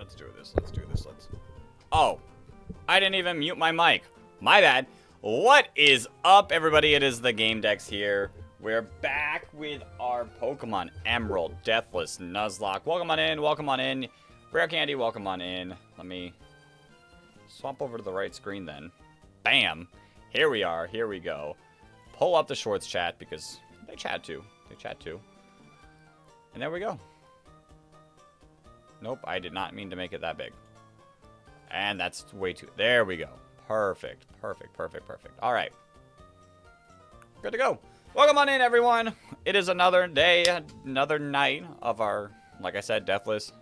Let's do this. Let's do this. Oh, I didn't even mute my mic. My bad. What is up, everybody? It is the Game Dex here. We're back with our Pokemon Emerald, Deathless, Nuzlocke. Welcome on in. Welcome on in. Rare Candy, welcome on in. Let me swap over to the right screen then. Bam. Here we are. Here we go. Pull up the Shorts chat because they chat too. They chat too. And there we go. Nope, I did not mean to make it that big. And that's way too... There we go. Perfect. Perfect, perfect, perfect. All right. Good to go. Welcome on in, everyone. It is another day, another night of our, like I said, Deathless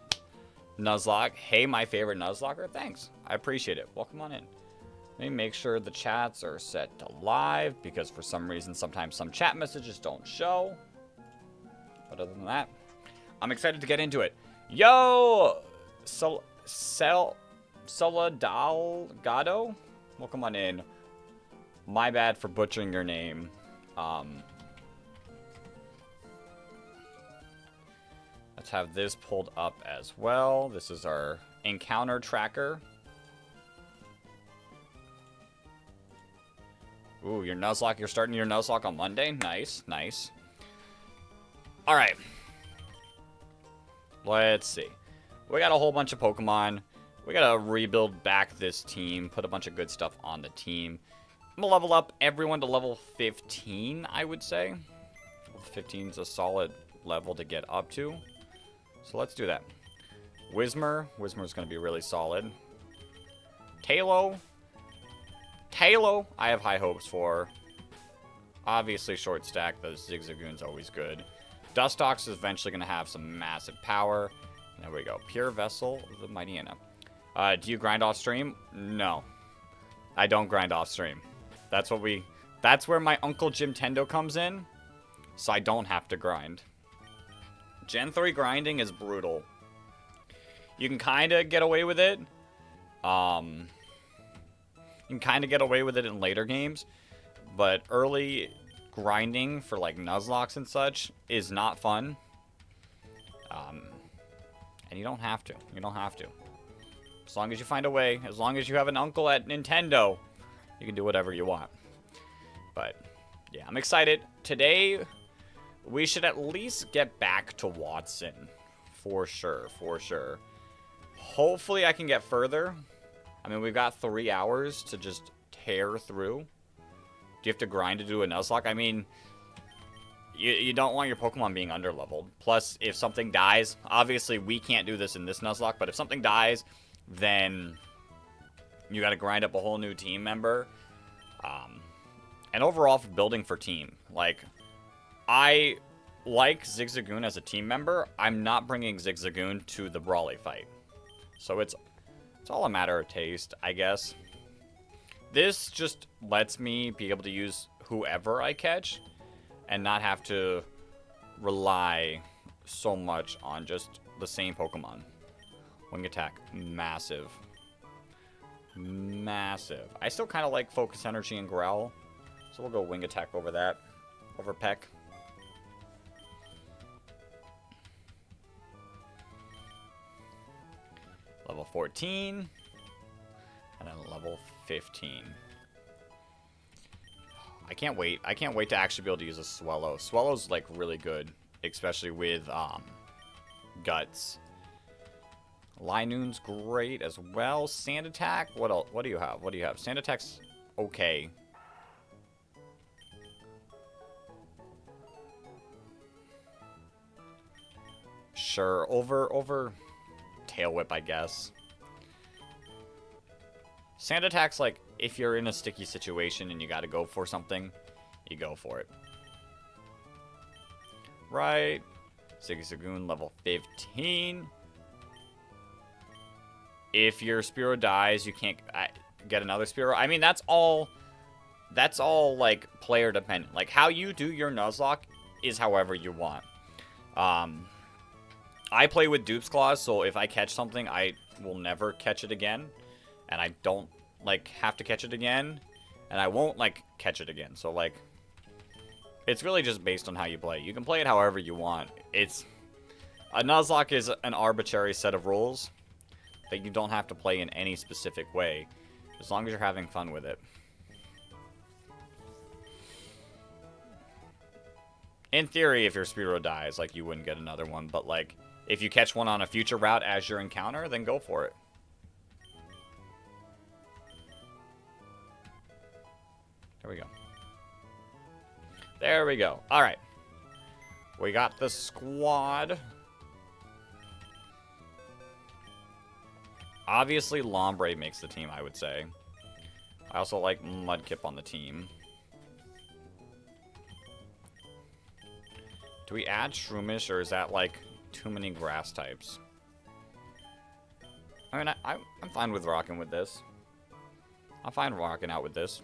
Nuzlocke. Hey, my favorite Nuzlocker. Thanks. I appreciate it. Welcome on in. Let me make sure the chats are set to live because for some reason, sometimes some chat messages don't show. But other than that, I'm excited to get into it. Yo, Soledalgado, welcome on in. My bad for butchering your name. Let's have this pulled up as well. This is our encounter tracker. Ooh, your Nuzlocke. You're starting your Nuzlocke on Monday. Nice, nice. All right. Let's see. We got a whole bunch of Pokemon. We got to rebuild back this team. Put a bunch of good stuff on the team. I'm going to level up everyone to level 15, I would say. Level 15 is a solid level to get up to. So let's do that. Whismur. Whismur's going to be really solid. Tailo. Tailo, I have high hopes for. Obviously, short stack. The Zigzagoon's always good. Dustox is eventually going to have some massive power. There we go. Pure Vessel, the Mightyena. Do you grind off stream? No. I don't grind off stream. That's where my Uncle Jim Tendo comes in. So I don't have to grind. Gen 3 grinding is brutal. You can kind of get away with it. You can kind of get away with it in later games. But early grinding for like Nuzlocks and such is not fun. And you don't have to. You don't have to. As long as you find a way, as long as you have an uncle at Nintendo, you can do whatever you want. But yeah, I'm excited. Today, we should at least get back to Watson. For sure, for sure. Hopefully I can get further. I mean, we've got 3 hours to just tear through. Do you have to grind to do a Nuzlocke? I mean, you don't want your Pokemon being underleveled. Plus, if something dies, obviously we can't do this in this Nuzlocke, but if something dies, then you got to grind up a whole new team member. And overall, for building for team, like, I like Zigzagoon as a team member. I'm not bringing Zigzagoon to the Brawly fight. So it's all a matter of taste, I guess. This just lets me be able to use whoever I catch and not have to rely so much on just the same Pokemon. Wing Attack, massive. Massive. I still kind of like Focus Energy and Growl, so we'll go Wing Attack over that. Over Peck. Level 14. And then level 15. I can't wait. I can't wait to actually be able to use a Swellow. Swellow's like really good, especially with Guts. Linoon's great as well. Sand Attack. What else? What do you have? What do you have? Sand Attack's okay. Sure. Over Tail Whip, I guess. Sand Attack's like, if you're in a sticky situation and you gotta go for something, you go for it. Right. Zigzagoon level 15. If your Spearow dies, you can't get another Spearow. I mean, that's all like player dependent. Like how you do your Nuzlocke is however you want. I play with Dupe's Claws, so if I catch something, I will never catch it again. And I don't, like, have to catch it again. And I won't, like, catch it again. So, like, it's really just based on how you play. You can play it however you want. A Nuzlocke is an arbitrary set of rules. that you don't have to play in any specific way, as long as you're having fun with it. In theory, if your Spearow dies, like, you wouldn't get another one, but, like, if you catch one on a future route as your encounter, then go for it. There we go. There we go. Alright. We got the squad. Obviously, Lombre makes the team, I would say. I also like Mudkip on the team. Do we add Shroomish, or is that, like, too many grass types? I mean, I'm fine with rocking with this. I'm fine rocking out with this.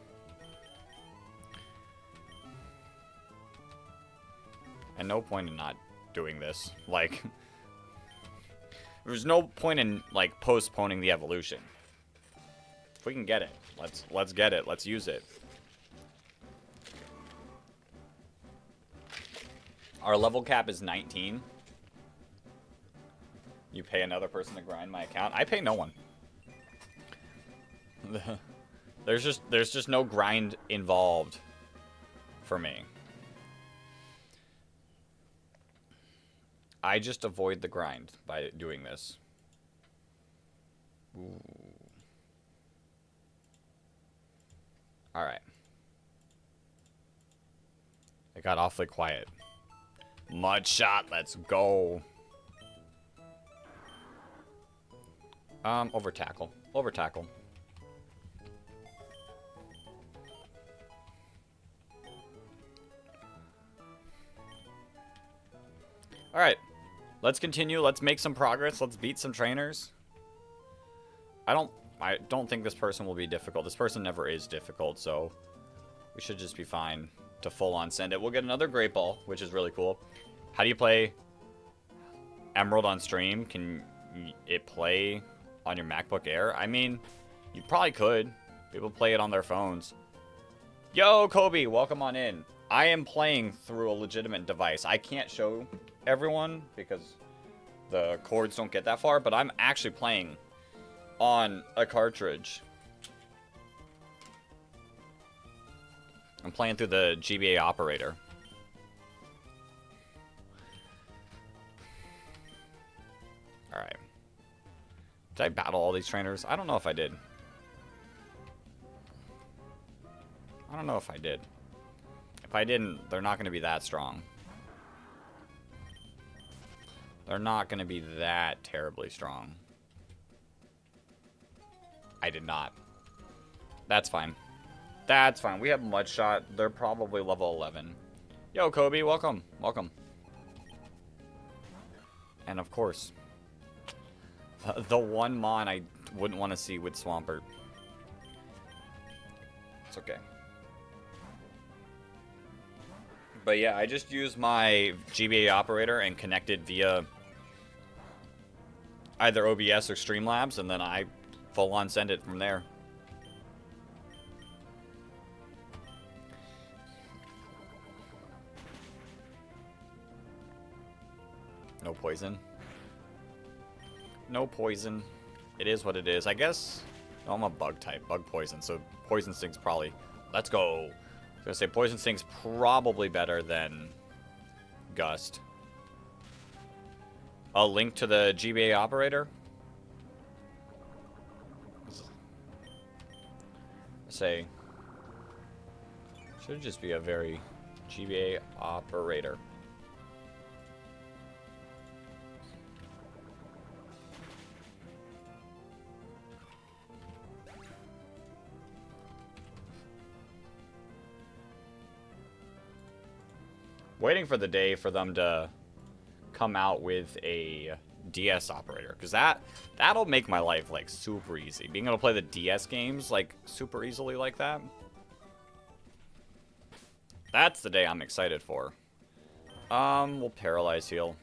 And no point in not doing this. Like, there's no point in, like, postponing the evolution. If we can get it, let's get it. Let's use it. Our level cap is 19. You pay another person to grind my account. I pay no one. There's just no grind involved for me. I just avoid the grind by doing this. Ooh. All right. It got awfully quiet. Mud shot, let's go. Over tackle. Over tackle. Alright. Let's continue. Let's make some progress. Let's beat some trainers. I don't think this person will be difficult. This person never is difficult, so we should just be fine to full-on send it. We'll get another Great Ball, which is really cool. How do you play Emerald on stream? Can it play on your MacBook Air? I mean, you probably could. People play it on their phones. Yo, Kobe, welcome on in. I am playing through a legitimate device. I can't show everyone because the cords don't get that far, but I'm actually playing on a cartridge. I'm playing through the GBA operator. Alright. Did I battle all these trainers? I don't know if I did. I don't know if I did. If I didn't, they're not going to be that strong. They're not going to be that terribly strong. I did not. That's fine. That's fine. We have Mudshot. They're probably level 11. Yo, Kobe, welcome. Welcome. And of course, the one Mon I wouldn't want to see with Swampert. It's okay. But yeah, I just used my GBA operator and connected via either OBS or Streamlabs, and then I full-on send it from there. No poison. No poison. It is what it is. I guess no, I'm a bug type. Bug poison. So poison sting's probably... Let's go. I was going to say poison sting's probably better than gust. A link to the GBA operator? Say... Should just be a very GBA operator. Waiting for the day for them to come out with a DS operator, because that'll make my life like super easy. Being able to play the DS games like super easily like that. That's the day I'm excited for. We'll paralyze heal.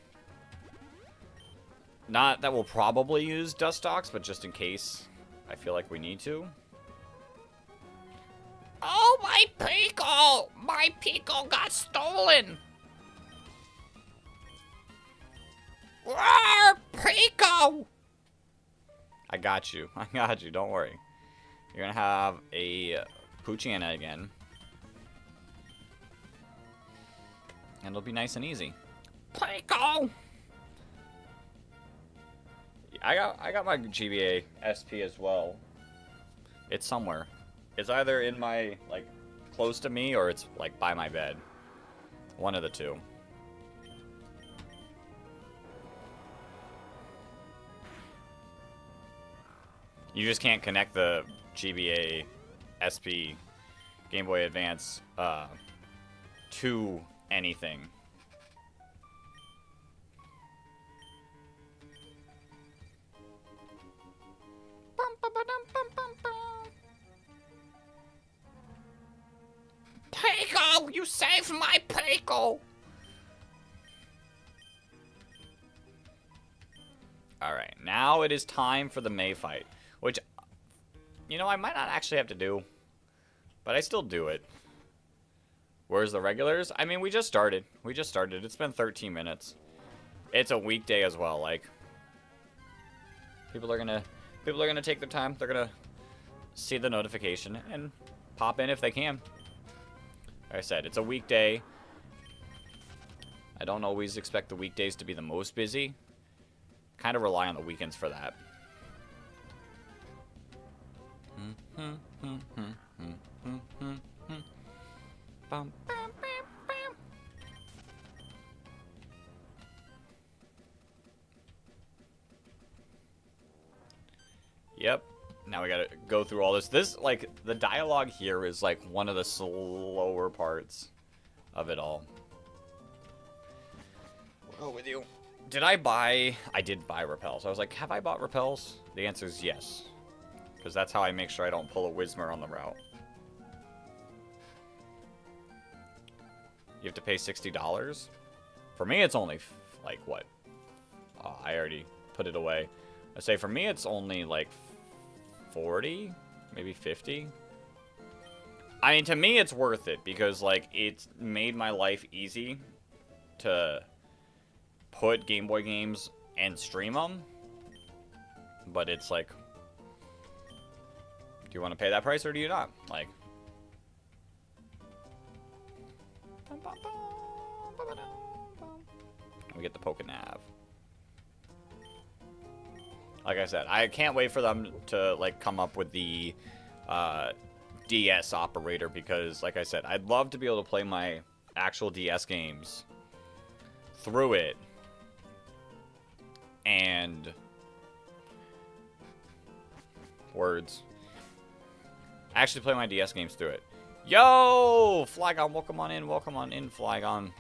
Not that we'll probably use Dustox, but just in case I feel like we need to. Oh, my Pico! My Pico got stolen! Roar, Pico! I got you. I got you. Don't worry. You're gonna have a Poochyena again. And it'll be nice and easy. Playco! I got my GBA SP as well. It's somewhere. It's either in my, like, close to me or it's, like, by my bed. One of the two. You just can't connect the GBA SP Game Boy Advance to anything. Payco! You saved my Payco! Alright, now it is time for the May fight. Which, you know, I might not actually have to do. But I still do it. Where's the regulars? I mean, we just started. We just started. It's been 13 minutes. It's a weekday as well. Like, people are gonna take their time. They're gonna see the notification and pop in if they can. Like I said, it's a weekday. I don't always expect the weekdays to be the most busy. Kind of rely on the weekends for that. Yep. Now we gotta go through all this. This, like, the dialogue here is, like, one of the slower parts of it all. We'll go with you. Did I buy... I did buy repels. I was like, have I bought repels? The answer is yes. Because that's how I make sure I don't pull a Whismer on the route. You have to pay $60? For me, it's only, like, what? Oh, I already put it away. I say for me, it's only, like, 40? Maybe 50? I mean, to me, it's worth it. Because, like, it's made my life easy to put Game Boy games and stream them. But it's like, do you want to pay that price or do you not? Like, we get the Pokenav. Like I said, I can't wait for them to, like, come up with the DS operator because, like I said, I'd love to be able to play my actual DS games through it and actually play my DS games through it. Yo! Flygon, welcome on in, Flygon.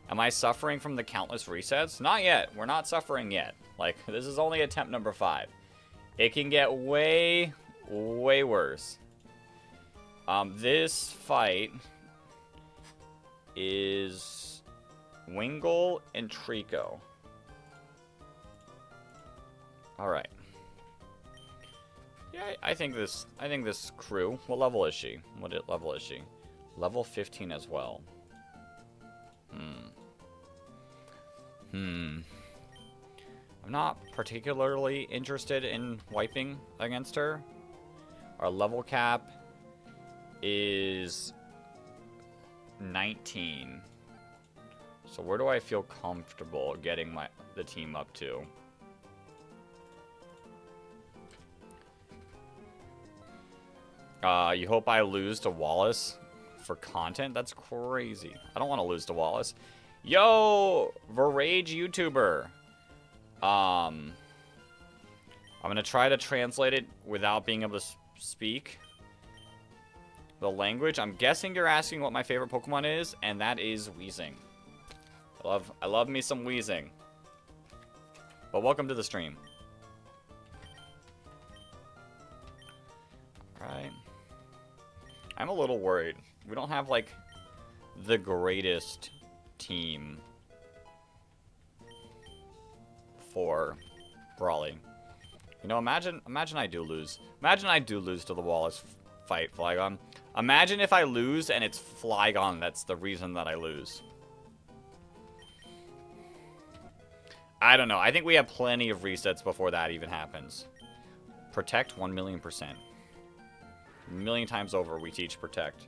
Am I suffering from the countless resets? Not yet. We're not suffering yet. Like, this is only attempt number 5. It can get way, way worse. This fight is Wingull and Trico. Alright. Yeah, I think this crew. What level is she? What level is she? Level 15 as well. I'm not particularly interested in wiping against her. Our level cap is 19. So where do I feel comfortable getting the team up to? You hope I lose to Wallace for content? That's crazy. I don't want to lose to Wallace. Yo, Verage YouTuber. I'm gonna try to translate it without being able to speak the language. I'm guessing you're asking what my favorite Pokemon is, and that is Weezing. I love me some Weezing. But welcome to the stream. Alright. I'm a little worried. We don't have, like, the greatest team for Brawly. You know, imagine I do lose. Imagine I do lose to the Wallace fight, Flygon. Imagine if I lose and it's Flygon that's the reason that I lose. I don't know. I think we have plenty of resets before that even happens. Protect 1,000,000%. A million times over we teach Protect.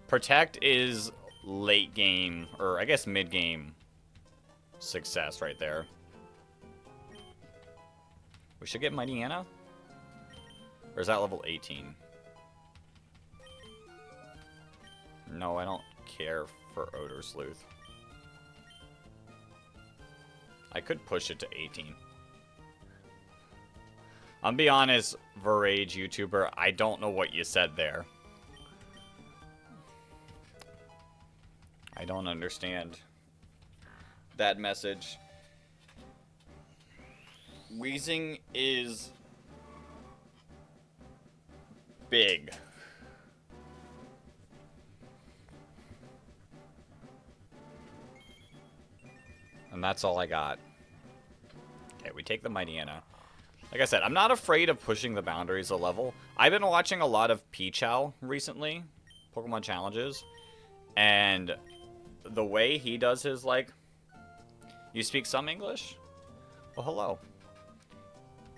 Protect is late game, or I guess mid game success right there. We should get Mighty Anna? Or is that level 18? No, I don't care for Odor Sleuth. I could push it to 18. I'll be honest, Verage YouTuber, I don't know what you said there. I don't understand that message. Wheezing is big. And that's all I got. Okay, we take the Mighty Anna. Like I said, I'm not afraid of pushing the boundaries a level. I've been watching a lot of Pichow recently, Pokemon challenges, and the way he does his, like, you speak some English? Well, hello.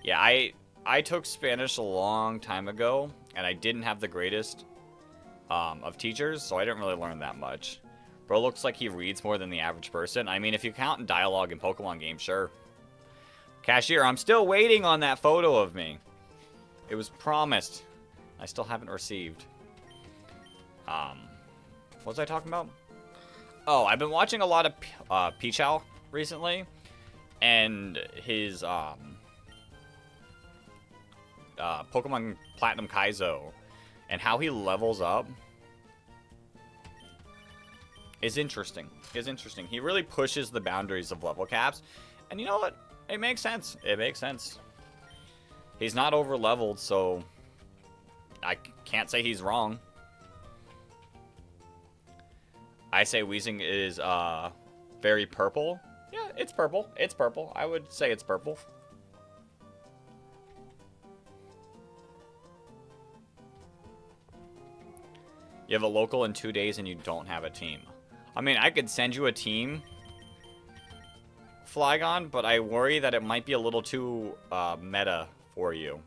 Yeah, I took Spanish a long time ago, and I didn't have the greatest of teachers, so I didn't really learn that much. Bro looks like he reads more than the average person. I mean, if you count in dialogue in Pokemon games, sure. Cashier, I'm still waiting on that photo of me. It was promised. I still haven't received. What was I talking about? Oh, I've been watching a lot of Pichow recently. And his Pokemon Platinum Kaizo. And how he levels up is interesting. He really pushes the boundaries of level caps. And you know what? It makes sense. It makes sense. He's not over-leveled, so I can't say he's wrong. I say Weezing is very purple. Yeah, it's purple. It's purple. I would say it's purple. You have a local in 2 days and you don't have a team. I mean, I could send you a team, Flygon, but I worry that it might be a little too meta for you.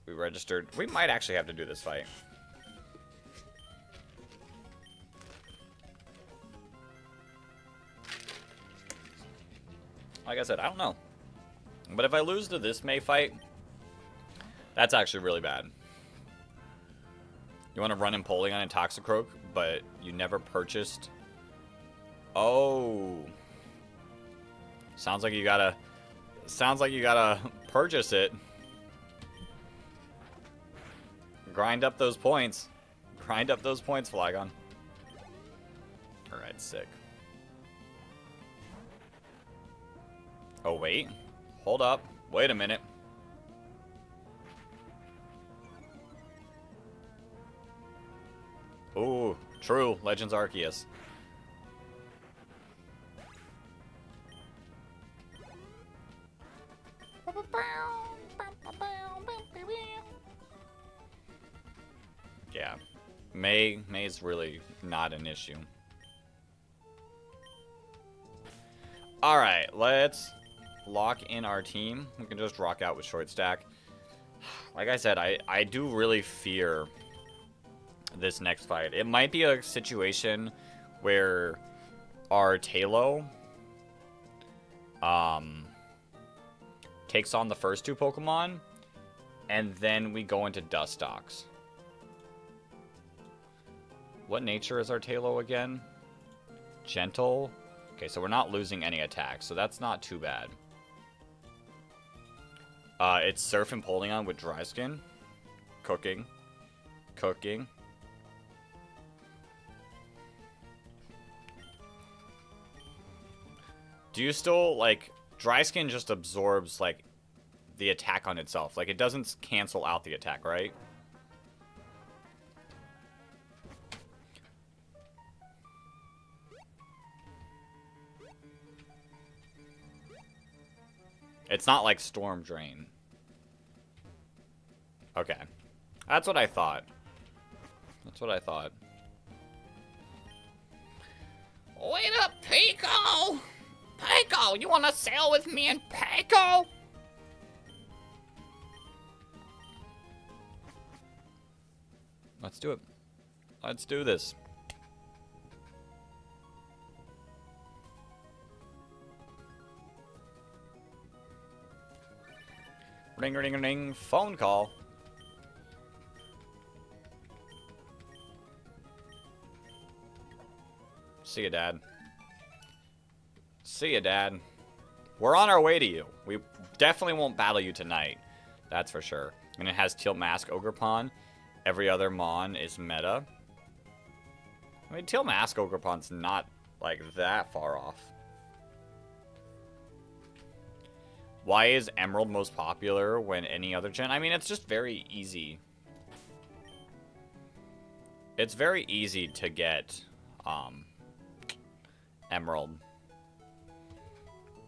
We registered. We might actually have to do this fight. Like I said, I don't know. But if I lose to this May fight, that's actually really bad. You want to run Empoleon and Toxicroak, but you never purchased. Oh. Sounds like you gotta purchase it. Grind up those points. Grind up those points, Flygon. Alright, sick. Oh, wait. Hold up. Wait a minute. Ooh, true. Legends Arceus. Yeah. May's really not an issue. Alright, let's lock in our team. We can just rock out with short stack. Like I said, I do really fear this next fight. It might be a situation where our Tailo takes on the first two Pokemon, and then we go into Dustox. What nature is our Tailo again? Gentle. Okay, so we're not losing any attacks, so that's not too bad. It's Surf and Empoleon with Dry Skin. Cooking. Cooking. Do you still, like, Dry Skin just absorbs, like, the attack on itself. Like, it doesn't cancel out the attack, right? It's not like Storm Drain. Okay. That's what I thought. That's what I thought. Wait up, Pico! Pico, you wanna sail with me and Pico? Let's do it. Let's do this. Ring, ring, ring, phone call. See ya, Dad. See ya, Dad. We're on our way to you. We definitely won't battle you tonight. That's for sure. And it has Teal Mask, Ogre Pawn. Every other Mon is meta. I mean, Teal Mask, Ogre Pawn's not, like, that far off. Why is Emerald most popular when any other gen? I mean, it's just very easy. It's very easy to get, Emerald.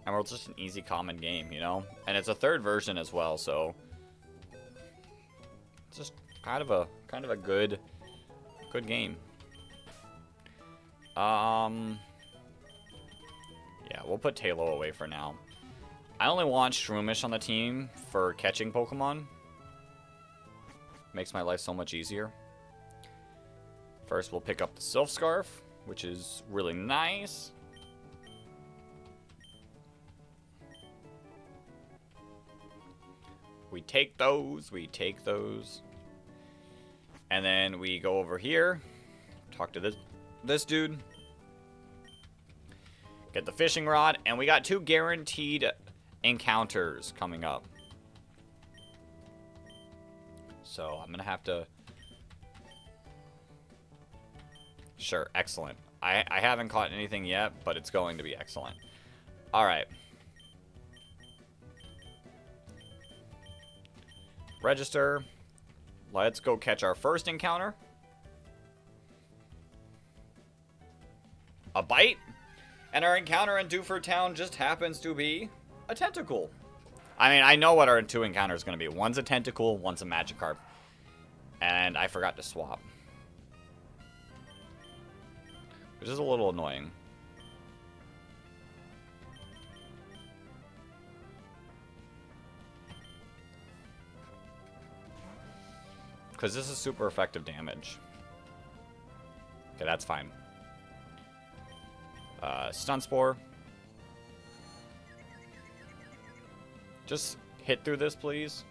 Emerald's just an easy common game, you know? And it's a third version as well, so it's just kind of a good game. Yeah, we'll put Talo away for now. I only want Shroomish on the team for catching Pokemon. Makes my life so much easier. First, we'll pick up the Sylph Scarf, which is really nice. We take those, And then we go over here, talk to this dude. Get the fishing rod, and we got 2 guaranteed encounters coming up. So I'm gonna have to... Sure, excellent. I haven't caught anything yet, but it's going to be excellent. Alright. Register. Let's go catch our first encounter. A bite. And our encounter in Dewford Town just happens to be a Tentacool. I mean, I know what our 2 encounters are going to be. One's a Tentacool, one's a Magikarp. And I forgot to swap. Which is a little annoying. Because this is super effective damage. Okay, that's fine. Stun Spore. Just hit through this, please.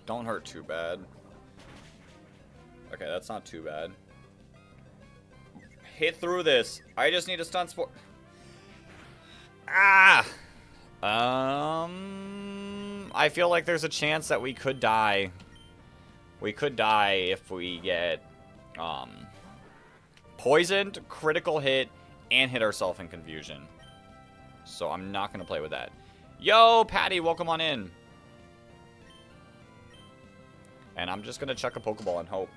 Don't hurt too bad. Okay, that's not too bad. Hit through this. I just need a Stun Spore. Ah! I feel like there's a chance that we could die. We could die if we get, poisoned, critical hit, and hit ourselves in confusion. So I'm not going to play with that. Yo, Patty, welcome on in. And I'm just going to chuck a Pokeball and hope.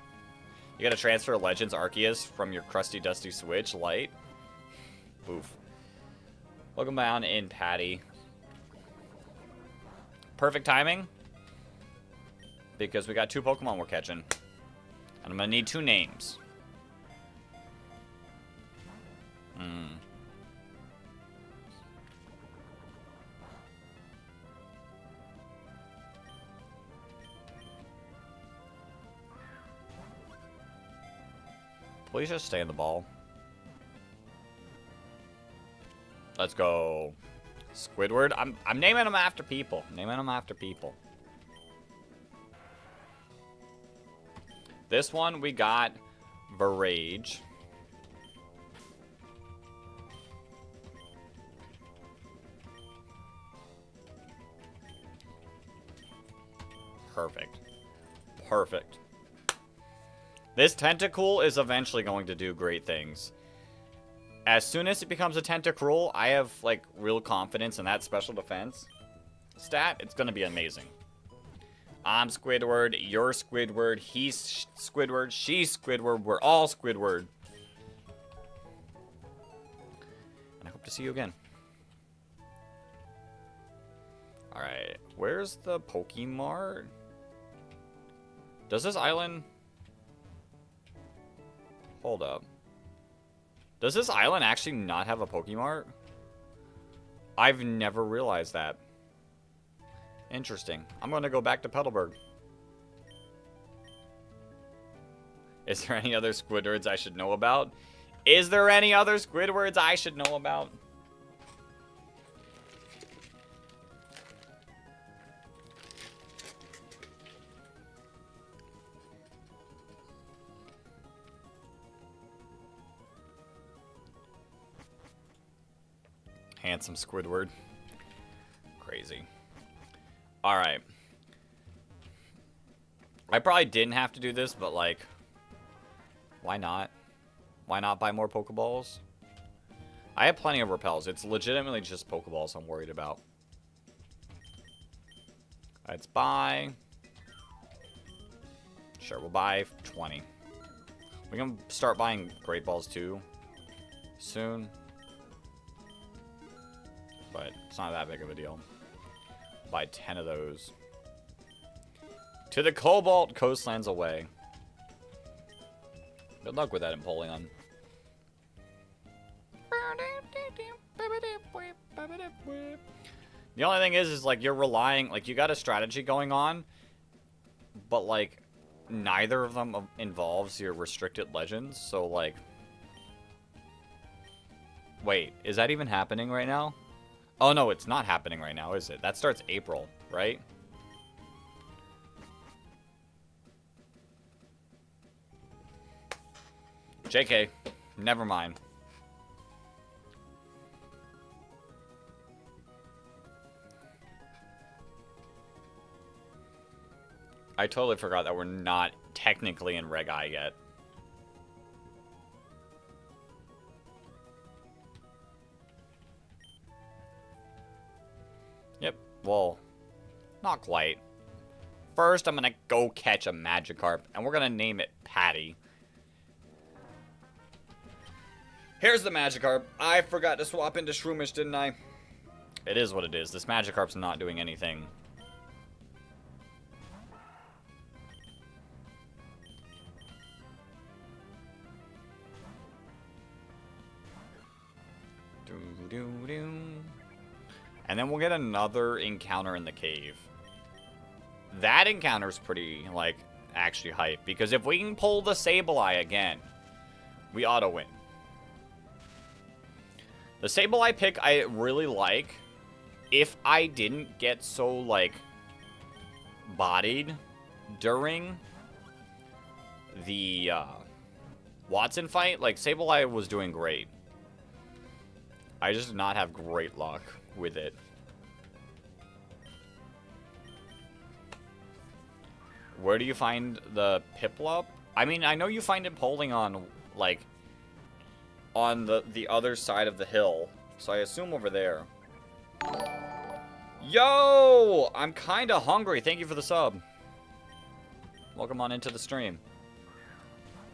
You got to transfer Legends Arceus from your crusty, dusty Switch Lite. Oof. Welcome on in, Patty. Perfect timing. Because we got 2 Pokemon we're catching. And I'm going to need 2 names. Please just stay in the ball. Let's go. Squidward. I'm naming them after people. Naming them after people. This one we got Virage. Perfect. Perfect. This Tentacool is eventually going to do great things. As soon as it becomes a Tentacruel, I have, like, real confidence in that special defense stat. It's going to be amazing. I'm Squidward, you're Squidward, he's Squidward, she's Squidward, we're all Squidward. And I hope to see you again. Alright, where's the Pokemart? Does this island... Hold up. Does this island actually not have a Pokemart? I've never realized that. Interesting. I'm going to go back to Petalburg. Is there any other Squidwards I should know about? Is there any other Squidwards I should know about? Handsome Squidward. Crazy. Alright. I probably didn't have to do this, but like... Why not? Why not buy more Pokeballs? I have plenty of repels. It's legitimately just Pokeballs I'm worried about. Let's buy... Sure, we'll buy 20. We can start buying Great Balls too. Soon. But it's not that big of a deal. Buy 10 of those. To the Cobalt Coastlands away. Good luck with that, Empoleon. The only thing is like you're relying, like you got a strategy going on, but like neither of them involves your restricted legends. So like, wait, is that even happening right now? Oh no, it's not happening right now, is it? That starts April, right? JK, never mind. I totally forgot that we're not technically in Reg I yet. Yep, well, not quite. First, I'm gonna go catch a Magikarp, and we're gonna name it Patty. Here's the Magikarp. I forgot to swap into Shroomish, didn't I? It is what it is. This Magikarp's not doing anything. And then we'll get another encounter in the cave. That encounter's pretty, like, actually hype. Because if we can pull the Sableye again, we auto-win. The Sableye pick I really like. If I didn't get so, like, bodied during the Watson fight, like, Sableye was doing great. I just did not have great luck with it. Where do you find the Piplup? I mean, I know you find it polling on, like, on the other side of the hill. So I assume over there. Yo! I'm kind of hungry. Thank you for the sub. Welcome on into the stream.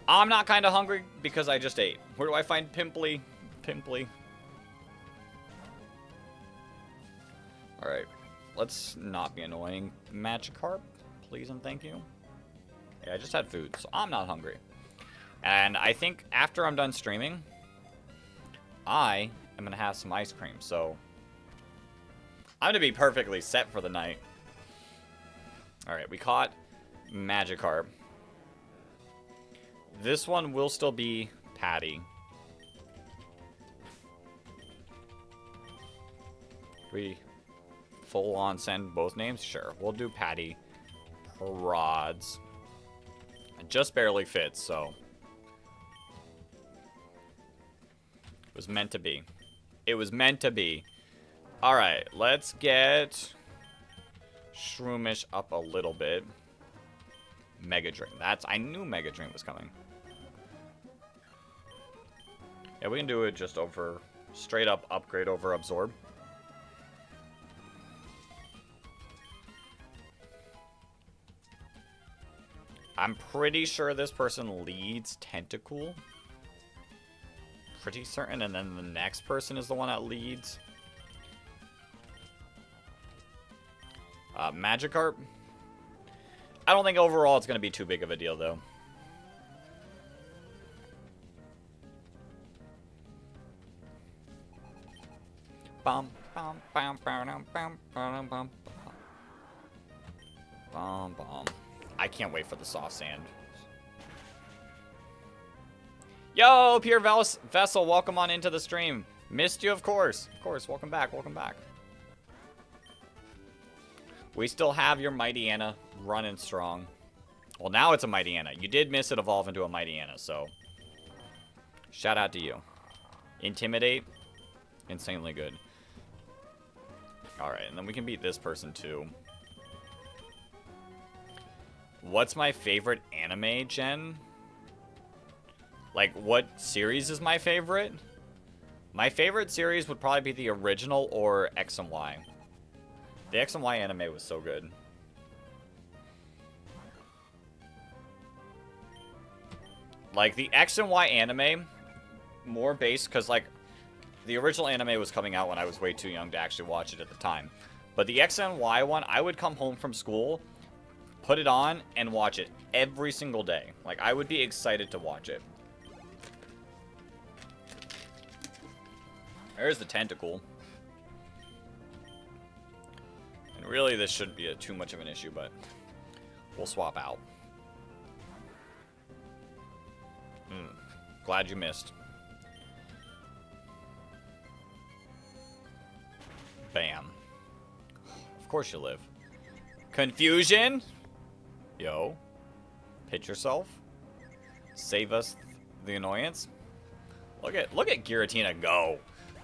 I'm not kind of hungry because I just ate. Where do I find Pimply? Pimply. Alright. Let's not be annoying. Magikarp, please and thank you. Yeah, I just had food, so I'm not hungry. And I think after I'm done streaming, I am going to have some ice cream, so I'm going to be perfectly set for the night. Alright, we caught Magikarp. This one will still be Patty. We full on send both names? Sure, we'll do Patty Prods. It just barely fits, so it was meant to be. It was meant to be. Alright, let's get Shroomish up a little bit. Mega Drain. I knew Mega Drain was coming. Yeah, we can do it just over, straight up upgrade over Absorb. I'm pretty sure this person leads Tentacool. Pretty certain, and then the next person is the one that leads Magikarp. I don't think overall it's going to be too big of a deal, though. Bum, bum, bum, bum, bum, bum, bum, bum, bum. I can't wait for the soft sand. Yo, Pure Vessel, welcome on into the stream. Missed you, of course. Of course, welcome back, welcome back. We still have your Mighty Anna running strong. Well, now it's a Mighty Anna. You did miss it evolve into a Mighty Anna, so shout out to you. Intimidate, insanely good. Alright, and then we can beat this person too. What's my favorite anime, Jen? Like, what series is my favorite? My favorite series would probably be the original or X and Y. The X and Y anime was so good. Like, the X and Y anime, more based, because, like, the original anime was coming out when I was way too young to actually watch it at the time. But the X and Y one, I would come home from school, put it on, and watch it every single day. Like, I would be excited to watch it. There's the tentacle. And really, this shouldn't be too much of an issue, but we'll swap out. Glad you missed. Bam. Of course you live. Confusion? Yo. Pitch yourself. Save us the annoyance. Look at Giratina go.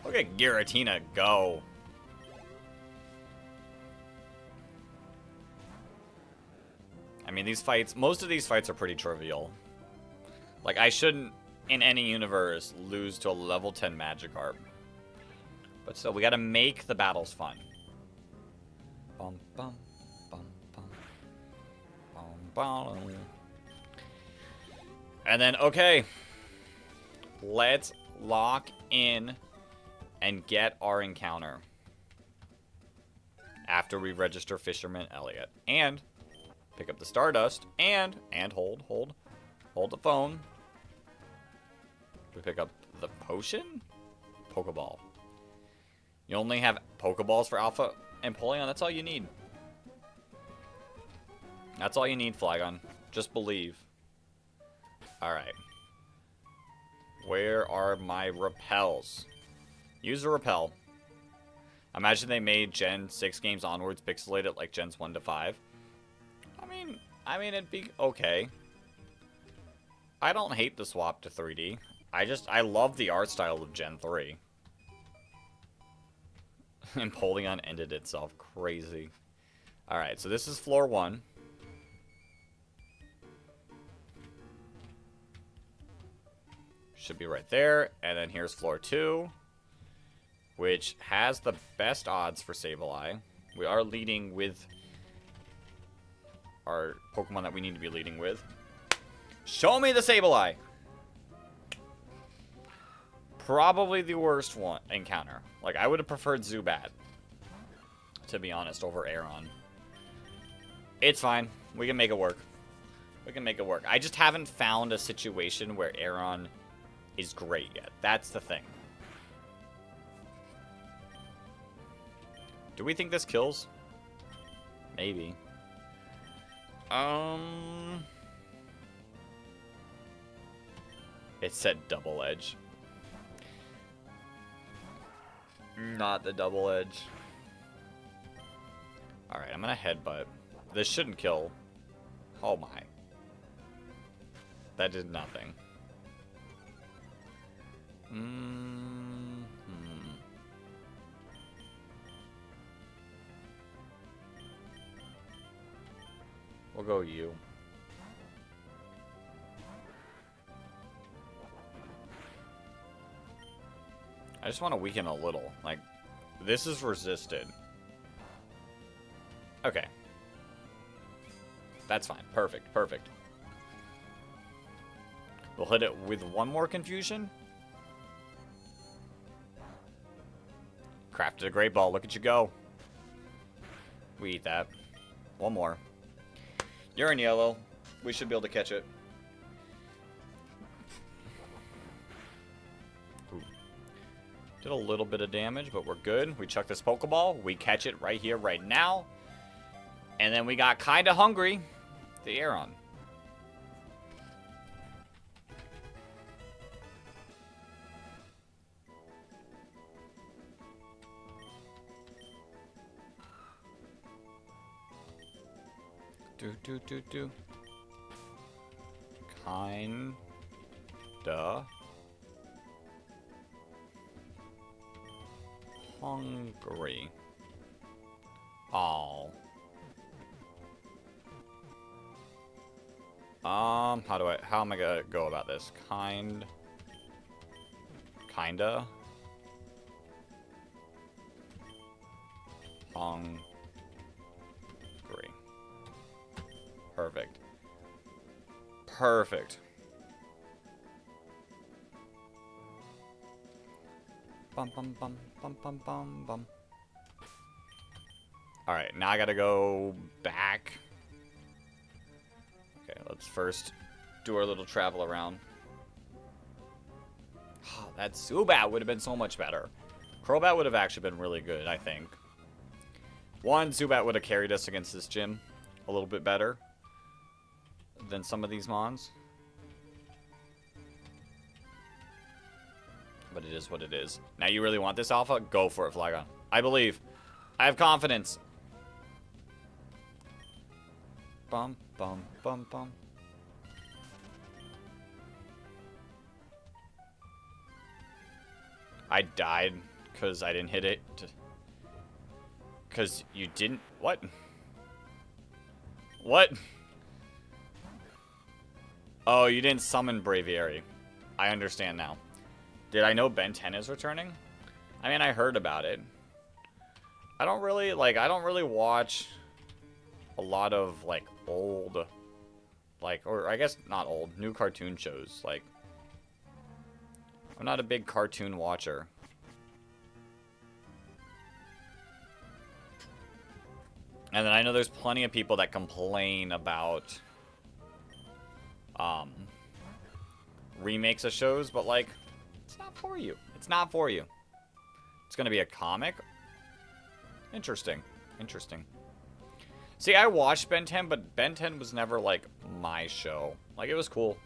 Look at Giratina go. I mean, these fights, most of these fights are pretty trivial. Like, I shouldn't, in any universe, lose to a level 10 Magikarp. But still, we gotta make the battles fun. Bum, bum, bum, bum. Bum, bum. And then, okay. Let's lock in and get our encounter. After we register Fisherman Elliot. And pick up the Stardust. And hold the phone. We pick up the potion? Pokeball. You only have Pokeballs for Alpha and Polion. That's all you need. That's all you need, Flygon. Just believe. Alright. Where are my repels? Use a repel. Imagine they made Gen 6 games onwards pixelated like Gens 1 to 5. I mean, it'd be okay. I don't hate the swap to 3D. I love the art style of Gen 3. And Polion ended itself. Crazy. Alright, so this is floor 1. Should be right there. And then here's floor 2. Which has the best odds for Sableye. We are leading with our Pokemon that we need to be leading with. Show me the Sableye! Probably the worst one encounter. Like, I would have preferred Zubat, to be honest, over Aeron. It's fine. We can make it work. We can make it work. I just haven't found a situation where Aeron is great yet. That's the thing. Do we think this kills? Maybe. It said double edge. Not the double edge. Alright, I'm gonna headbutt. This shouldn't kill. Oh my. That did nothing. We'll go you. I just want to weaken a little. Like, this is resisted. Okay. That's fine. Perfect. Perfect. We'll hit it with one more confusion. Crafted a great ball. Look at you go. We eat that. One more. You're in yellow. We should be able to catch it. Ooh. Did a little bit of damage, but we're good. We chuck this Pokeball. We catch it right here, right now. And then we got kinda hungry. The Aeron. Do. Kinda hungry. Oh. How am I gonna go about this? Kinda hungry. Perfect. Perfect. Bum bum bum bum bum bum bum. Alright, now I gotta go back. Okay, let's first do our little travel around. Oh, that Zubat would have been so much better. Crobat would have actually been really good, I think. One, Zubat would have carried us against this gym a little bit better than some of these mons. But it is what it is. Now you really want this alpha? Go for it, Flygon. I believe. I have confidence. Bum, bum, bum, bum. I died because I didn't hit it. Because you didn't... What? What? Oh, you didn't summon Braviary. I understand now. Did I know Ben 10 is returning? I mean, I heard about it. I don't really watch a lot of, like, old, like, or I guess not old, new cartoon shows. Like, I'm not a big cartoon watcher. And then I know there's plenty of people that complain about remakes of shows, but like, it's not for you. It's not for you. It's gonna be a comic. Interesting. Interesting. See, I watched Ben 10, but Ben 10 was never like my show. Like, it was cool.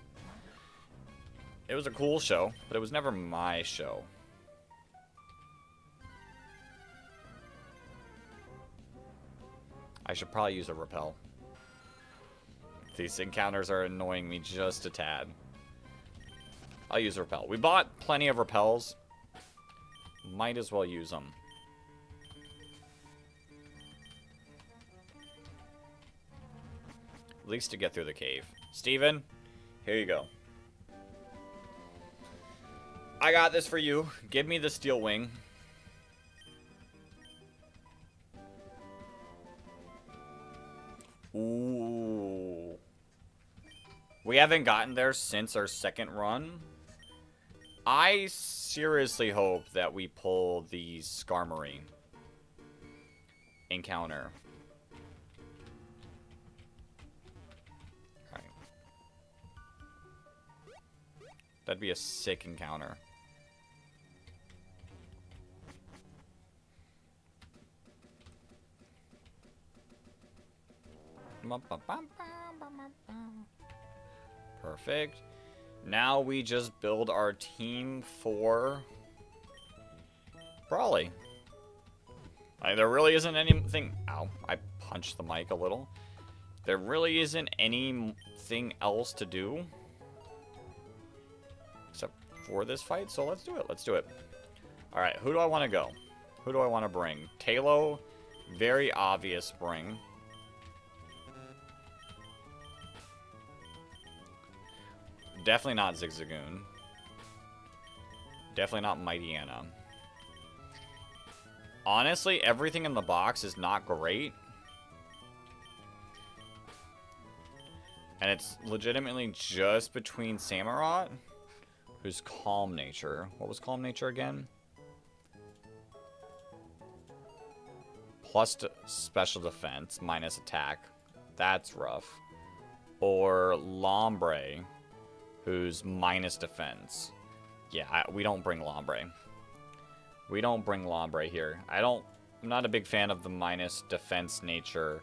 It was a cool show, but it was never my show. I should probably use a repel. These encounters are annoying me just a tad. I'll use a repel. We bought plenty of repels. Might as well use them. At least to get through the cave. Steven, here you go. I got this for you. Give me the steel wing. Ooh. We haven't gotten there since our second run. I seriously hope that we pull the Skarmory encounter. Alright. That'd be a sick encounter. Perfect. Now we just build our team for Brawly. There really isn't anything... Ow, I punched the mic a little. There really isn't anything else to do except for this fight, so let's do it. Let's do it. Alright, who do I want to go? Who do I want to bring? Talo, very obvious bring. Definitely not Zigzagoon. Definitely not Mightyena. Honestly, everything in the box is not great. And it's legitimately just between Samurott, who's Calm Nature. What was Calm Nature again? Plus special defense, minus attack. That's rough. or Lombre, who's minus defense. Yeah, we don't bring Lombre. We don't bring Lombre here. I'm not a big fan of the minus defense nature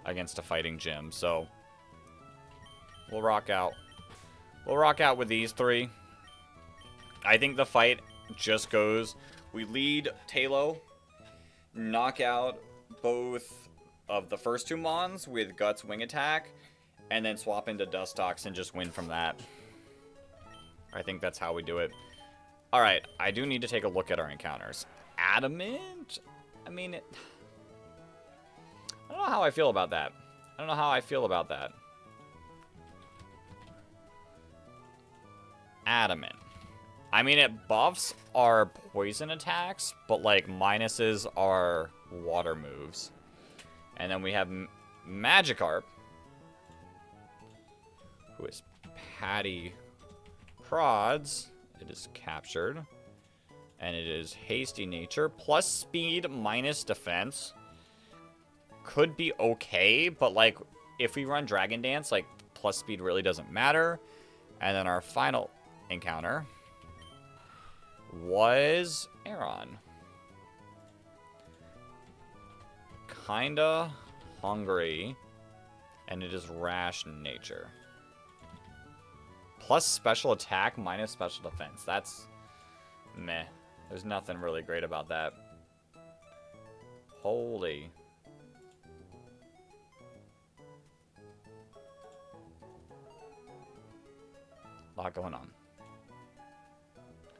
against a fighting gym, so we'll rock out. We'll rock out with these three. I think the fight just goes, we lead Talo, knock out both of the first two Mons with Guts Wing Attack, and then swap into Dustox and just win from that. I think that's how we do it. Alright, I do need to take a look at our encounters. Adamant? I mean, I don't know how I feel about that. I don't know how I feel about that. Adamant. I mean, it buffs our poison attacks, but, like, minuses our water moves. And then we have Magikarp, who is Patty Prods. It is captured. And it is hasty nature. Plus speed, minus defense. Could be okay, but, like, if we run Dragon Dance, like, plus speed really doesn't matter. And then our final encounter was Aeron. Kinda hungry, and it is rash in nature. Plus special attack, minus special defense. That's meh. There's nothing really great about that. Holy. Lot going on.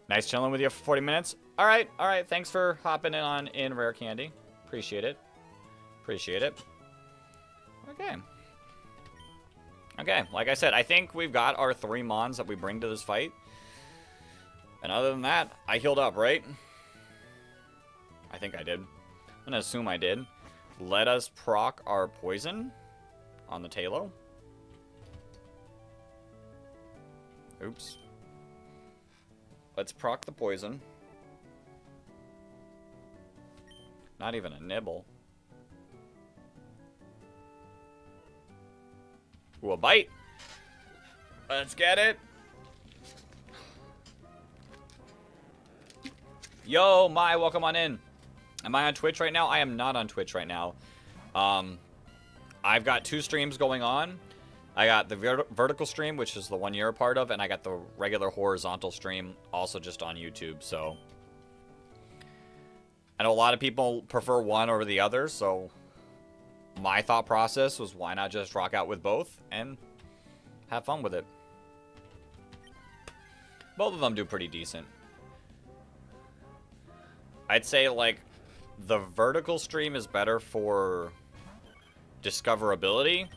Nice chilling with you for 40 minutes. All right. Thanks for hopping in Rare Candy. Appreciate it. Appreciate it. Okay, like I said, I think we've got our 3 Mons that we bring to this fight. And other than that, I healed up, right? I think I did. I'm gonna assume I did. Let us proc our poison on the Talo. Oops. Let's proc the poison. Not even a nibble. Ooh, a bite. Let's get it. Yo, Mai, welcome on in. Am I on Twitch right now? I am not on Twitch right now. I've got 2 streams going on. I got the vertical stream, which is the one you're a part of, and I got the regular horizontal stream, also just on YouTube, so. I know a lot of people prefer one over the other, so my thought process was why not just rock out with both and have fun with it. Both of them do pretty decent. I'd say, like, the vertical stream is better for discoverability,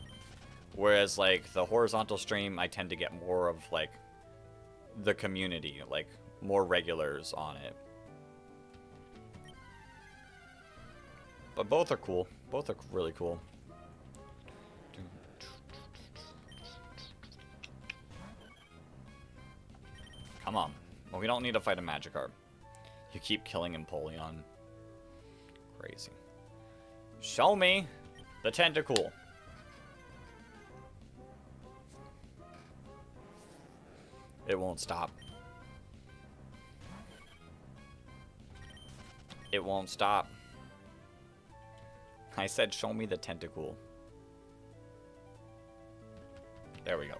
whereas, like, the horizontal stream, I tend to get more of, like, the community, like, more regulars on it. But both are cool. Both are really cool. Come on. Well, we don't need to fight a Magikarp. You keep killing Empoleon. Crazy. Show me the Tentacool. It won't stop. It won't stop. I said, show me the Tentacool. There we go.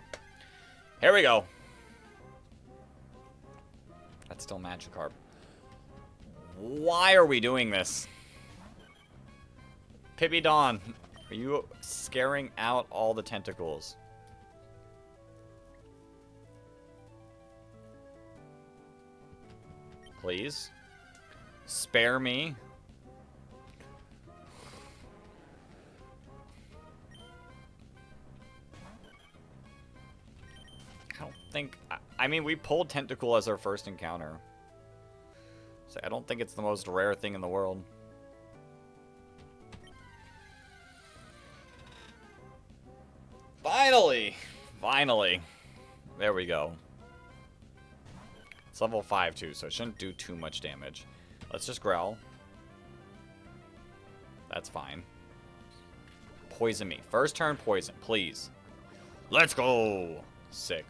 Here we go. That's still Magikarp. Why are we doing this? Pippi Dawn, are you scaring out all the tentacles? Please. Spare me. I don't think... I mean, we pulled Tentacool as our first encounter. So I don't think it's the most rare thing in the world. Finally! Finally. There we go. It's level 5 too, so it shouldn't do too much damage. Let's just growl. That's fine. Poison me. First turn poison, please. Let's go. Sick.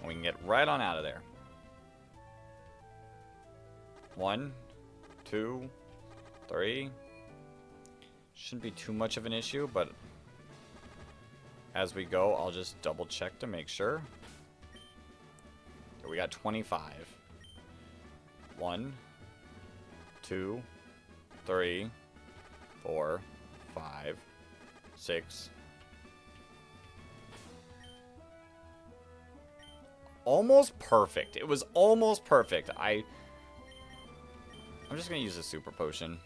We can get right on out of there. 1, 2, 3. Shouldn't be too much of an issue, but as we go, I'll just double check to make sure. We got 25. 1, 2, 3, 4, 5, 6. Almost perfect. It was almost perfect. I'm just gonna use a super potion.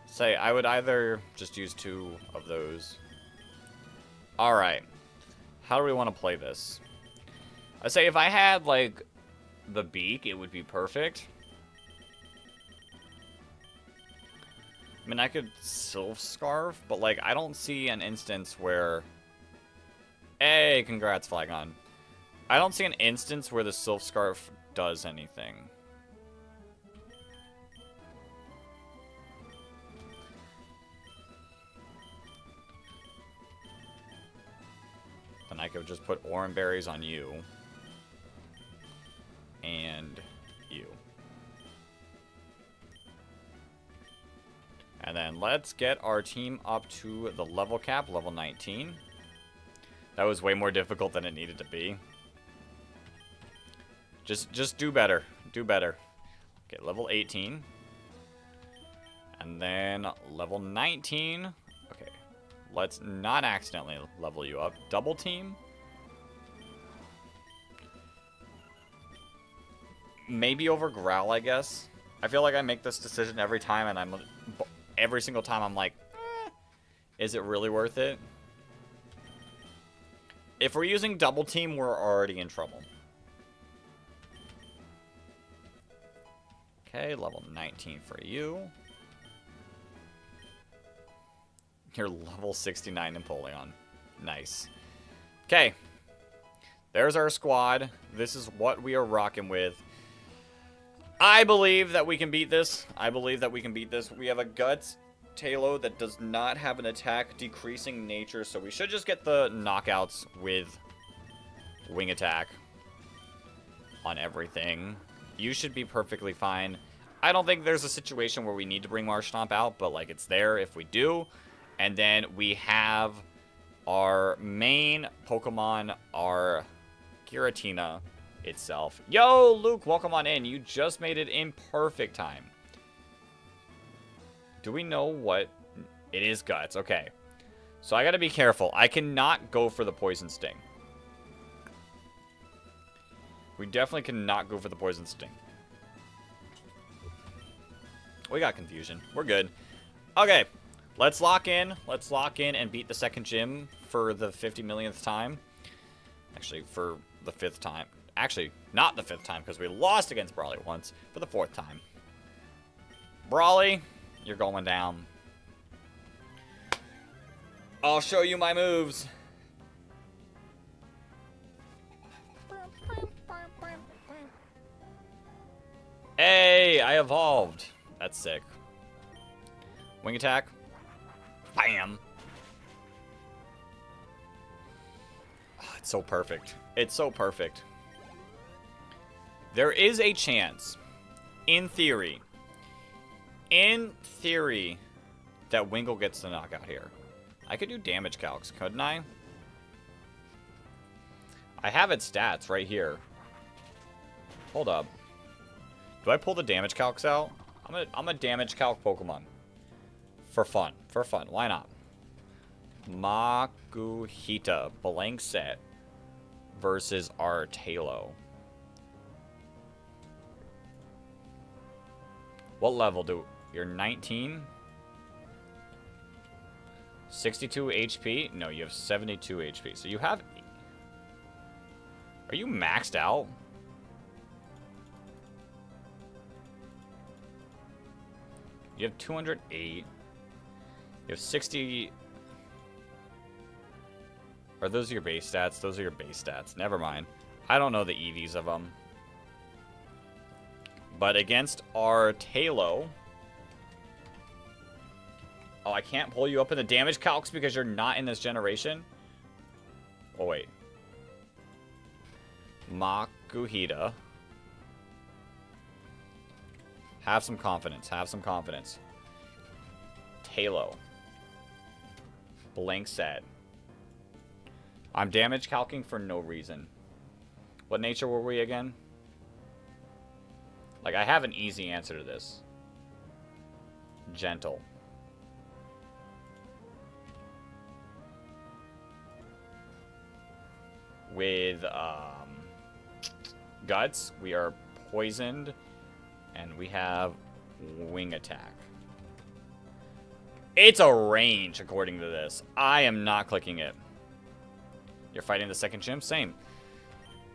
Say, I would either just use 2 of those. Alright. How do we want to play this? I say if I had, like, the beak, it would be perfect. I mean, I could Sylph Scarf, but, like, I don't see an instance where... Hey, congrats, Flygon. I don't see an instance where the Sylph Scarf does anything. Then I could just put Oran Berries on you. And you. And then let's get our team up to the level cap, level 19. That was way more difficult than it needed to be. Just do better. Do better. Okay, level 18. And then level 19. Okay. Let's not accidentally level you up. Double team. Maybe over Growl, I guess. I feel like I make this decision every time, and every single time I'm like, is it really worth it? If we're using double team, we're already in trouble. Okay, level 19 for you. You're level 69 Napoleon. Nice. Okay. There's our squad. This is what we are rocking with. I believe that we can beat this. I believe that we can beat this. We have a Guts Talo that does not have an attack decreasing nature, so we should just get the knockouts with wing attack on everything. You should be perfectly fine. I don't think there's a situation where we need to bring Marshtomp out, but like it's there if we do. And then we have our main Pokemon, our Giratina itself. Yo, Luke, welcome on in. You just made it in perfect time. Do we know what? It is Guts. Okay. So I gotta be careful. I cannot go for the Poison Sting. We definitely cannot go for the Poison Sting. We got Confusion. We're good. Okay. Let's lock in. Let's lock in and beat the second gym for the 50 millionth time. Actually, for the 5th time. Actually, not the 5th time, because we lost against Brawly once. For the 4th time. Brawly, you're going down. I'll show you my moves. Hey, I evolved. That's sick. Wing attack. Bam. Oh, it's so perfect. It's so perfect. There is a chance, in theory, that Wingull gets the knockout here. I could do damage calcs, couldn't I? I have its stats right here. Hold up. Do I pull the damage calcs out? I'm a damage calc Pokemon. For fun. For fun. Why not? Makuhita. Blank set. Versus our Talo. What level do... You're 19? 62 HP? No, you have 72 HP. So you have... Are you maxed out? You have 208. You have 60... Are those your base stats? Those are your base stats. Never mind. I don't know the EVs of them. But against our Talo... Oh, I can't pull you up in the damage calcs because you're not in this generation? Oh, wait. Makuhita. Have some confidence. Have some confidence. Talo. Blank set. I'm damage calcing for no reason. What nature were we again? Like, I have an easy answer to this. Gentle. With guts, we are poisoned, and we have wing attack. It's a range, according to this. I am not clicking it. You're fighting the second chimp? Same.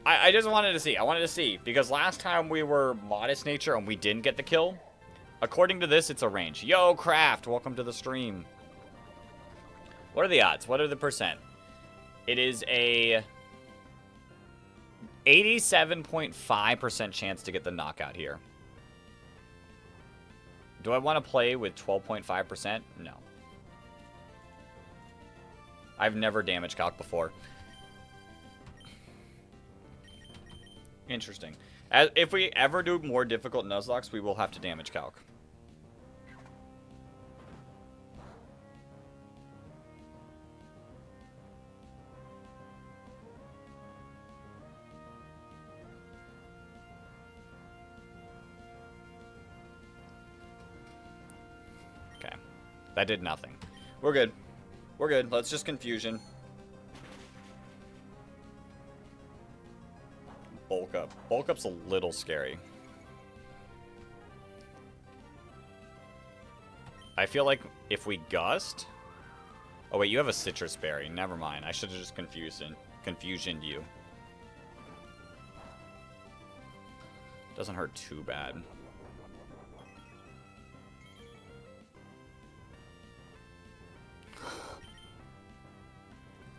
I just wanted to see. I wanted to see. Because last time we were modest nature and we didn't get the kill. According to this, it's a range. Yo, Craft, welcome to the stream. What are the odds? What are the percent? It is a 87.5% chance to get the knockout here. Do I want to play with 12.5%? No. I've never damage calc before. Interesting. If we ever do more difficult Nuzlockes, we will have to damage calc. Okay. That did nothing. We're good. We're good. Let's just confusion. Bulk up. Bulk up's a little scary. I feel like if we gust... Oh wait, you have a citrus berry. Never mind. I should have just confusioned you. Doesn't hurt too bad.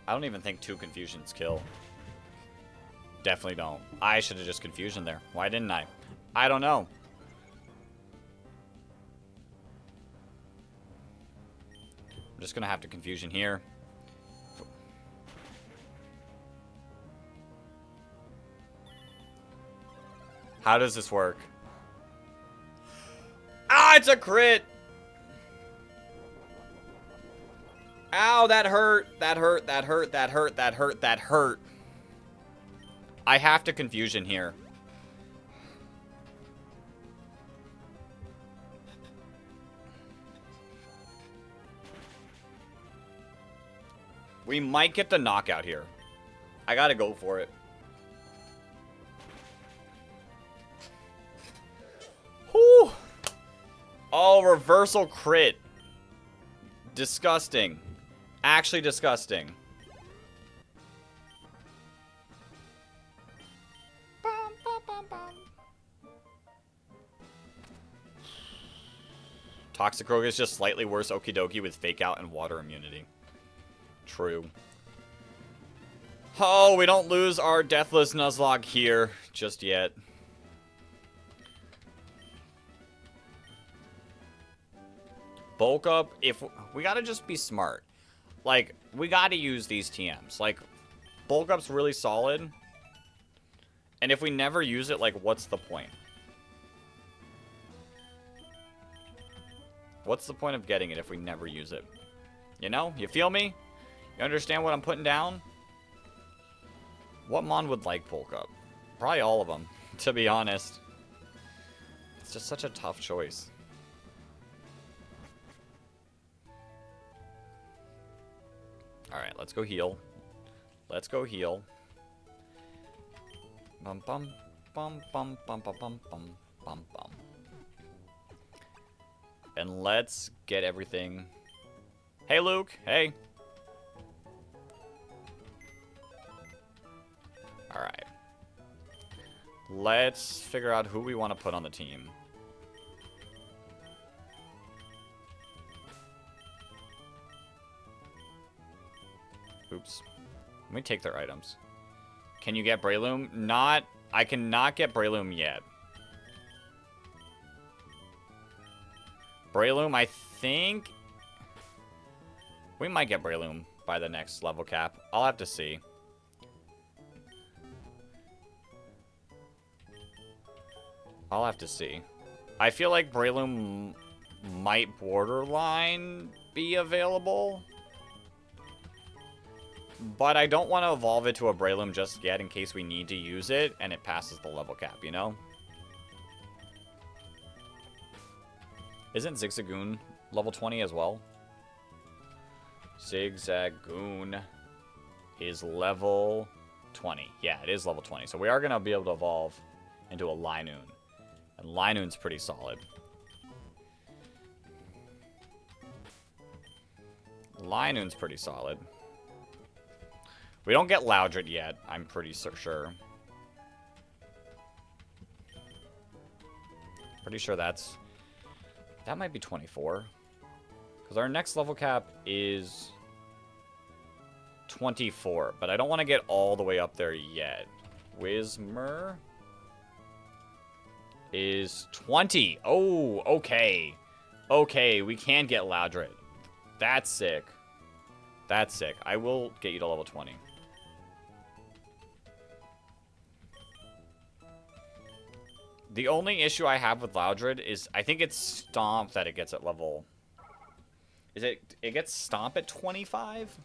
I don't even think 2 confusions kill. Definitely don't. I should have just confusion there. Why didn't I? I don't know. I'm just gonna have to confusion here. How does this work? Ah, it's a crit! Ow, that hurt. That hurt, that hurt, that hurt, that hurt, that hurt. I have to confusion here. We might get the knockout here. I gotta go for it. Whew. Oh, reversal crit. Disgusting. Actually disgusting. Toxicroak is just slightly worse Okie Dokie with Fake Out and Water Immunity. True. Oh, we don't lose our Deathless Nuzlocke here just yet. Bulk up. If we gotta just be smart. Like, we gotta use these TMs. Like, bulk up's really solid. And if we never use it, like, what's the point? What's the point of getting it if we never use it? You know? You feel me? You understand what I'm putting down? What mon would like bulk up? Probably all of them, to be honest. It's just such a tough choice. Alright, let's go heal. Let's go heal. Bum bum bum bum bum bum bum bum bum bum. And let's get everything. Hey, Luke. Hey. Alright. Let's figure out who we want to put on the team. Oops. Let me take their items. Can you get Breloom? Not. I cannot get Breloom yet. Breloom, I think... We might get Breloom by the next level cap. I'll have to see. I'll have to see. I feel like Breloom might borderline be available. But I don't want to evolve it to a Breloom just yet in case we need to use it and it passes the level cap, you know? Isn't Zigzagoon level 20 as well? Zigzagoon is level 20. Yeah, it is level 20. So we are going to be able to evolve into a Linoon. And Linoon's pretty solid. Linoon's pretty solid. We don't get Loudred yet, I'm pretty sure. Pretty sure that might be 24. Because our next level cap is 24. But I don't want to get all the way up there yet. Whismer is 20. Oh, okay. Okay, we can get Loudred. That's sick. That's sick. I will get you to level 20. The only issue I have with Loudred is I think it's Stomp that it gets at level... Is it gets Stomp at 25?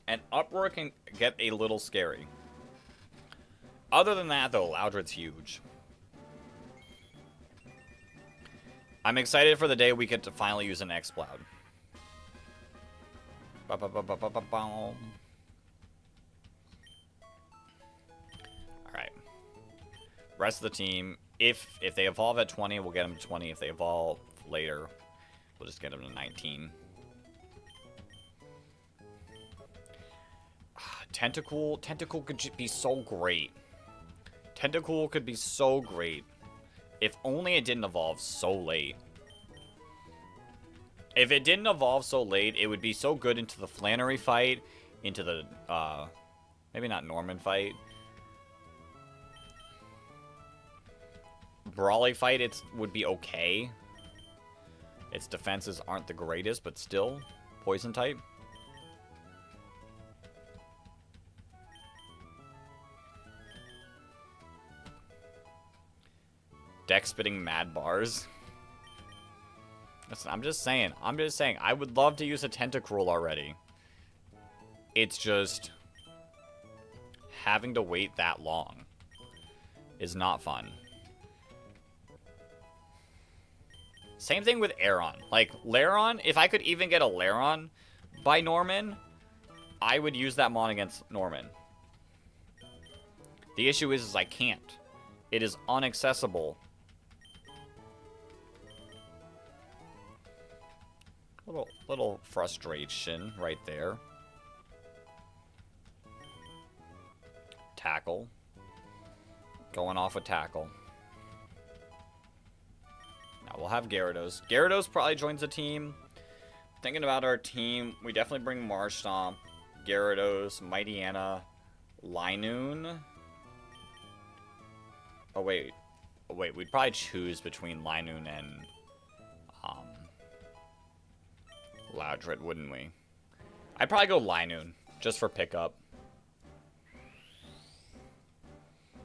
And Uproar can get a little scary. Other than that, though, Loudred's huge. I'm excited for the day we get to finally use an X-Cloud. Alright. Rest of the team, if they evolve at 20, we'll get them to 20. If they evolve later, we'll just get them to 19. Tentacool could be so great. Tentacool could be so great. If only it didn't evolve so late. If it didn't evolve so late, it would be so good into the Flannery fight, into the, maybe not Norman fight. Brawly fight, would be okay. Its defenses aren't the greatest, but still, poison type. Deck spitting mad bars. Listen, I'm just saying. I would love to use a Tentacruel already. It's just having to wait that long is not fun. Same thing with Aeron. Like, Lairon, if I could even get a Lairon by Norman, I would use that mon against Norman. The issue is I can't. It is unaccessible. Little frustration right there. Tackle. Going off with Tackle. Now we'll have Gyarados. Gyarados probably joins the team. Thinking about our team, we definitely bring Marshtomp, Gyarados, Mightyena, Linoon. Oh wait, we'd probably choose between Linoon and Loudred, wouldn't we? I'd probably go Linoon, just for pickup.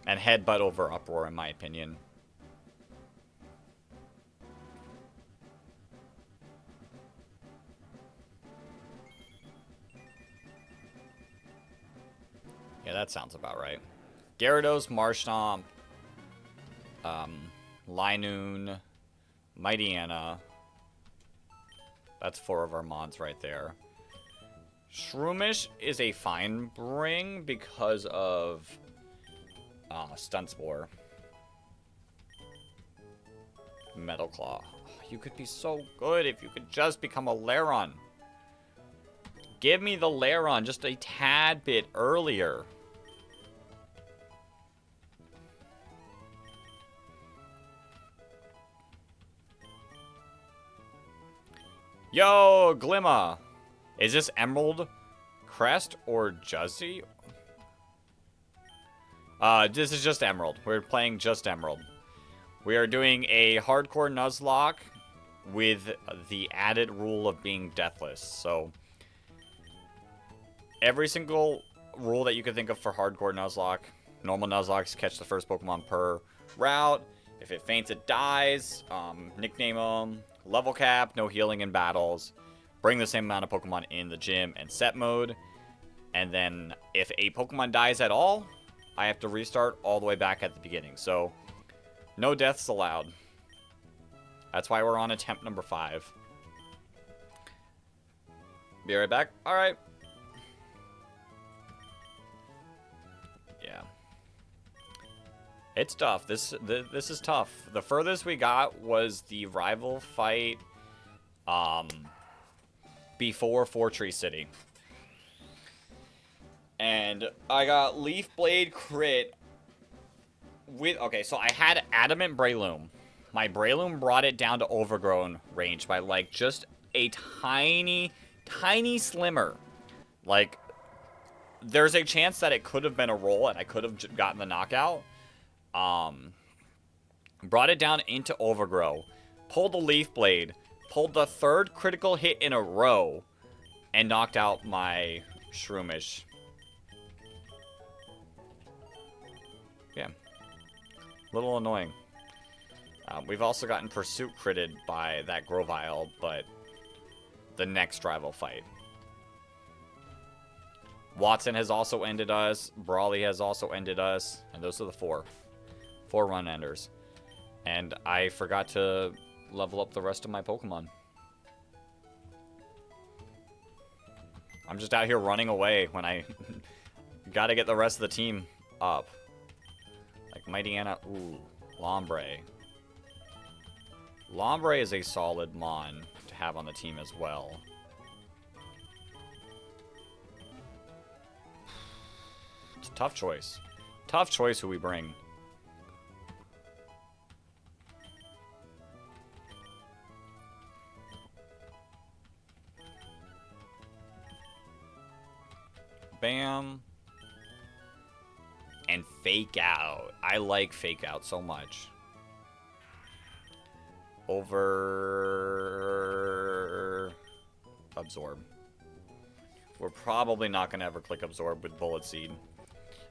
And Headbutt over Uproar, in my opinion. Yeah, that sounds about right. Gyarados, Marshtomp, Linoon, Mightyena. That's 4 of our mods right there. Shroomish is a fine bring because of Stun Spore. Metal Claw. You could be so good if you could just become a Lairon. Give me the Lairon just a tad bit earlier. Yo, Glimma! Is this Emerald Crest or Juzzy? This is just Emerald. We're playing just Emerald. We are doing a hardcore Nuzlocke with the added rule of being deathless. So, every single rule that you could think of for hardcore Nuzlocke. Normal Nuzlockes catch the first Pokemon per route. If it faints, it dies. Nickname them. Level cap, no healing in battles. Bring the same amount of Pokemon in the gym and set mode. And then if a Pokemon dies at all, I have to restart all the way back at the beginning. So, no deaths allowed. That's why we're on attempt number 5. Be right back. Alright. Yeah. It's tough. This is tough. The furthest we got was the rival fight before Fortree City. And I got Leaf Blade crit with... Okay, so I had Adamant Breloom. My Breloom brought it down to Overgrown range by, like, just a tiny, tiny slimmer. Like, there's a chance that it could have been a roll and I could have gotten the knockout. Brought it down into Overgrow. Pulled the Leaf Blade. Pulled the 3rd critical hit in a row. And knocked out my Shroomish. Yeah. A little annoying. We've also gotten Pursuit critted by that Grovyle, but the next rival fight. Watson has also ended us. Brawly has also ended us. And those are the 4. 4 run enders. And I forgot to level up the rest of my Pokemon. I'm just out here running away when I gotta get the rest of the team up. Like Mighty Anna. Ooh. Lombre. Lombre is a solid Mon to have on the team as well. It's a tough choice. Tough choice who we bring. Bam. And Fake Out. I like Fake Out so much. Over... Absorb. We're probably not going to ever click Absorb with Bullet Seed.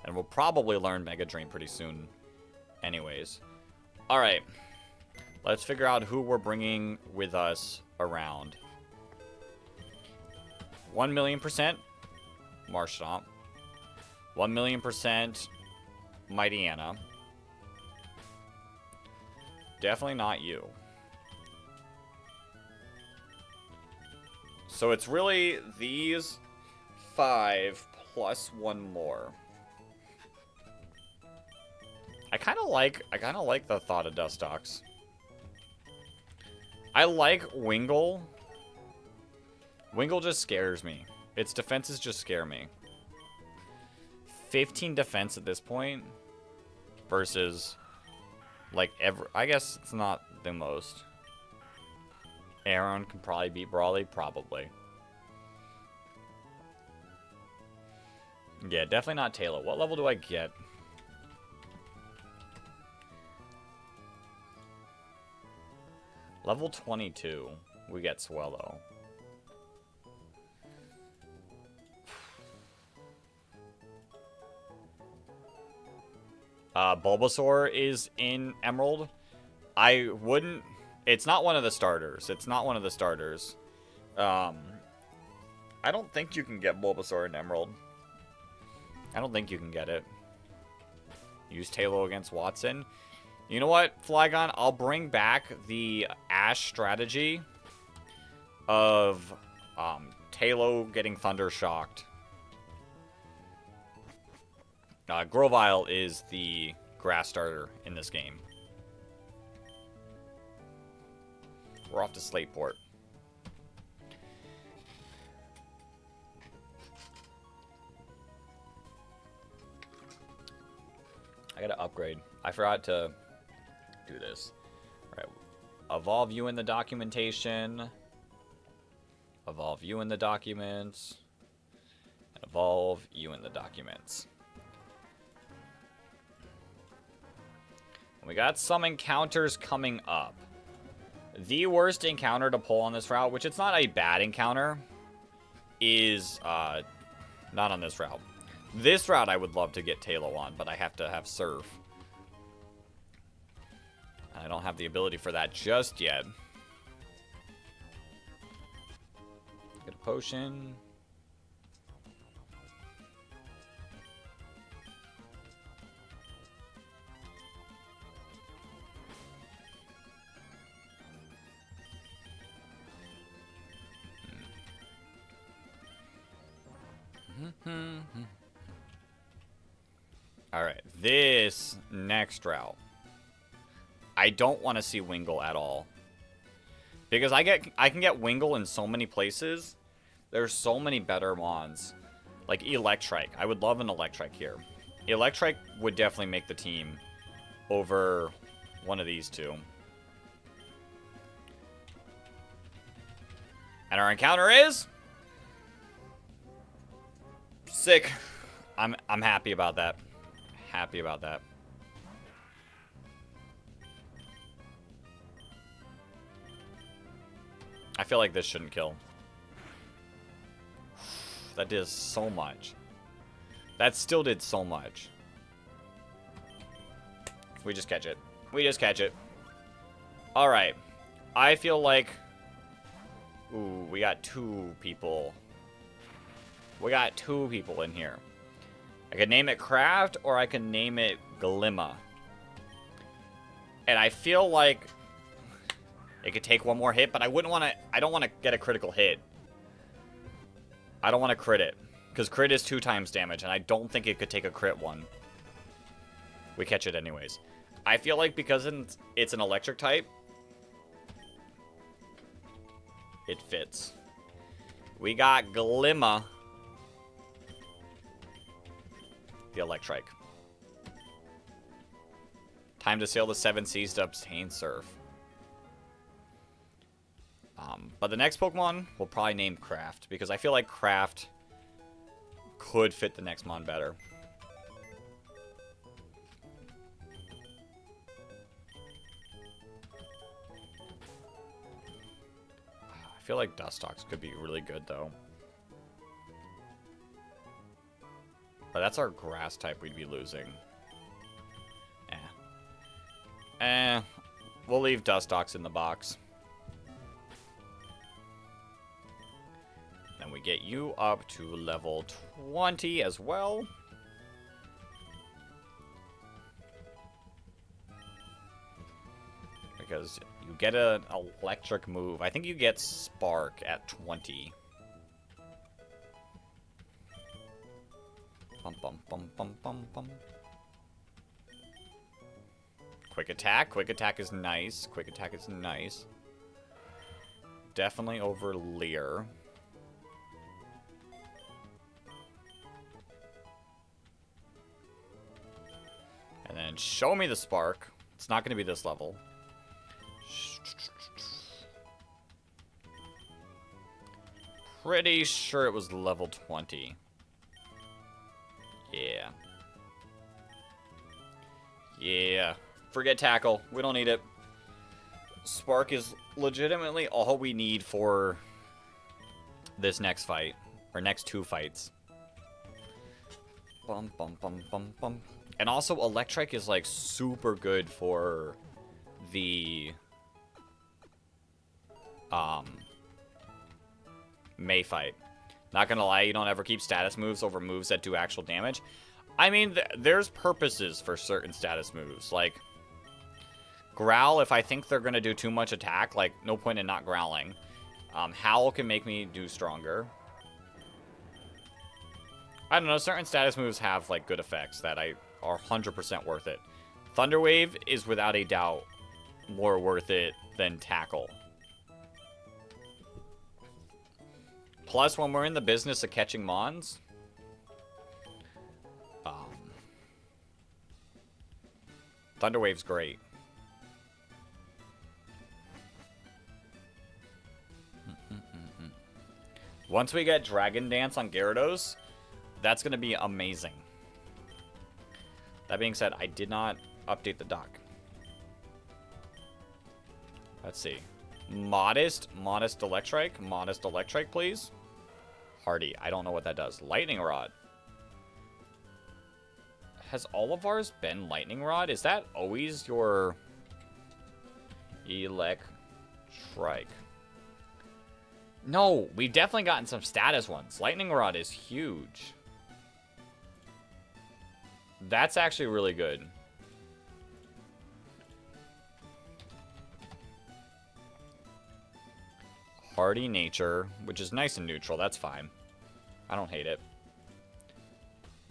And we'll probably learn Mega Drain pretty soon. Anyways. Alright. Let's figure out who we're bringing with us around. 1,000,000% Marshtomp. 1,000,000% Mighty Anna. Definitely not you. So it's really these 5 plus 1 more. I kind of like the thought of Dustox. I like Wingull. Wingull just scares me. Its defenses just scare me. 15 defense at this point versus like I guess it's not the most. Aaron can probably beat Brawly, probably. Yeah, definitely not Taylor. What level do I get? Level 22. We get Swellow. Bulbasaur is in Emerald. I wouldn't... It's not one of the starters. It's not one of the starters. I don't think you can get Bulbasaur in Emerald. I don't think you can get it. Use Tailo against Watson. You know what, Flygon? I'll bring back the Ash strategy of Tailo getting Thunder Shocked. Grovyle is the grass starter in this game. We're off to Slateport. I gotta upgrade. I forgot to do this. All right. Evolve you in the documentation. Evolve you in the documents. And evolve you in the documents. We got some encounters coming up. The worst encounter to pull on this route, which it's not a bad encounter, is not on this route. This route I would love to get Talo on, but I have to have Surf. And I don't have the ability for that just yet. Get a potion. Alright, this next route. I don't want to see Wingull at all. Because I can get Wingull in so many places. There's so many better mons. Like Electrike. I would love an Electrike here. Electrike would definitely make the team over one of these two. And our encounter is... sick. I'm happy about that. Happy about that. I feel like this shouldn't kill. That did so much. That still did so much. We just catch it. We just catch it. Alright. I feel like... ooh, we got two people. We got two people in here. I could name it Craft, or I could name it Glimma. And I feel like it could take one more hit, but I wouldn't want to... I don't want to get a critical hit. I don't want to crit it. Because crit is 2 times damage, and I don't think it could take a crit one. We catch it anyways. I feel like because it's an electric type, it fits. We got Glimma. The Electrike. Time to sail the 7 seas to obtain Surf. But the next Pokemon we'll probably name Craft, because I feel like Craft could fit the next mon better. I feel like Dustox could be really good, though. But that's our grass type we'd be losing. We'll leave Dustox in the box. Then we get you up to level 20 as well. Because you get an electric move. I think you get Spark at 20. Bum, bum, bum, bum, bum, bum. Quick attack. Quick attack is nice. Quick attack is nice. Definitely over Leer. And then show me the Spark. It's not going to be this level. Pretty sure it was level 20. Yeah. Yeah. Forget Tackle. We don't need it. Spark is legitimately all we need for this next fight. Or next 2 fights. Bum, bum, bum, bum, bum. And also, Electrike is, like, super good for the... May fight. Not gonna lie, you don't ever keep status moves over moves that do actual damage. I mean, there's purposes for certain status moves. Like, Growl, if I think they're gonna do too much attack, like, no point in not growling. Howl can make me do stronger. I don't know, certain status moves have, like, good effects that are 100% worth it. Thunder Wave is without a doubt more worth it than Tackle. Plus, when we're in the business of catching mons, Thunder Wave's great. Once we get Dragon Dance on Gyarados, that's going to be amazing. That being said, I did not update the dock. Let's see. Modest Electrike, please. Hardy, I don't know what that does. Lightning Rod. Has all of ours been Lightning Rod? Is that always your Electrike? No, we've definitely gotten some status ones. Lightning Rod is huge. That's actually really good. Hardy Nature, which is nice and neutral. That's fine. I don't hate it.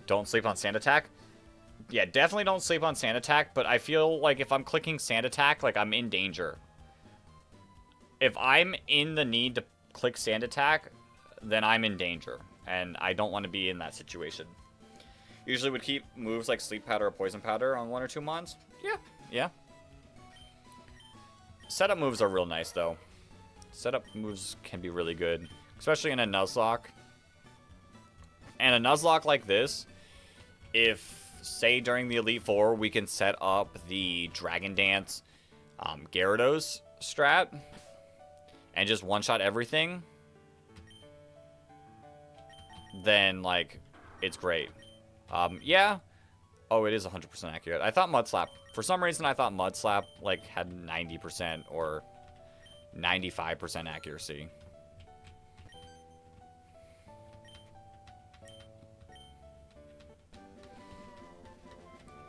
Don't sleep on Sand Attack. Yeah, definitely don't sleep on Sand Attack, but I feel like if I'm clicking Sand Attack, like I'm in danger. If I'm in the need to click Sand Attack, then I'm in danger, and I don't want to be in that situation. Usually would keep moves like Sleep Powder or Poison Powder on 1 or 2 mons. Yeah. Setup moves are real nice, though. Setup moves can be really good, especially in a Nuzlocke. And a Nuzlocke like this, if, say, during the Elite Four, we can set up the Dragon Dance Gyarados strat and just one-shot everything, then, like, it's great. Yeah. Oh, it is 100% accurate. I thought Mud Slap. For some reason, I thought Mud Slap, like, had 90% or 95% accuracy.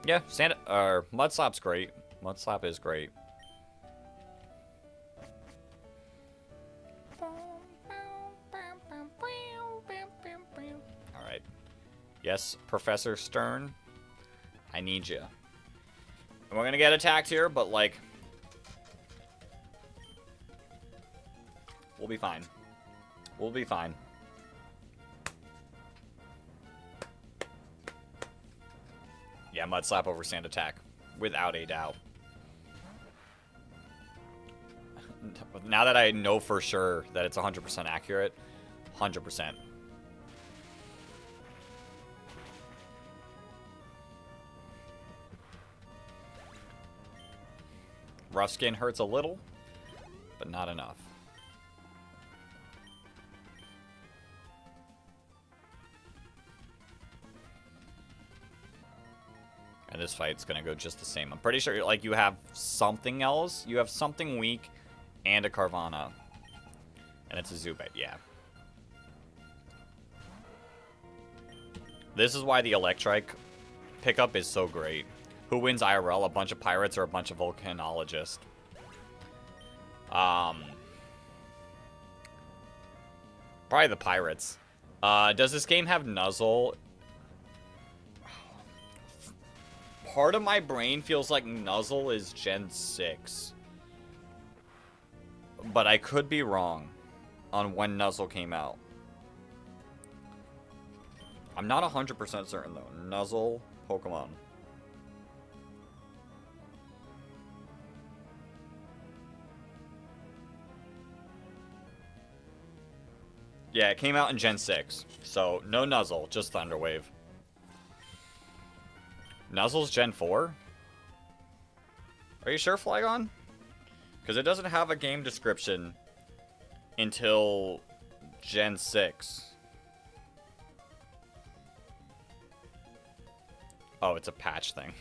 Yeah, Mud Slap's great. Mud Slap is great. Alright. Yes, Professor Stern. I need you. And we're gonna get attacked here, but, like, we'll be fine. We'll be fine. Yeah, Mud Slap over Sand Attack. Without a doubt. Now that I know for sure that it's 100% accurate, 100%. Rough Skin hurts a little, but not enough. And this fight's gonna go just the same. I'm pretty sure, like, you have something else. You have something weak and a Carvana. And it's a Zubat, yeah. This is why the Electrike pickup is so great. Who wins IRL? A bunch of Pirates or a bunch of Volcanologists? Probably the Pirates. Does this game have Nuzzle? Part of my brain feels like Nuzzle is Gen 6. But I could be wrong on when Nuzzle came out. I'm not 100% certain, though. Nuzzle Pokemon. Yeah, it came out in Gen 6. So, no Nuzzle, just Thunderwave. Nuzzle's Gen 4? Are you sure, Flygon? Because it doesn't have a game description until Gen 6. Oh, it's a patch thing.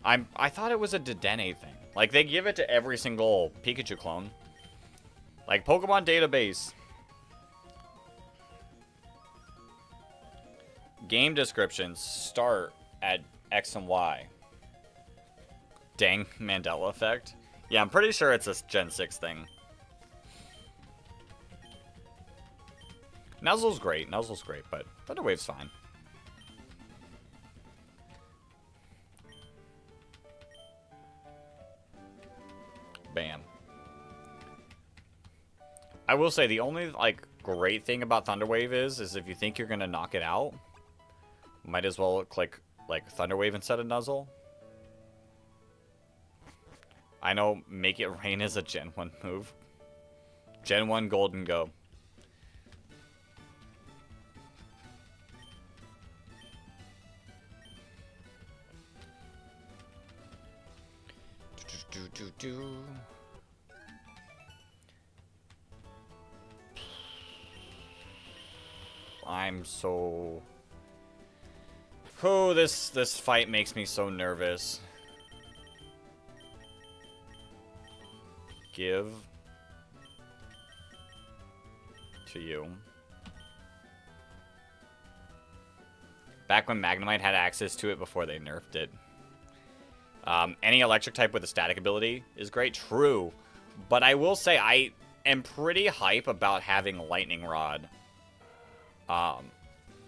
I thought it was a Dedenne thing. Like, they give it to every single Pikachu clone. Like, Pokemon database. Game descriptions start at X and Y. Dang, Mandela effect. Yeah, I'm pretty sure it's a Gen 6 thing. Nuzzle's great, but Thunderwave's fine. Bam. I will say the only, like, great thing about Thunderwave is if you think you're gonna knock it out, might as well click, like, Thunderwave instead of Nuzzle. I know Make It Rain is a Gen 1 move. Gen 1 Golden Go. I'm so... Oh, this fight makes me so nervous. Give to you. Back when Magnemite had access to it before they nerfed it. Any electric type with a static ability is great. True. But I will say I am pretty hype about having Lightning Rod.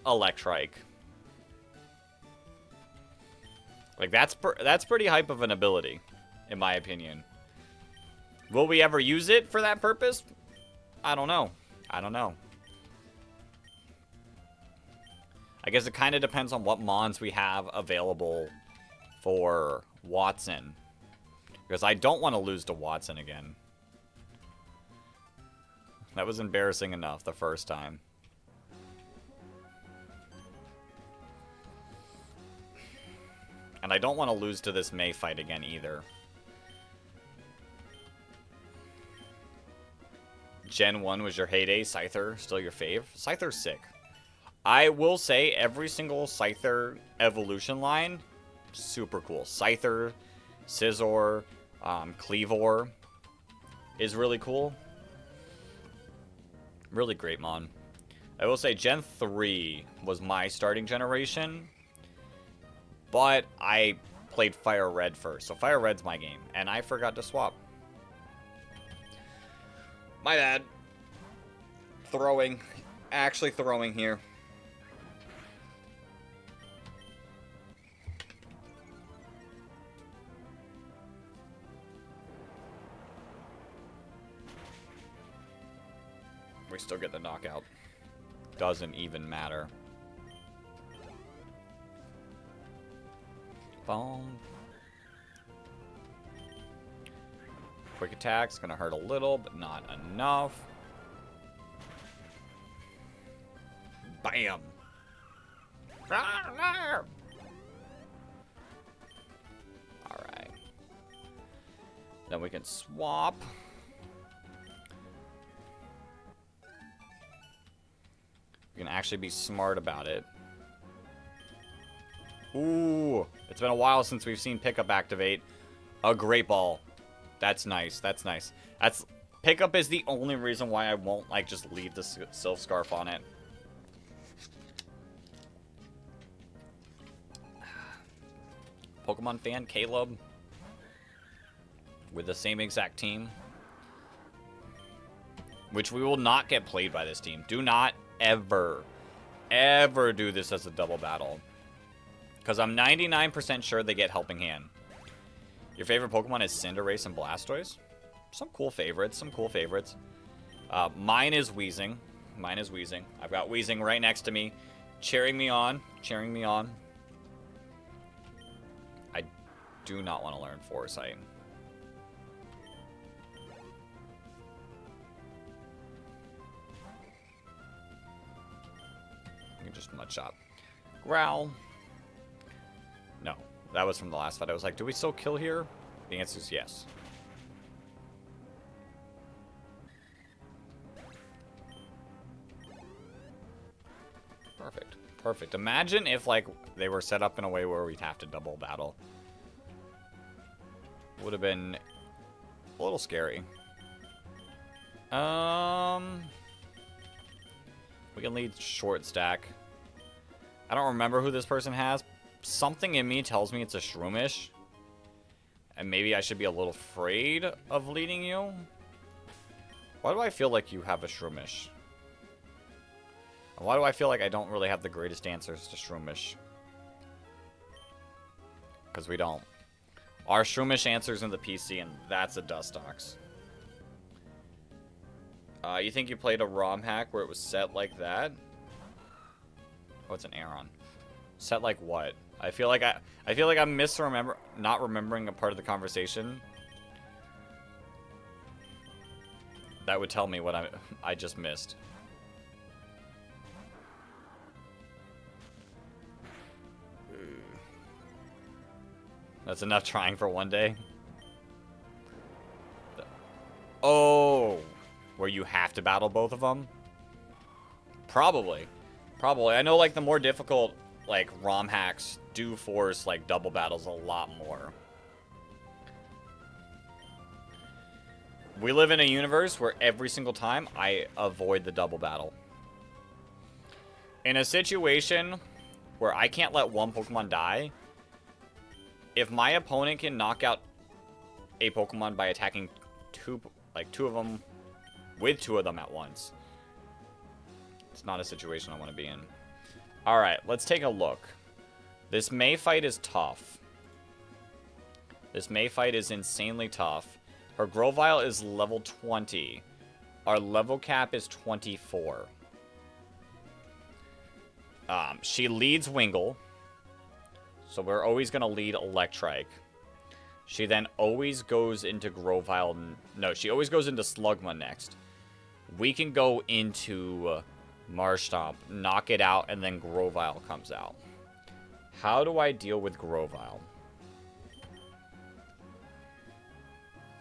Electrike. Like, that's pretty hype of an ability, in my opinion. Will we ever use it for that purpose? I don't know. I don't know. I guess it kind of depends on what mons we have available for Watson. Because I don't want to lose to Watson again. That was embarrassing enough the first time. And I don't want to lose to this May fight again either. Gen 1 was your heyday. Scyther, still your fave? Scyther's sick. I will say every single Scyther evolution line, super cool. Scyther, Scizor, Cleavor is really cool. Really great mon. I will say Gen 3 was my starting generation. But I played Fire Red first. So Fire Red's my game. And I forgot to swap. My bad. Throwing. Actually throwing here. We still get the knockout. Doesn't even matter. Boom. Quick attack's gonna hurt a little, but not enough. Bam. Alright. Then we can swap. We can actually be smart about it. Ooh, it's been a while since we've seen pickup activate. A Great Ball. That's nice. That's nice. Pickup is the only reason why I won't like just leave the Sylph Scarf on it. Pokemon fan Caleb with the same exact team, which we will not get played by this team. Do not ever do this as a double battle. Because I'm 99% sure they get Helping Hand. Your favorite Pokemon is Cinderace and Blastoise? Some cool favorites, some cool favorites. Mine is Weezing. Mine is Weezing. I've got Weezing right next to me, cheering me on, cheering me on. I do not want to learn Foresight. You can just Mudshot. Growl. No, that was from the last fight. I was like, do we still kill here? The answer is yes. Perfect. Perfect. Imagine if, like, they were set up in a way where we'd have to double battle. Would have been a little scary. We can lead short stack. I don't remember who this person has. Something in me tells me it's a Shroomish. And maybe I should be a little afraid of leading you. Why do I feel like you have a Shroomish? And why do I feel like I don't really have the greatest answers to Shroomish? Because we don't. Our Shroomish answers in the PC, and that's a Dustox. You think you played a ROM hack where it was set like that? Oh, it's an Aeron. Set like what? I feel like I'm not remembering a part of the conversation. That would tell me what I just missed. That's enough trying for one day. you have to battle both of them? Probably. Probably. I know, like, the more difficult, like, ROM hacks do force, like, double battles a lot more. We live in a universe where every single time I avoid the double battle. In a situation where I can't let one Pokemon die, if my opponent can knock out a Pokemon by attacking two of them with two of them at once, it's not a situation I want to be in. Alright, let's take a look. This May fight is tough. This May fight is insanely tough. Her Grovyle is level 20. Our level cap is 24. She leads Wingull. So we're always going to lead Electrike. She then always goes into Grovyle. No, she always goes into Slugma next. We can go into Marshtomp, knock it out, and then Grovyle comes out. How do I deal with Grovyle?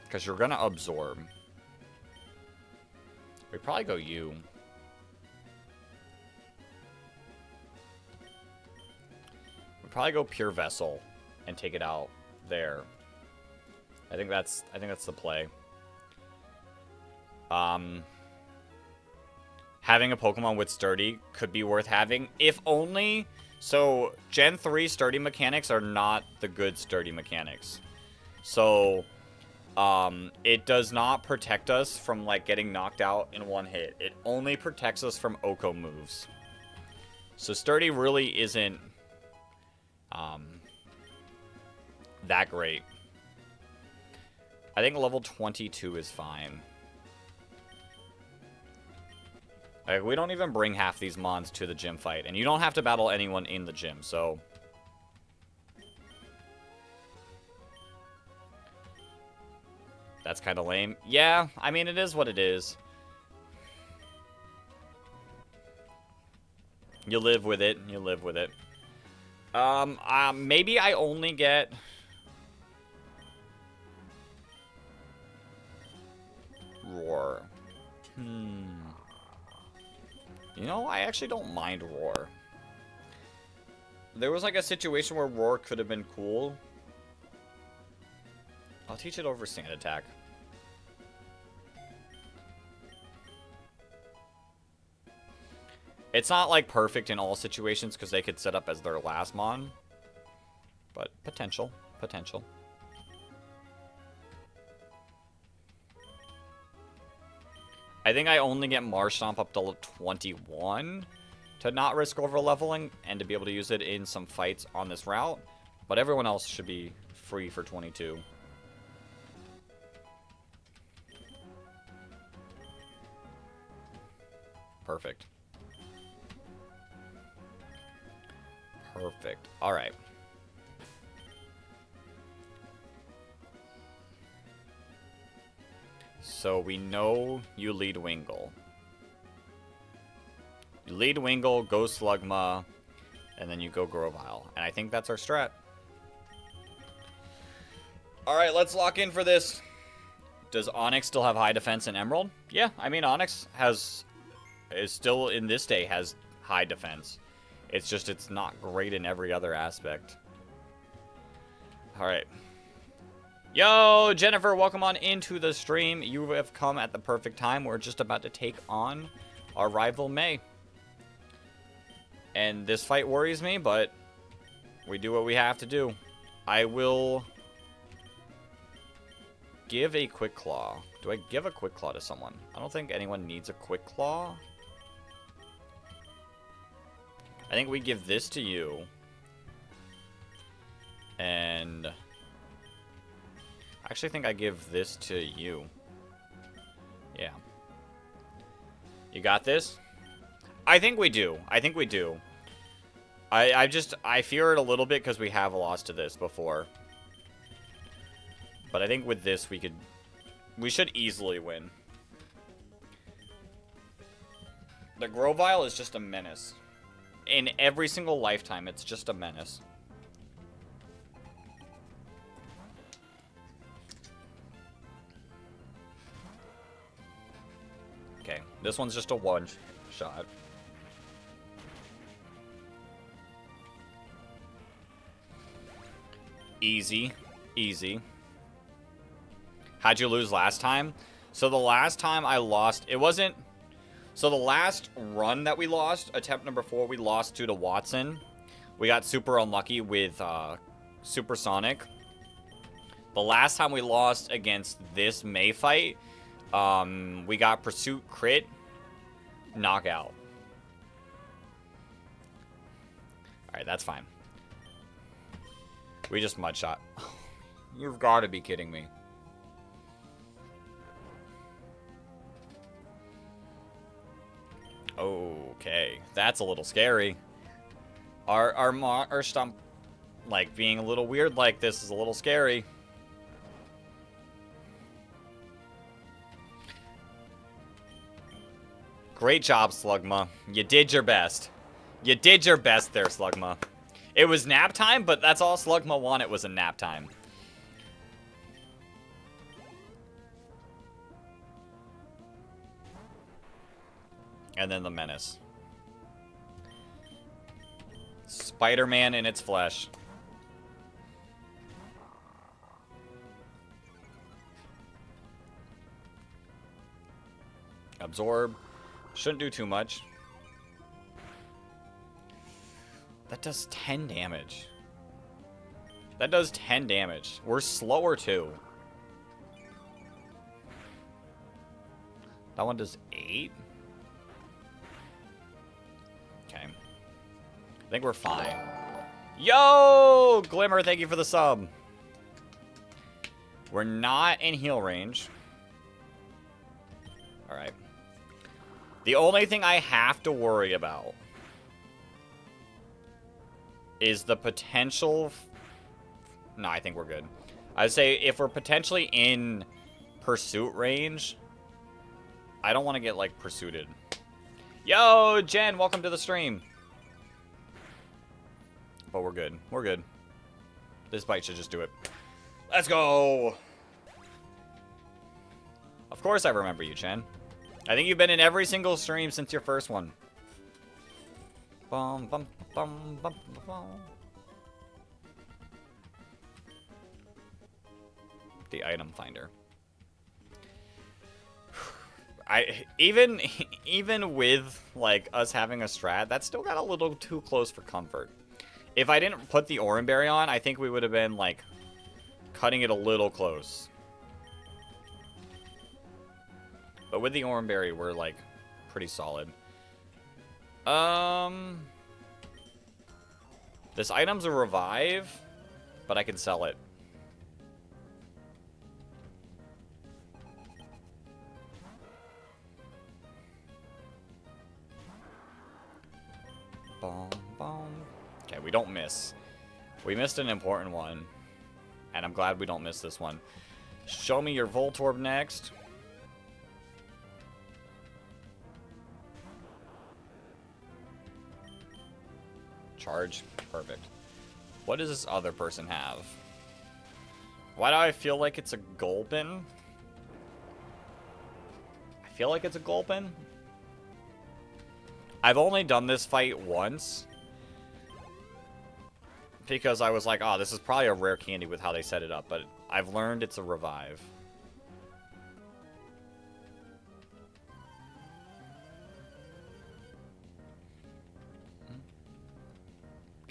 Because you're going to absorb. We probably go you. We probably go Pure Vessel and take it out there. I think that's the play. Having a Pokemon with Sturdy could be worth having, if only. So Gen 3 Sturdy mechanics are not the good Sturdy mechanics. So it does not protect us from, like, getting knocked out in one hit. It only protects us from Oko moves. So Sturdy really isn't that great. I think level 22 is fine. Like, we don't even bring half these mons to the gym fight, and you don't have to battle anyone in the gym, so... That's kind of lame. Yeah, I mean, it is what it is. You live with it. You live with it. Maybe I only get... Roar. You know, I actually don't mind Roar. There was, like, a situation where Roar could have been cool. I'll teach it over Sand Attack. It's not, like, perfect in all situations because they could set up as their last mon. But potential. Potential. I think I only get Marshtomp up to 21 to not risk over-leveling and to be able to use it in some fights on this route. But everyone else should be free for 22. Perfect. Perfect. All right. So we know you lead Wingull. You lead Wingull, go Slugma, and then you go Grovyle. And I think that's our strat. Alright, let's lock in for this. Does Onix still have high defense in Emerald? Yeah, I mean, Onix is still, in this day, has high defense. It's just, it's not great in every other aspect. Alright. Yo, Jennifer, welcome on into the stream. You have come at the perfect time. We're just about to take on our rival May. And this fight worries me, but we do what we have to do. I will give a Quick Claw. Do I give a Quick Claw to someone? I don't think anyone needs a Quick Claw. I think we give this to you. And I actually think I give this to you. Yeah. You got this? I think we do. I think we do. I fear it a little bit because we have lost to this before. But I think with this we should easily win. The Grovyle is just a menace. In every single lifetime, it's just a menace. This one's just a one shot. Easy. Easy. How'd you lose last time? So the last time I lost, it wasn't... So the last run that we lost, attempt number 4, we lost to Watson. We got super unlucky with Supersonic. The last time we lost against this May fight, we got Pursuit Crit, Knockout. Alright, that's fine. We just mud shot. You've got to be kidding me. Okay, that's a little scary. Our stump, like, being a little weird like this is a little scary. Great job, Slugma. You did your best. You did your best there, Slugma. It was nap time, but that's all Slugma wanted was a nap time. And then the menace. Spider-Man in its flesh. Absorb. Shouldn't do too much. That does 10 damage. That does 10 damage. We're slower too. That one does 8. Okay. I think we're fine. Yo! Glimmer, thank you for the sub. We're not in heal range. Alright. The only thing I have to worry about is the potential... No, I think we're good. I'd say if we're potentially in pursuit range, I don't want to get, like, pursuited. Yo, Jen, welcome to the stream. But we're good. We're good. This bite should just do it. Let's go! Of course I remember you, Chen. I think you've been in every single stream since your first one. Bum, bum, bum, bum, bum. The item finder. Even with like us having a strat, that still got a little too close for comfort. If I didn't put the Oranberry on, I think we would have been like cutting it a little close. But with the Oranberry, we're like pretty solid. This item's a revive, but I can sell it. Boom, boom. Okay, we don't miss. We missed an important one, and I'm glad we don't miss this one. Show me your Voltorb next. Charge. Perfect. What does this other person have? Why do I feel like it's a Gulpin? I feel like it's a Gulpin. I've only done this fight once. Because I was like, oh, this is probably a rare candy with how they set it up. But I've learned it's a revive.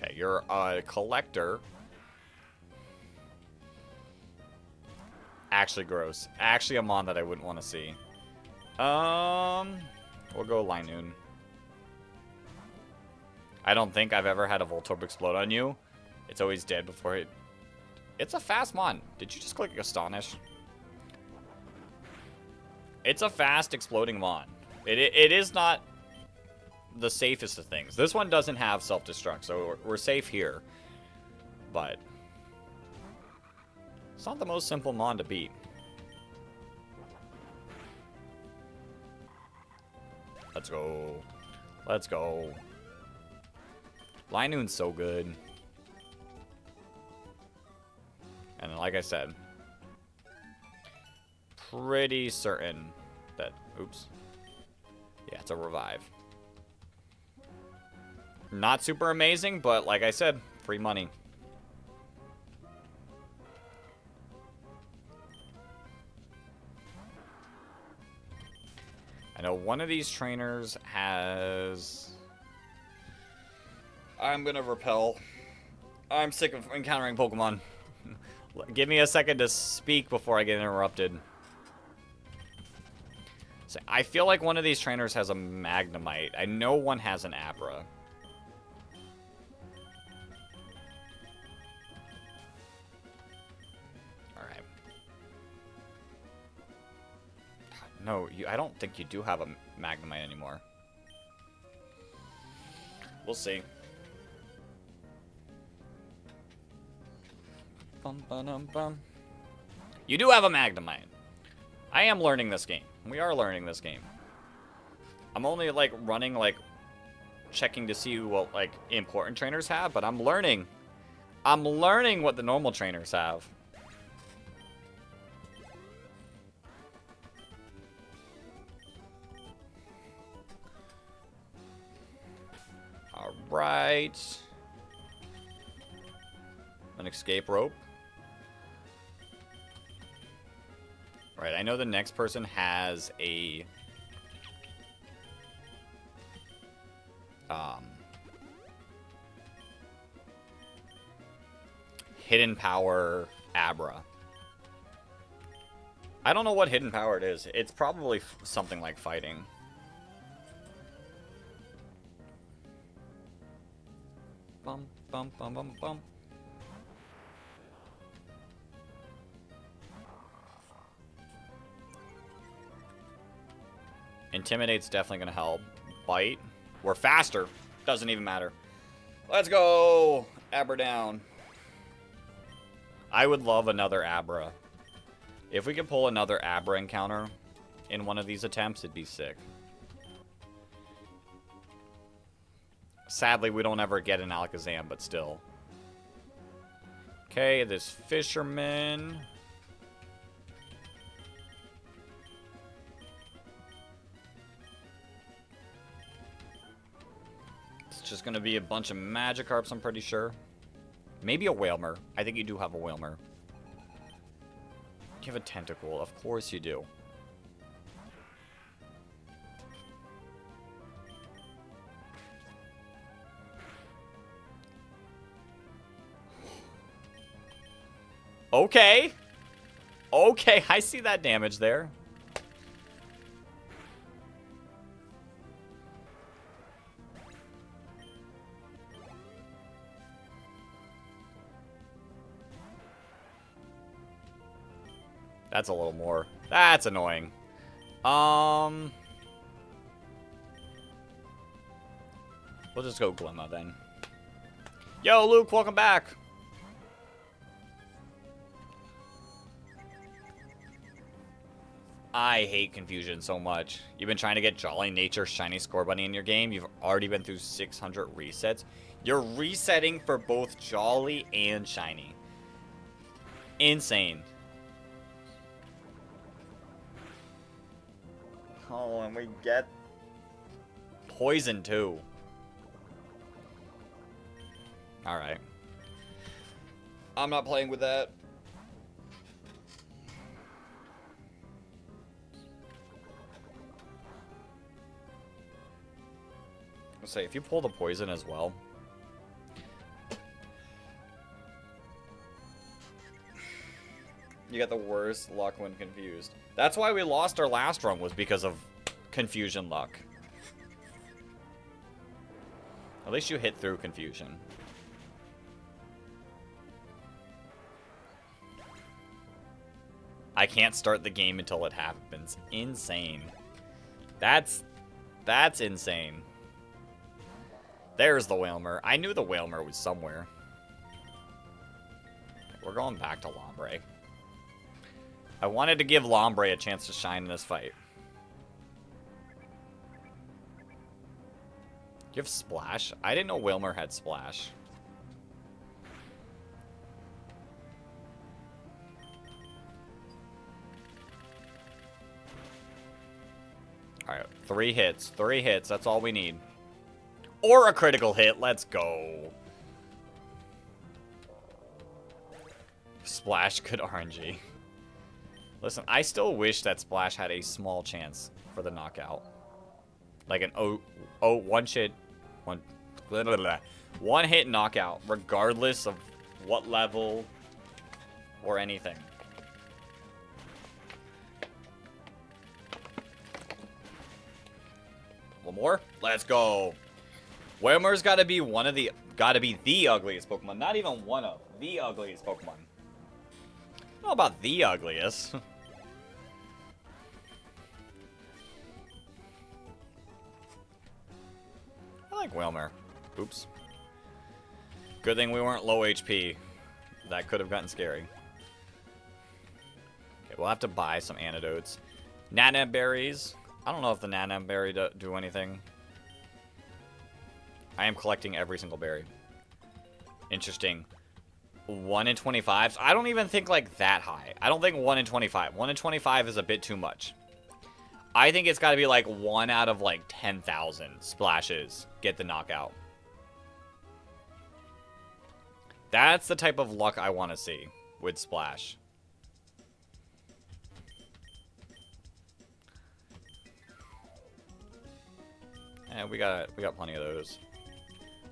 Okay, you're a collector. Actually gross. Actually a mon that I wouldn't want to see. We'll go Linoon. I don't think I've ever had a Voltorb explode on you. It's always dead before it... It's a fast mon. Did you just click Astonish? It's a fast exploding mon. It is not the safest of things. This one doesn't have self-destruct, so we're safe here. But it's not the most simple mon to beat. Let's go. Let's go. Linoon's so good. And like I said, pretty certain that... Oops. Yeah, it's a revive. Not super amazing, but like I said, free money. I know one of these trainers has... I'm gonna repel. I'm sick of encountering Pokemon. Give me a second to speak before I get interrupted. So I feel like one of these trainers has a Magnemite. I know one has an Abra. Alright. No, I don't think you do have a Magnemite anymore. We'll see. Bum, ba-dum, bum. You do have a Magnemite. I am learning this game. We are learning this game. I'm only, like, running, like, checking to see what, like, important trainers have, but I'm learning. I'm learning what the normal trainers have. Alright. An escape rope. Right, I know the next person has a... hidden power Abra. I don't know what hidden power it is. It's probably something like fighting. Bum, bum, bum, bum, bum. Intimidate's definitely going to help. Bite. We're faster. Doesn't even matter. Let's go. Abra down. I would love another Abra. If we could pull another Abra encounter in one of these attempts, it'd be sick. Sadly, we don't ever get an Alakazam, but still. Okay, this fisherman. It's just going to be a bunch of Magikarps, I'm pretty sure. Maybe a Whalmer. I think you do have a Whalmer. You have a Tentacle. Of course you do. Okay. Okay, I see that damage there. That's a little more. That's annoying. We'll just go Glimma then. Yo, Luke, welcome back. I hate confusion so much. You've been trying to get Jolly Nature Shiny Scorbunny in your game. You've already been through 600 resets. You're resetting for both Jolly and Shiny. Insane. Oh, and we get poison too. Alright. I'm not playing with that. I'll say, if you pull the poison as well. You got the worst luck when confused. That's why we lost our last run, was because of confusion luck. At least you hit through confusion. I can't start the game until it happens. Insane. That's insane. There's the Whalmer. I knew the Whalmer was somewhere. We're going back to Lombre. I wanted to give Lombre a chance to shine in this fight. You have Splash? I didn't know Whalmer had Splash. Alright, 3 hits. 3 hits. That's all we need. Or a critical hit. Let's go. Splash, good RNG. Listen, I still wish that Splash had a small chance for the knockout. Like an one hit knockout, regardless of what level or anything. One more. Let's go. Whalmer's gotta be the ugliest Pokemon. Not even one of the ugliest Pokemon. I don't know about the ugliest. I like Whalmer. Oops. Good thing we weren't low HP. That could have gotten scary. Okay, we'll have to buy some antidotes. Nanab berries. I don't know if the Nanab berry do anything. I am collecting every single berry. Interesting. 1 in 25. I don't even think like that high. I don't think 1 in 25. 1 in 25 is a bit too much. I think it's got to be like 1 out of like 10,000 splashes get the knockout. That's the type of luck I want to see with Splash. And we got plenty of those.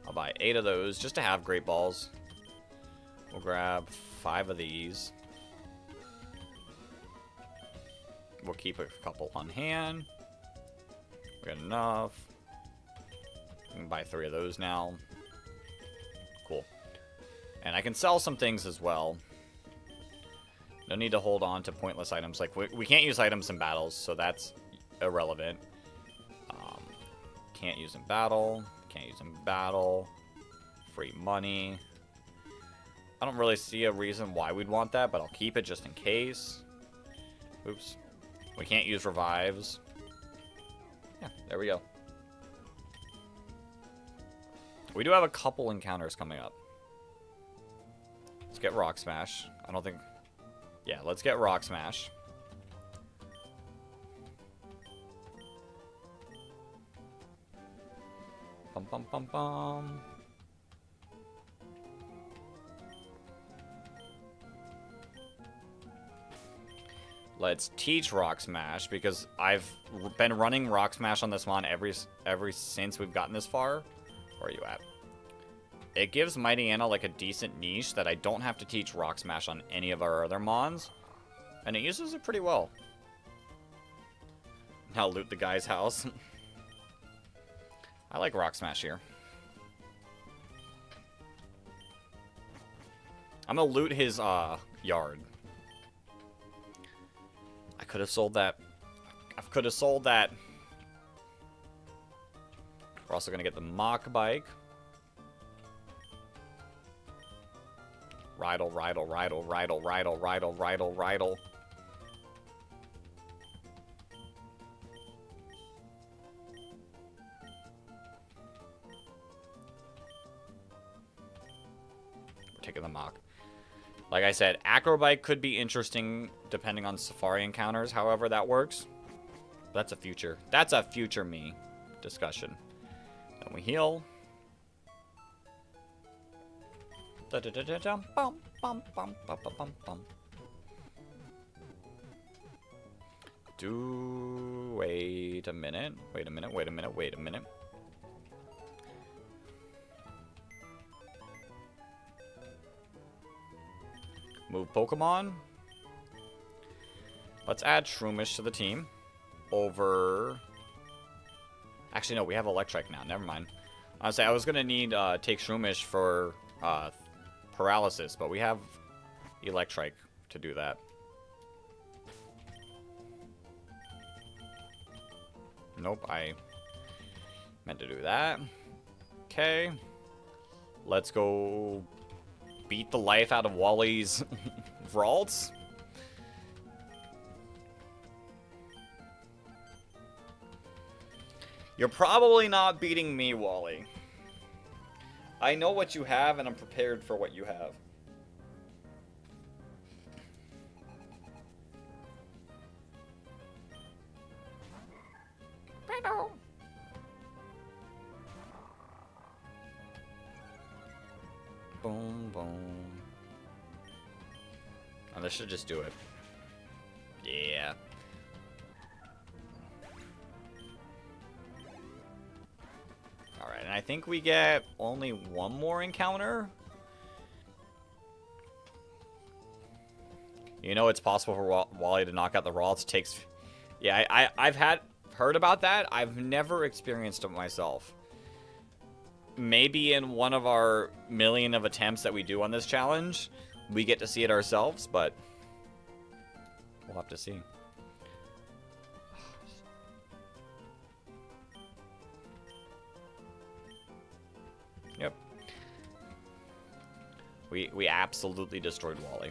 I'll buy 8 of those just to have Great Balls. We'll grab 5 of these. We'll keep a couple on hand. We got enough. We can buy 3 of those now. Cool. And I can sell some things as well. No need to hold on to pointless items. Like, we can't use items in battles, so that's irrelevant. Can't use in battle. Can't use in battle. Free money. I don't really see a reason why we'd want that, but I'll keep it just in case. Oops. We can't use revives. Yeah, there we go. We do have a couple encounters coming up. Let's get Rock Smash. I don't think... Yeah, let's get Rock Smash. Bum, bum, bum, bum. Let's teach Rock Smash, because I've been running Rock Smash on this mon ever since we've gotten this far. Where are you at? It gives Mighty Anna like a decent niche that I don't have to teach Rock Smash on any of our other mons. And it uses it pretty well. Now loot the guy's house. I like Rock Smash here. I'm gonna loot his yard. I could have sold that. I could have sold that. We're also gonna get the Mach Bike. Rydle, Rydle, Rydle, Rydle, Rydle, Rydle, Rydle, Rydle. We're taking the Mach. Like I said, Acrobike could be interesting depending on Safari encounters, however that works. That's a future me discussion. Then we heal. Wait a minute. Wait a minute. Wait a minute. Wait a minute. Move Pokemon. Let's add Shroomish to the team. Over... Actually, no, we have Electrike now. Never mind. I was going to need take Shroomish for Paralysis, but we have Electrike to do that. Nope, I meant to do that. Okay. Let's go beat the life out of Wally's Vralts. You're probably not beating me, Wally. I know what you have, and I'm prepared for what you have. Boom, boom. Oh, this should just do it. Yeah. Alright, and I think we get only one more encounter. You know it's possible for Wally to knock out the Ralts. Takes... Yeah, I've heard about that. I've never experienced it myself. Maybe in one of our million of attempts that we do on this challenge, we get to see it ourselves, but we'll have to see. Yep. We absolutely destroyed Wally.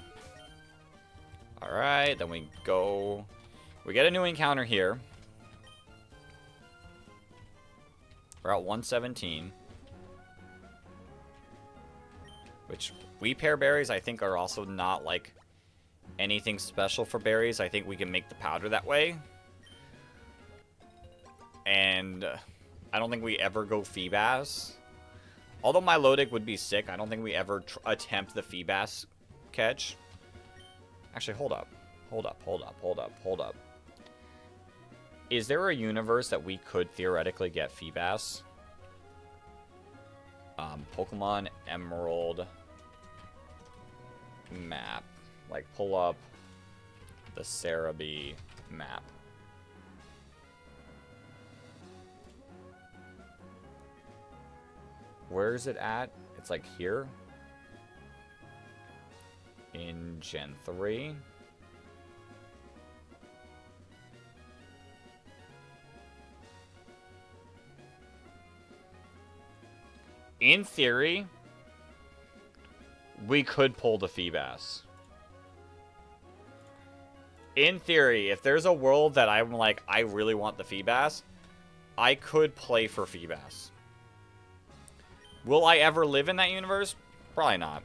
Alright, then we go... We get a new encounter here. We're at 117. Which, we pair berries, I think, are also not, like, anything special for berries. I think we can make the powder that way. And I don't think we ever go Feebas. Although Milotic would be sick, I don't think we ever attempt the Feebas catch. Actually, hold up. Hold up, hold up, hold up, hold up. Is there a universe that we could theoretically get Feebas? Pokemon Emerald map. Like, pull up the Cerebi map. Where is it at? It's like here. In Gen 3. In theory, we could pull the Feebas. In theory, if there's a world that I'm like, I really want the Feebas, I could play for Feebas. Will I ever live in that universe? Probably not.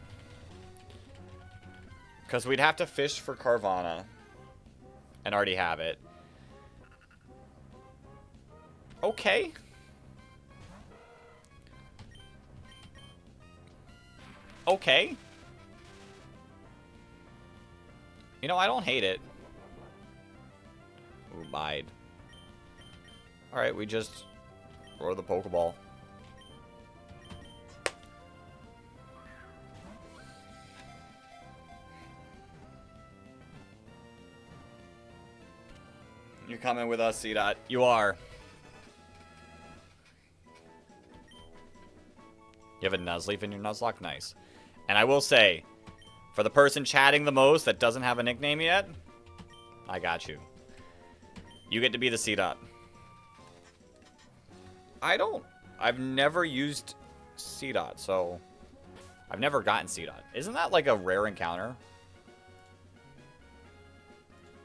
Because we'd have to fish for Carvana. And already have it. Okay. Okay. You know, I don't hate it. Ooh, bide. Alright, we just throw the Pokeball. You're coming with us, C-Dot. You are. You have a Nuzleaf in your Nuzlocke? Nice. And I will say, for the person chatting the most that doesn't have a nickname yet, I got you. You get to be the C-Dot. I've never used C-Dot, so I've never gotten C-Dot. Isn't that like a rare encounter?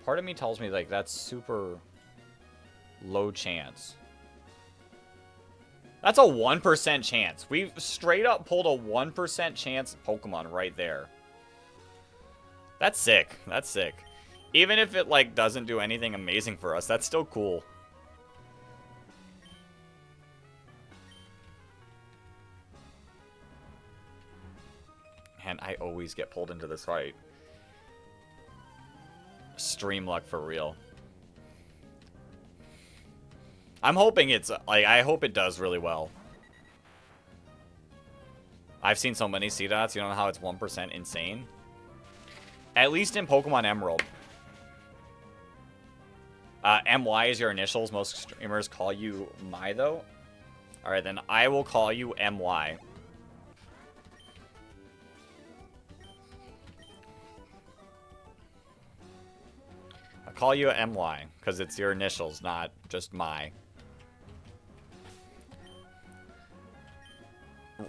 Part of me tells me like that's super low chance. That's a 1% chance. We've straight up pulled a 1% chance Pokemon right there. That's sick. That's sick. Even if it like doesn't do anything amazing for us, that's still cool. And I always get pulled into this fight. Stream luck for real. I'm hoping it's, like, I hope it does really well. I've seen so many C-Dots, you know how it's 1% insane? At least in Pokemon Emerald. MY is your initials. Most streamers call you My, though. Alright, then I will call you MY. I'll call you MY, because it's your initials, not just My.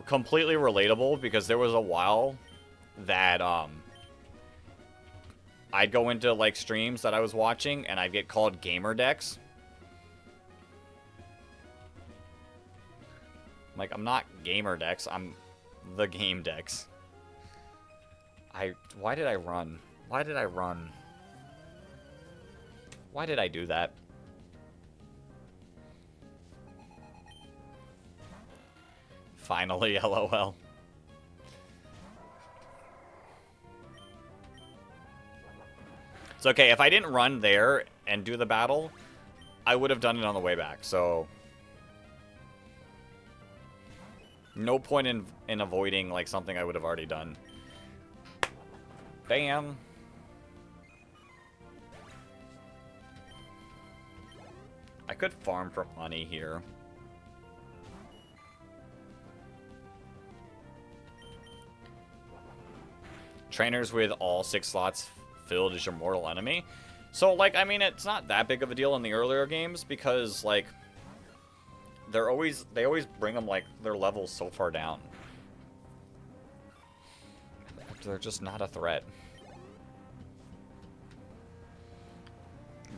Completely relatable, because there was a while that, I'd go into, like, streams that I was watching, and I'd get called Gamer Dex. Like, I'm not Gamer Dex, I'm the Game Dex. Why did I run? Why did I run? Why did I do that? Finally, LOL. It's okay. If I didn't run there and do the battle, I would have done it on the way back. So no point in avoiding like something I would have already done. Bam. I could farm for money here. Trainers with all 6 slots filled is your mortal enemy. So, like, I mean, it's not that big of a deal in the earlier games because, like, they always bring them, like, their levels so far down. They're just not a threat.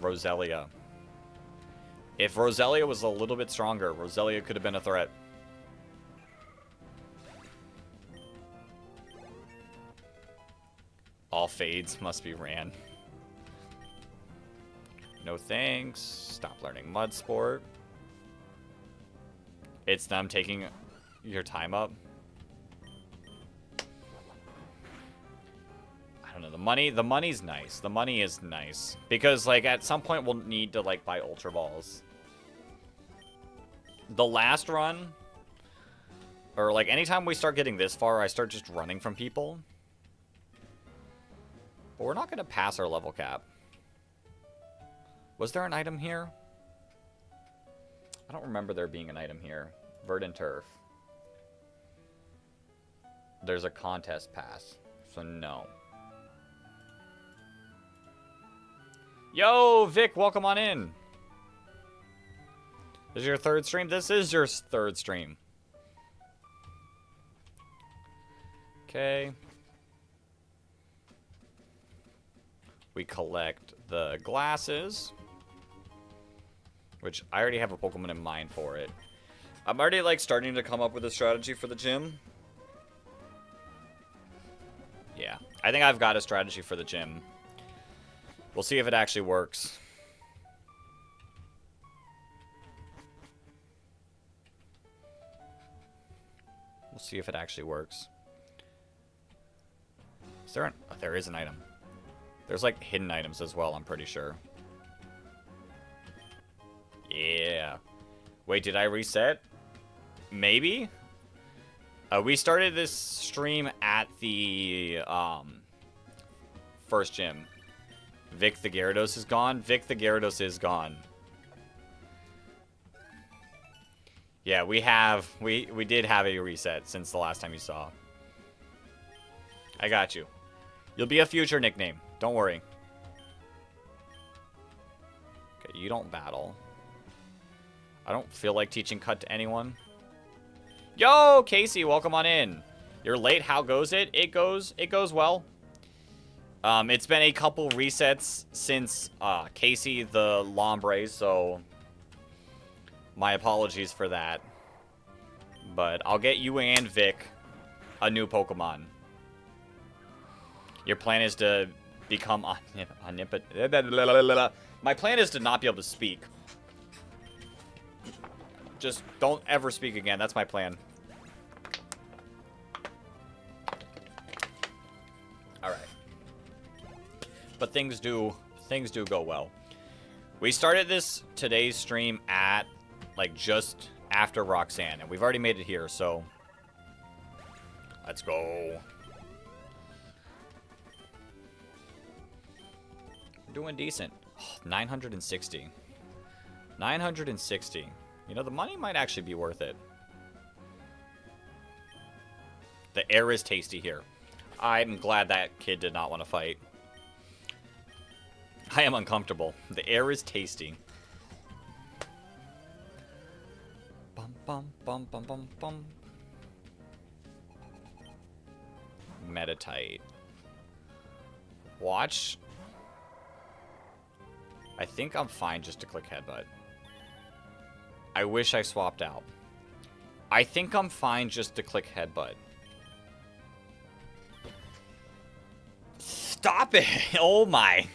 Roselia. If Roselia was a little bit stronger, Roselia could have been a threat. All fades must be ran. No thanks. Stop learning mud sport. It's them taking your time up. I don't know. The money's nice. The money is nice. Because, like, at some point we'll need to, like, buy Ultra Balls. The last run, or, like, anytime we start getting this far, I start just running from people. But we're not going to pass our level cap. Was there an item here? I don't remember there being an item here. Verdant Turf. There's a contest pass, so no. Yo, Vic, welcome on in. This is your 3rd stream? This is your 3rd stream. Okay. We collect the glasses, which I already have a Pokemon in mind for it. I'm already, like, starting to come up with a strategy for the gym. Yeah, I think I've got a strategy for the gym. We'll see if it actually works. We'll see if it actually works. Is there an... Oh, there is an item. There's, like, hidden items as well, I'm pretty sure. Yeah. Wait, did I reset? Maybe? We started this stream at the, first gym. Vic the Gyarados is gone. Vic the Gyarados is gone. Yeah, we did have a reset since the last time you saw. I got you. You'll be a future nickname. Don't worry. Okay, you don't battle. I don't feel like teaching cut to anyone. Yo, Casey, welcome on in. You're late. How goes it? It goes well. It's been a couple resets since Casey the Lombre, so my apologies for that. But I'll get you and Vic a new Pokemon. Your plan is to become omnipotent. My plan is to not be able to speak. Just don't ever speak again. That's my plan. All right. But things do go well. We started today's stream at like just after Roxanne, and we've already made it here, so let's go. We're doing decent. Oh, 960. 960. You know, the money might actually be worth it. The air is tasty here. I'm glad that kid did not want to fight. I am uncomfortable. The air is tasty. Bum, bum, bum, bum, bum, bum. Meditite. Watch. I think I'm fine just to click headbutt. I wish I swapped out. I think I'm fine just to click headbutt. Stop it! Oh my.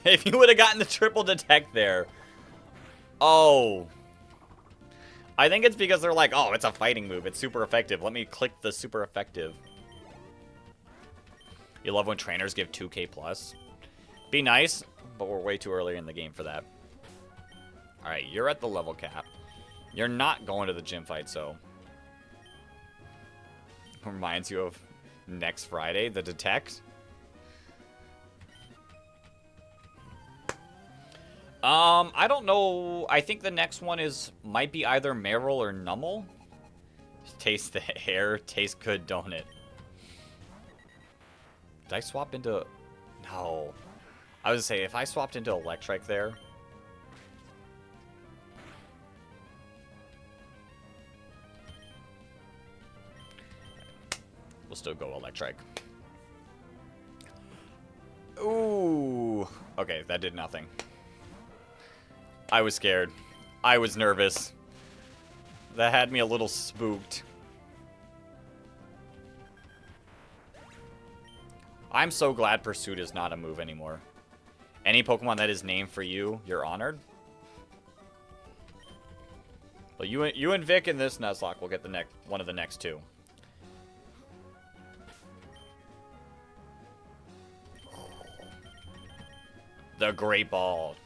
If you would have gotten the triple detect there. Oh. I think it's because they're like, oh, it's a fighting move. It's super effective. Let me click the super effective. You love when trainers give 2k plus. Be nice, but we're way too early in the game for that. Alright, you're at the level cap. You're not going to the gym fight, so... Reminds you of next Friday, the Detect. I don't know. I think the next one might be either Meryl or Nummel. Taste the hair. Tastes good, don't it? Did I swap into... No. I was gonna say, if I swapped into Electric there... We'll still go Electric. Ooh. Okay, that did nothing. I was scared. I was nervous. That had me a little spooked. I'm so glad Pursuit is not a move anymore. Any Pokemon that is named for you, you're honored. Well, you and Vic in this Nuzlocke will get the one of the next two. The Great Ball.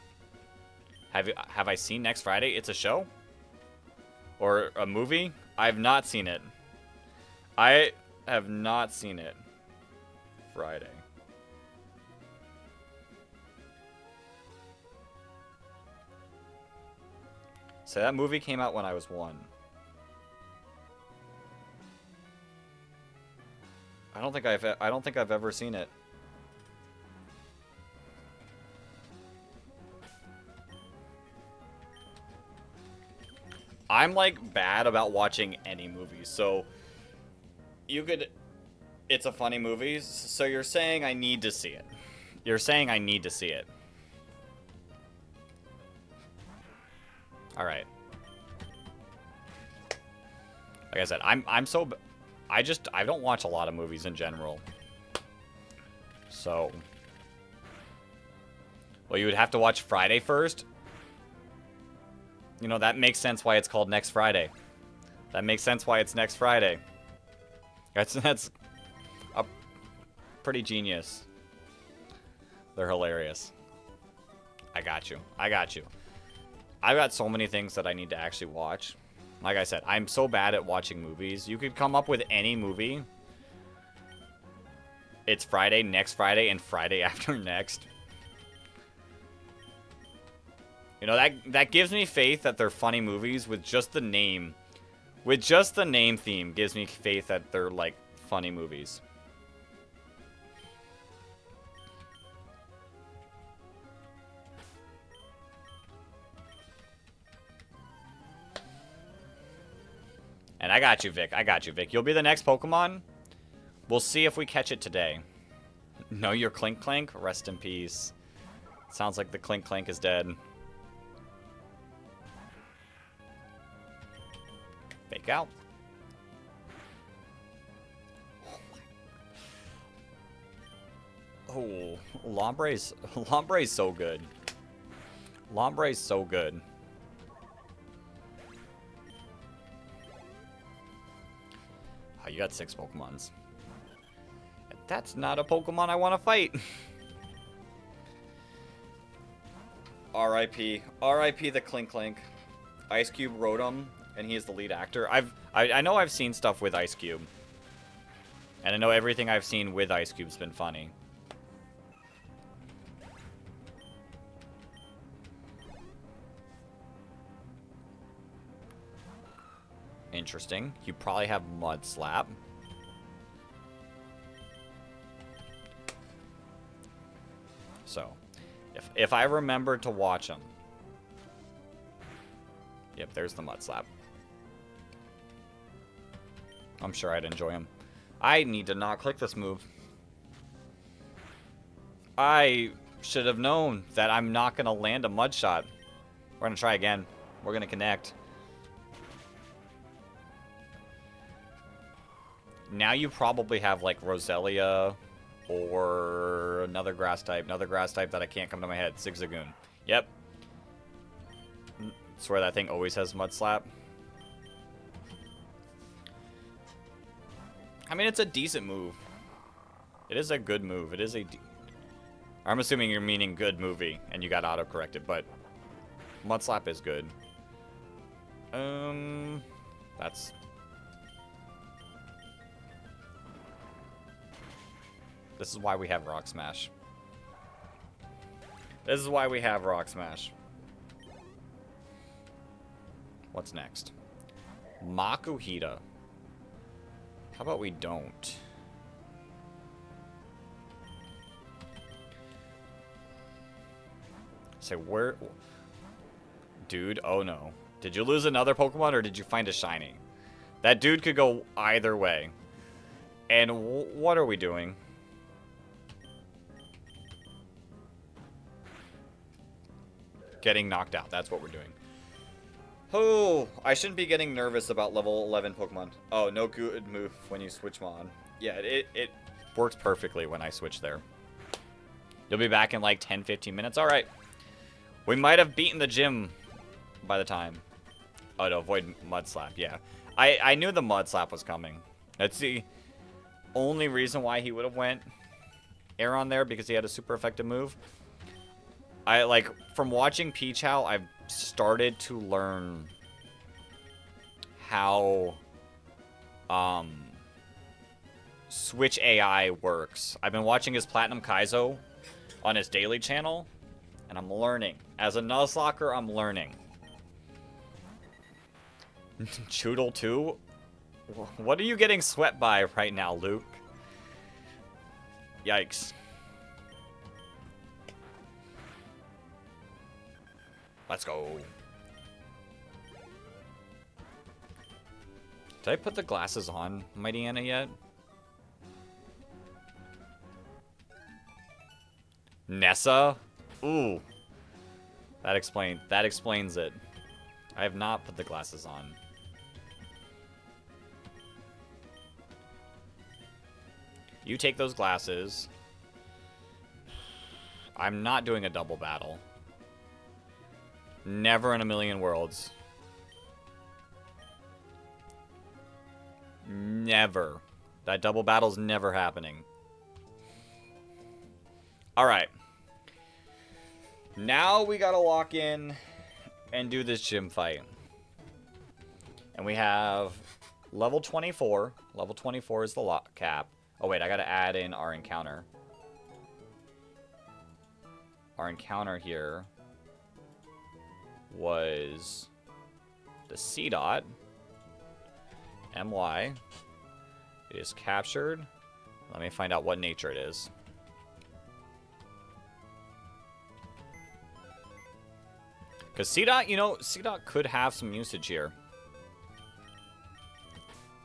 Have I seen next Friday? It's a show? Or a movie? I have not seen it. I have not seen it. Friday. So that movie came out when I was 1. I don't think I've ever seen it. I'm like bad about watching any movies, so you could... It's a funny movie, so you're saying I need to see it. You're saying I need to see it. Alright. Like I said, I don't watch a lot of movies in general. So... Well, you would have to watch Friday first. You know, that makes sense why it's called Next Friday. That makes sense why it's next Friday. That's a pretty genius. They're hilarious. I got you. I got you. I've got so many things that I need to actually watch. Like I said, I'm so bad at watching movies. You could come up with any movie. It's Friday, next Friday, and Friday after next. You know, that gives me faith that they're funny movies with just the name. With just the name theme gives me faith that they're, like, funny movies. And I got you, Vic. I got you, Vic. You'll be the next Pokemon. We'll see if we catch it today. No, your Clink Clank? Rest in peace. Sounds like the Clink Clank is dead. Fake out. Oh, Lombre's so good. Lombre's so good. Oh, you got 6 Pokemons. That's not a Pokemon I want to fight. R.I.P. R.I.P. the Clink Clank. Ice Cube wrote him, and he is the lead actor. I know I've seen stuff with Ice Cube. And I know everything I've seen with Ice Cube's been funny. Interesting. You probably have Mud Slap. So, if I remember to watch them. Yep, there's the Mud Slap. I'm sure I'd enjoy him. I need to not click this move. I should have known that I'm not going to land a Mud Shot. We're going to try again. We're going to connect. Now you probably have, like, Roselia or another grass type that I can't come to my head. Zigzagoon. Yep. Swear that thing always has Mud Slap. I mean, it's a decent move. It is a good move. It is a... I'm assuming you're meaning good movie, and you got auto-corrected, but... Mud Slap is good. That's... This is why we have Rock Smash. This is why we have Rock Smash. What's next? Makuhita. How about we don't? Say, where... Dude, oh no. Did you lose another Pokemon or did you find a shiny? That dude could go either way. And what are we doing? Getting knocked out. That's what we're doing. Oh, I shouldn't be getting nervous about level 11 Pokemon. Oh, no good move when you switch Mon. Yeah, it works perfectly when I switch there. You'll be back in like 10-15 minutes. All right. We might have beaten the gym by the time. Oh, to avoid Mud Slap. Yeah. I knew the Mud Slap was coming. That's the only reason why he would have went air on there, because he had a super effective move. From watching Peach How, I've started to learn how Switch AI works. I've been watching his Platinum Kaizo on his daily channel, and I'm learning. As a Nuzlocker, I'm learning. Choodle 2? What are you getting swept by right now, Luke? Yikes. Let's go. Did I put the glasses on Mighty Anna yet? Nessa? Ooh. That explains it. I have not put the glasses on. You take those glasses. I'm not doing a double battle. Never in a million worlds. Never. That double battle's never happening. Alright. Now we gotta lock in and do this gym fight. And we have level 24. Level 24 is the lock cap. Oh wait, I gotta add in our encounter. Our encounter here was the C dot. MY. It is captured. Let me find out what nature it is. Because C dot, you know, C dot could have some usage here.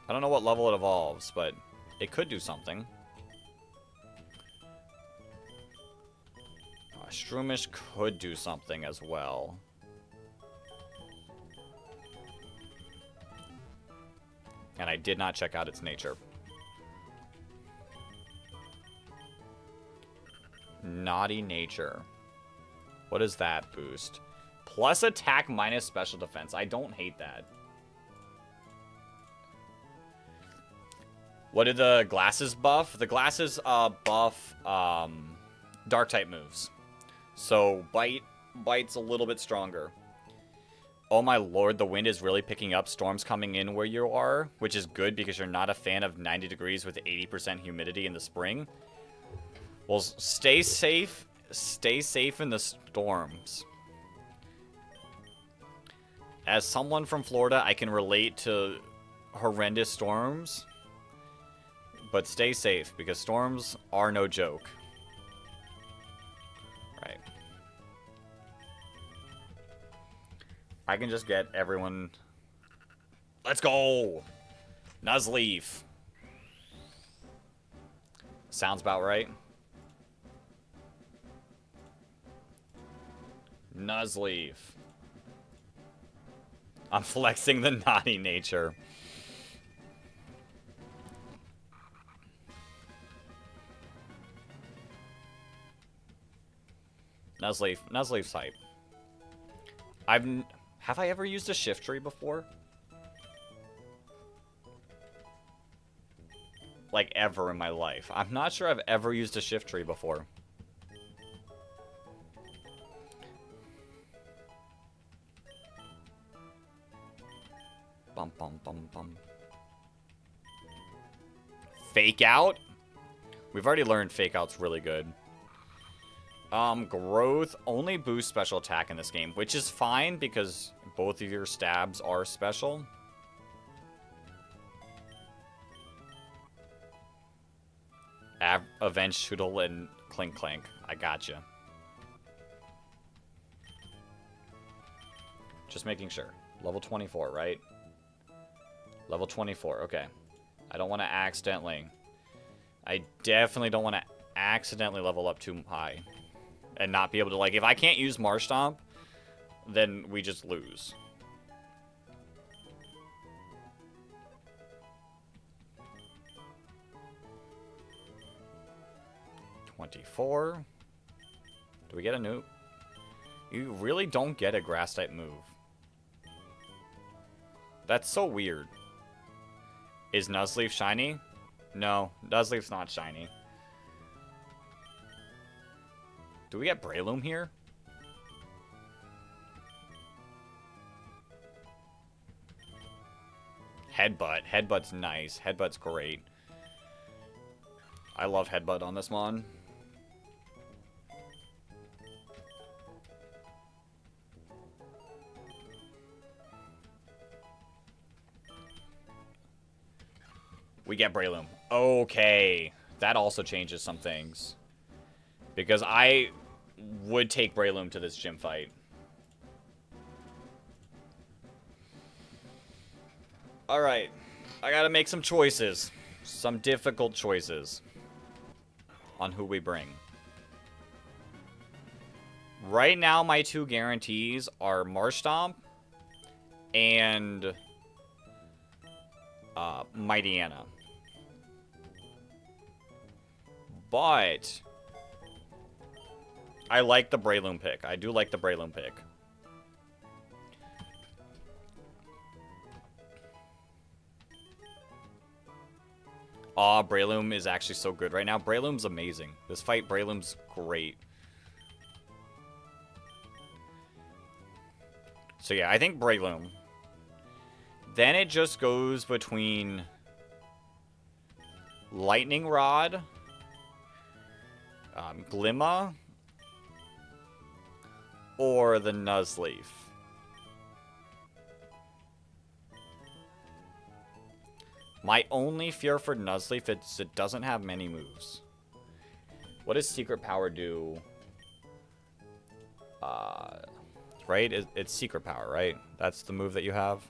I don't know what level it evolves, but it could do something. Shroomish could do something as well. And I did not check out its nature. Naughty nature. What does that boost? Plus attack minus special defense. I don't hate that. What did the glasses buff? The glasses buff dark type moves. So bite's a little bit stronger. Oh my lord, the wind is really picking up. Storms coming in where you are, which is good because you're not a fan of 90 degrees with 80% humidity in the spring. Well, stay safe. Stay safe in the storms. As someone from Florida, I can relate to horrendous storms. But stay safe, because storms are no joke. Right. I can just get everyone... Let's go! Nuzleaf. Sounds about right. Nuzleaf. I'm flexing the naughty nature. Nuzleaf's hype. Have I ever used a shift tree before? like, ever in my life. I'm not sure I've ever used a shift tree before. Bum, bum, bum, bum. Fake out? We've already learned fake out's really good. Growth only boosts special attack in this game, which is fine because both of your stabs are special. Avenge, Shoodle, and Clink Clank. I gotcha. Just making sure. Level 24, right? Level 24, okay. I don't want to accidentally... I definitely don't want to accidentally level up too high. And not be able to, like, if I can't use Marsh Stomp, then we just lose. $24. Do we get a new... You really don't get a grass type move. That's so weird. Is Nuzleaf shiny? No, Nuzleaf's not shiny. Do we get Breloom here? Headbutt. Headbutt's nice. Headbutt's great. I love Headbutt on this mon. We get Breloom. Okay. That also changes some things. Because I would take Breloom to this gym fight. Alright. I gotta make some choices. Some difficult choices. On who we bring. Right now, my two guarantees are Marsh Stomp and Mightyena. But I like the Breloom pick. I do like the Breloom pick. Aw, Breloom is actually so good right now. Breloom's amazing. This fight, Breloom's great. So yeah, I think Breloom. Then it just goes between Lightning Rod, Glimma, or the Nuzleaf. My only fear for Nuzleaf is it doesn't have many moves. What does Secret Power do? Right? It's Secret Power, right? That's the move that you have?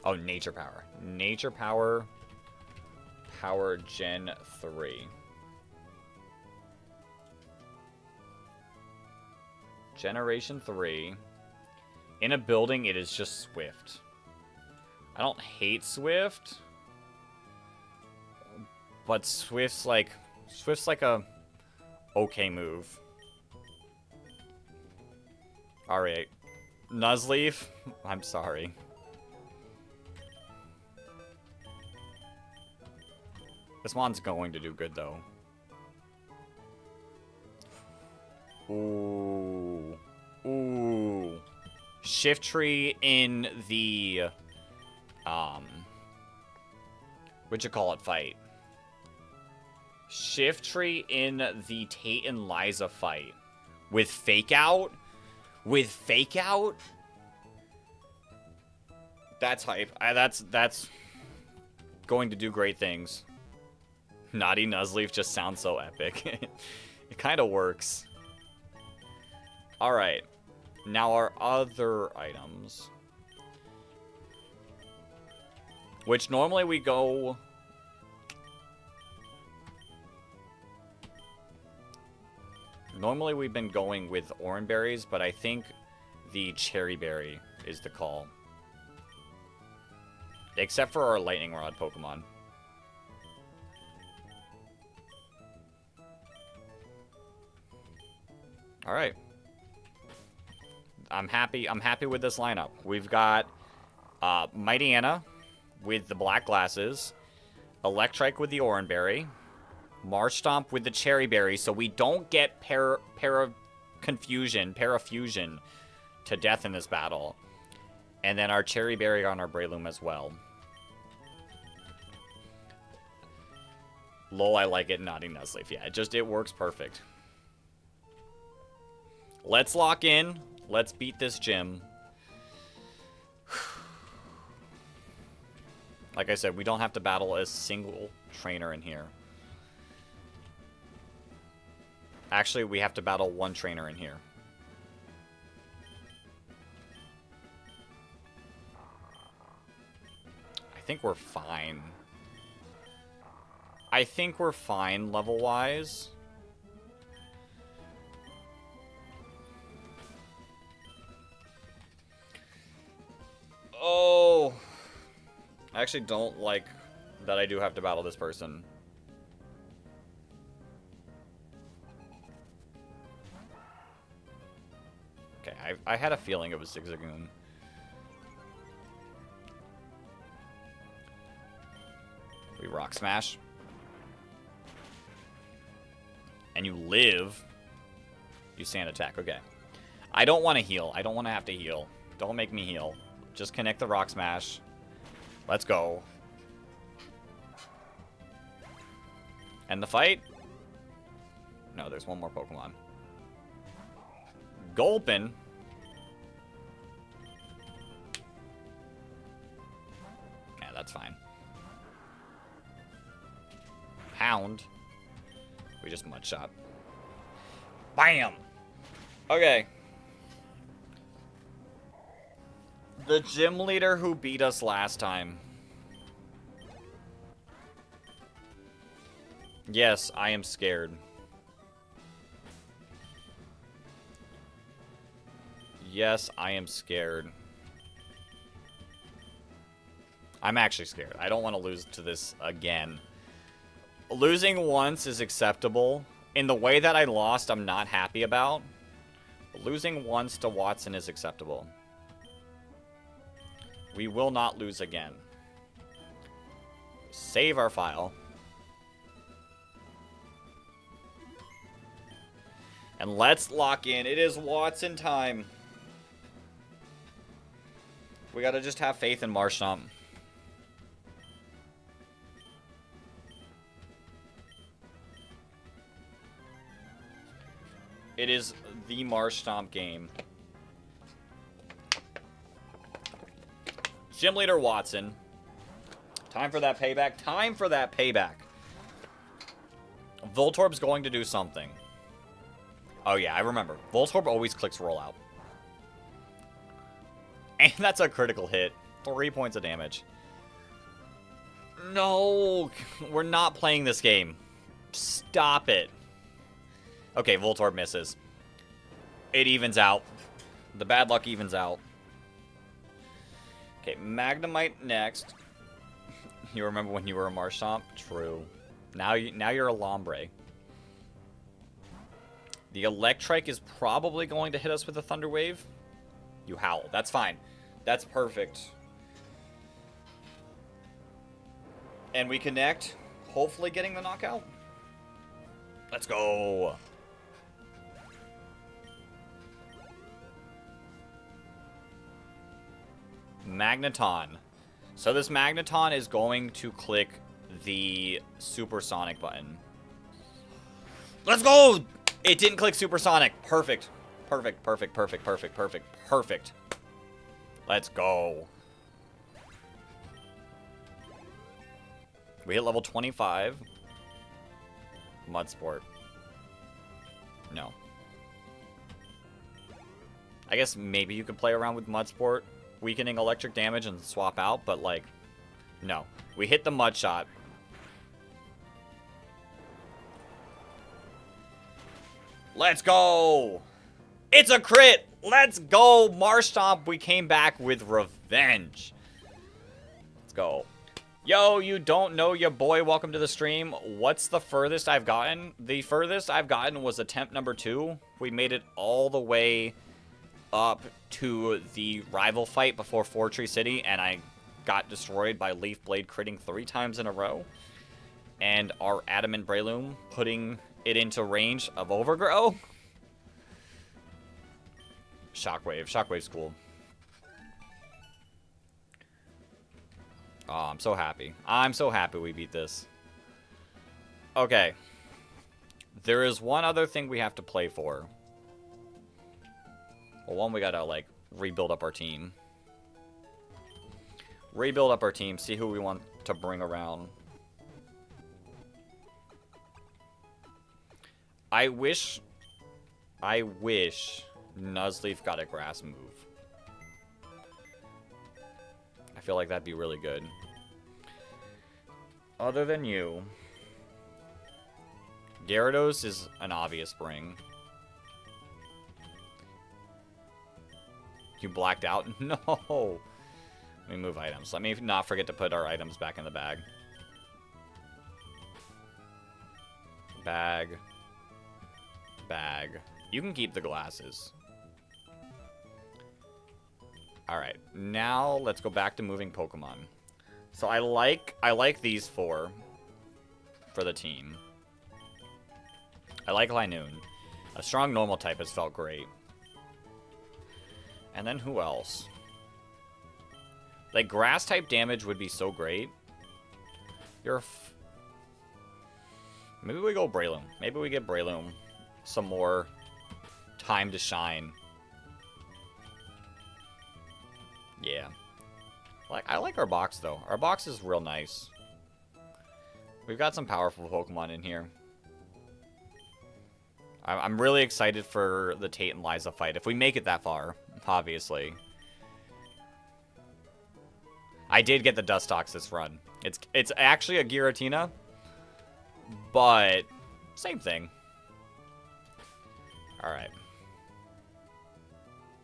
Oh, Nature Power. Nature Power. Power Gen 3. Generation 3. In a building, it is just Swift. I don't hate Swift. But Swift's like a okay move. Alright. Nuzleaf, I'm sorry. This mon's going to do good, though. Ooh. Ooh. Shift Tree in the, whatchamacallit fight. Shift Tree in the Tate and Liza fight. With Fake Out? With Fake Out? That's hype. That's going to do great things. Naughty Nuzleaf just sounds so epic. It kind of works. Alright. Now our other items. Which normally we go... Normally we've been going with Oran Berries, but I think the Cherry Berry is the call. Except for our Lightning Rod Pokemon. Alright. I'm happy with this lineup. We've got Mighty Anna with the black glasses. Electrike with the Oranberry. Marsh Stomp with the Cherry Berry, so we don't get Parafusion to death in this battle. And then our Cherry Berry on our Breloom as well. Lol, I like it, Naughty Nuzleaf. Yeah, it works perfect. Let's lock in. Let's beat this gym. Like I said, we don't have to battle a single trainer in here. Actually, we have to battle one trainer in here. I think we're fine. I think we're fine level-wise. Oh. I actually don't like that I do have to battle this person. Okay, I had a feeling it was Zigzagoon. We Rock Smash. And you live. You Sand Attack. Okay. I don't want to heal. I don't want to have to heal. Don't make me heal. Just connect the Rock Smash. Let's go. End the fight? No, there's one more Pokemon. Gulpin. Yeah, that's fine. Hound. We just Mud Shot. Bam! Okay. The gym leader who beat us last time. Yes, I am scared. Yes, I am scared. I'm actually scared. I don't want to lose to this again. Losing once is acceptable. In the way that I lost, I'm not happy about. But losing once to Watson is acceptable. We will not lose again. Save our file. And let's lock in. It is Watson time. We gotta just have faith in Marshtomp. It is the Marshtomp game. Gym Leader Watson. Time for that payback. Time for that payback. Voltorb's going to do something. Oh yeah, I remember. Voltorb always clicks rollout. And that's a critical hit. 3 points of damage. No, we're not playing this game. Stop it. Okay, Voltorb misses. It evens out. The bad luck evens out. Okay, Magnemite next. You remember when you were a Marshtomp? True. Now you're a Lombre. The Electrike is probably going to hit us with a Thunder Wave. You howl. That's fine. That's perfect. And we connect, hopefully getting the knockout. Let's go. Magneton. So this Magneton is going to click the Supersonic button. Let's go! It didn't click Supersonic. Perfect. Perfect, perfect, perfect, perfect, perfect, perfect. Let's go. We hit level 25. Mudsport. No. I guess maybe you could play around with Mudsport, weakening electric damage and swap out, but like, no. We hit the Mud Shot. Let's go! It's a crit! Let's go! Marshtomp, we came back with revenge. Let's go. Yo, you don't know your boy, welcome to the stream. What's the furthest I've gotten? The furthest I've gotten was attempt number 2. We made it all the way up to the rival fight before Fortree City, and I got destroyed by Leaf Blade critting 3 times in a row. And our Adamant Breloom putting it into range of Overgrow. Shockwave. Shockwave's cool. Oh, I'm so happy. I'm so happy we beat this. Okay. There is one other thing we have to play for. Well, one, we gotta, like, rebuild up our team. Rebuild up our team, see who we want to bring around. I wish Nuzleaf got a grass move. I feel like that'd be really good. Other than you, Gyarados is an obvious bring. You blacked out? No! Let me move items. Let me not forget to put our items back in the bag. Bag. Bag. You can keep the glasses. Alright, now let's go back to moving Pokemon. So I like these 4 for the team. I like Linoon. A strong normal type has felt great. And then who else? Like, grass type damage would be so great. Maybe we go Breloom. Maybe we get Breloom some more time to shine. Yeah. I like our box, though. Our box is real nice. We've got some powerful Pokemon in here. I'm really excited for the Tate and Liza fight. If we make it that far, obviously. I did get the Dustox this run. It's actually a Giratina, but same thing. Alright.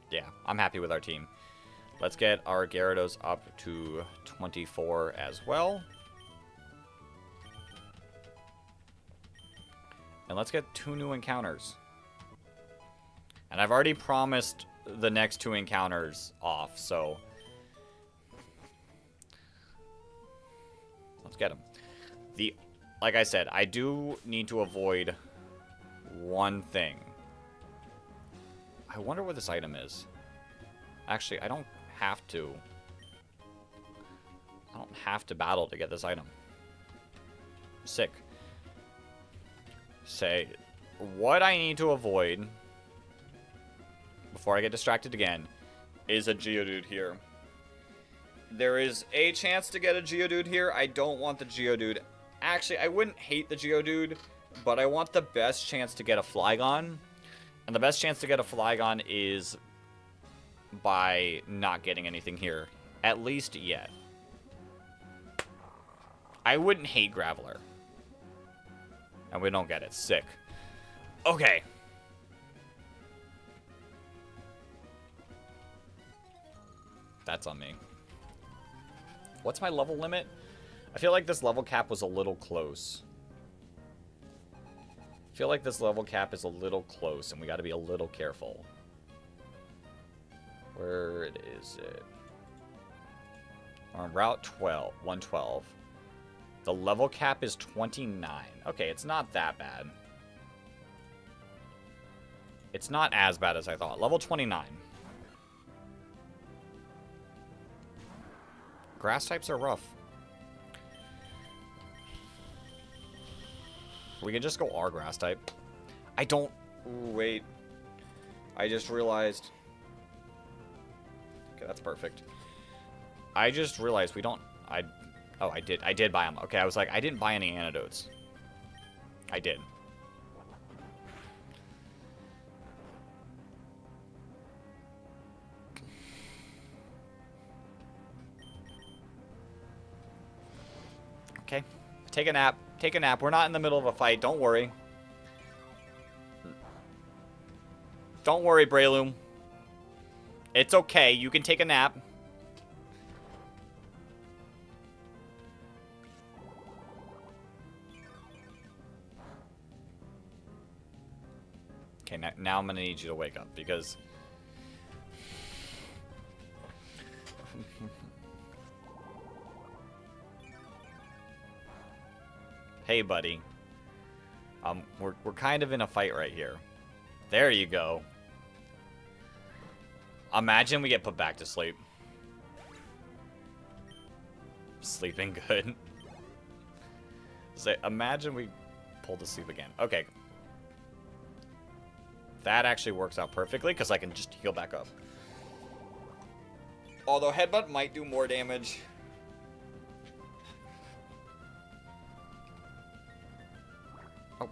Yeah, I'm happy with our team. Let's get our Gyarados up to 24 as well. And let's get 2 new encounters. And I've already promised the next 2 encounters off, so let's get them. Like I said, I do need to avoid one thing. I wonder what this item is. Actually, I don't have to. I don't have to battle to get this item. Sick. Say, what I need to avoid before I get distracted again is a Geodude here. There is a chance to get a Geodude here. I don't want the Geodude. Actually, I wouldn't hate the Geodude, but I want the best chance to get a Flygon. And the best chance to get a Flygon is by not getting anything here. At least yet. I wouldn't hate Graveler. And we don't get it. Sick. Okay. That's on me. What's my level limit? I feel like this level cap was a little close. I feel like this level cap is a little close, and we got to be a little careful. Where is it? We're on Route 12, 112. The level cap is 29. Okay, it's not that bad. It's not as bad as I thought. Level 29. Grass types are rough. We can just go R grass type. I don't... Ooh, wait. I just realized... Okay, that's perfect. I just realized we don't... Oh, I did. I did buy them. Okay, I was like, I didn't buy any antidotes. I did. Okay. Take a nap. Take a nap. We're not in the middle of a fight. Don't worry. Don't worry, Breloom. It's okay. You can take a nap. Okay, now I'm going to need you to wake up because Hey, buddy. We're kind of in a fight right here. There you go. Imagine we get put back to sleep. Sleeping good. So imagine we pull to sleep again. Okay. That actually works out perfectly because I can just heal back up. Although headbutt might do more damage. Oh.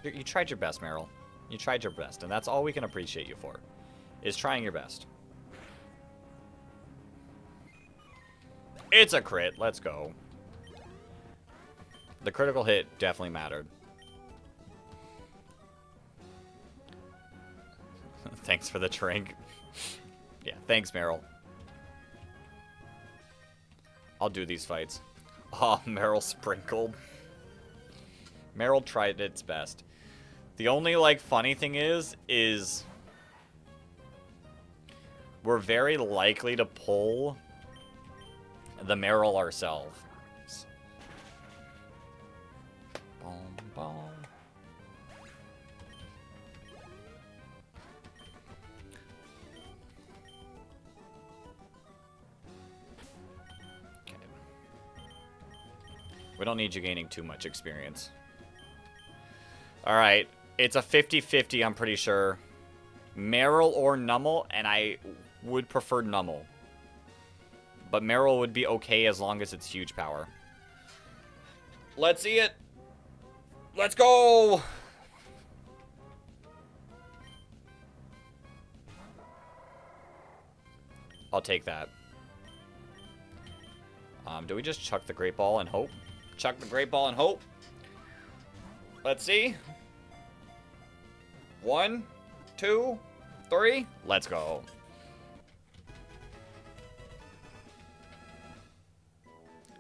You tried your best, Meryl. You tried your best, and that's all we can appreciate you for, is trying your best. It's a crit. Let's go. The critical hit definitely mattered. Thanks for the drink. Yeah, thanks, Meryl. I'll do these fights. Oh, Meryl sprinkled. Meryl tried its best. The only, like, funny thing is we're very likely to pull the Meryl ourselves. Boom, boom. Okay. We don't need you gaining too much experience. Alright. It's a 50-50, I'm pretty sure. Meryl or Nummel, and I would prefer Nummel. But Meryl would be okay as long as it's huge power. Let's see it! Let's go! I'll take that. Do we just chuck the Great Ball and hope? Chuck the Great Ball and hope? Let's see. 1, 2, 3. Let's go.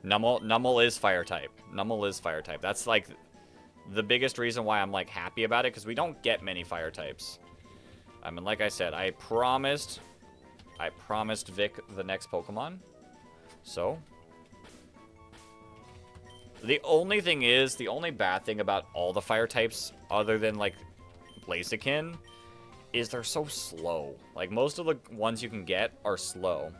Nummel is fire type. Nummel is fire type. That's like the biggest reason why I'm like happy about it, because we don't get many fire types. I mean, like I said, I promised Vic the next Pokemon. So the only thing is, the only bad thing about all the fire types, other than like Blaziken, is they're so slow. Like most of the ones you can get are slow.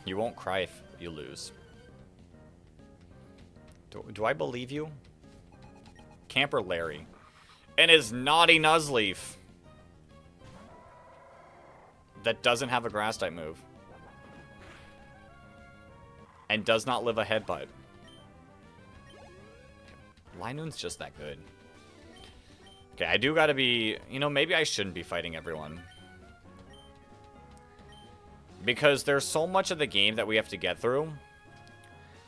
You won't cry if you lose. Do I believe you? Camper Larry. And his naughty Nuzleaf. That doesn't have a grass type move. And does not live a headbutt. Linoon's just that good. Okay, I do gotta be... You know, maybe I shouldn't be fighting everyone. Because there's so much of the game that we have to get through.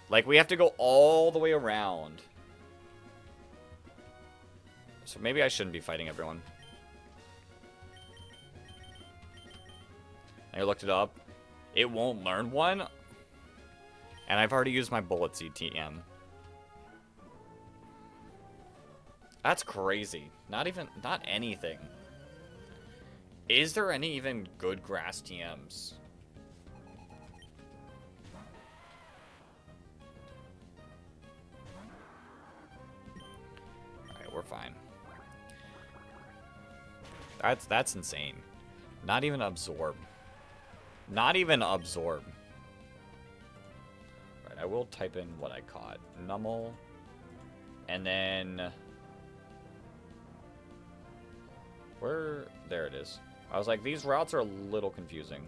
Like, we have to go all the way around. So maybe I shouldn't be fighting everyone. I looked it up. It won't learn one. And I've already used my Bullet Seed TM. That's crazy. Not anything. Is there any even good grass TMs? Alright, we're fine. That's insane. Not even absorb. Not even absorb. Right, I will type in what I caught. Nummel. And then... Where? There it is. I was like, these routes are a little confusing.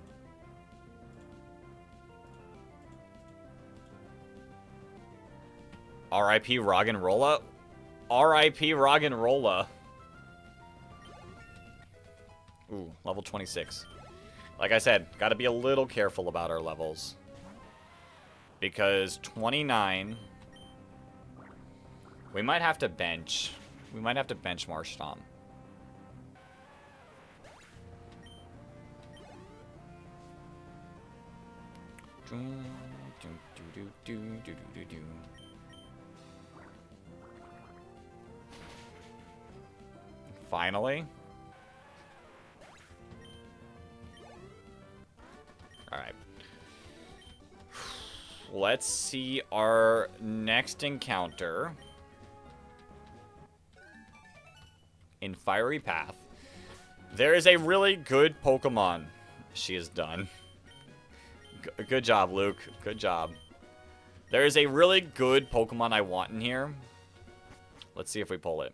R.I.P. Roggenrola? R.I.P. Roggenrola. Ooh, level 26. Like I said, gotta be a little careful about our levels. Because 29... We might have to bench. We might have to bench Marshtomp. Finally. Alright. Let's see our next encounter. In Fiery Path. There is a really good Pokemon. She is done. Good job, Luke. Good job. There is a really good Pokemon I want in here. Let's see if we pull it.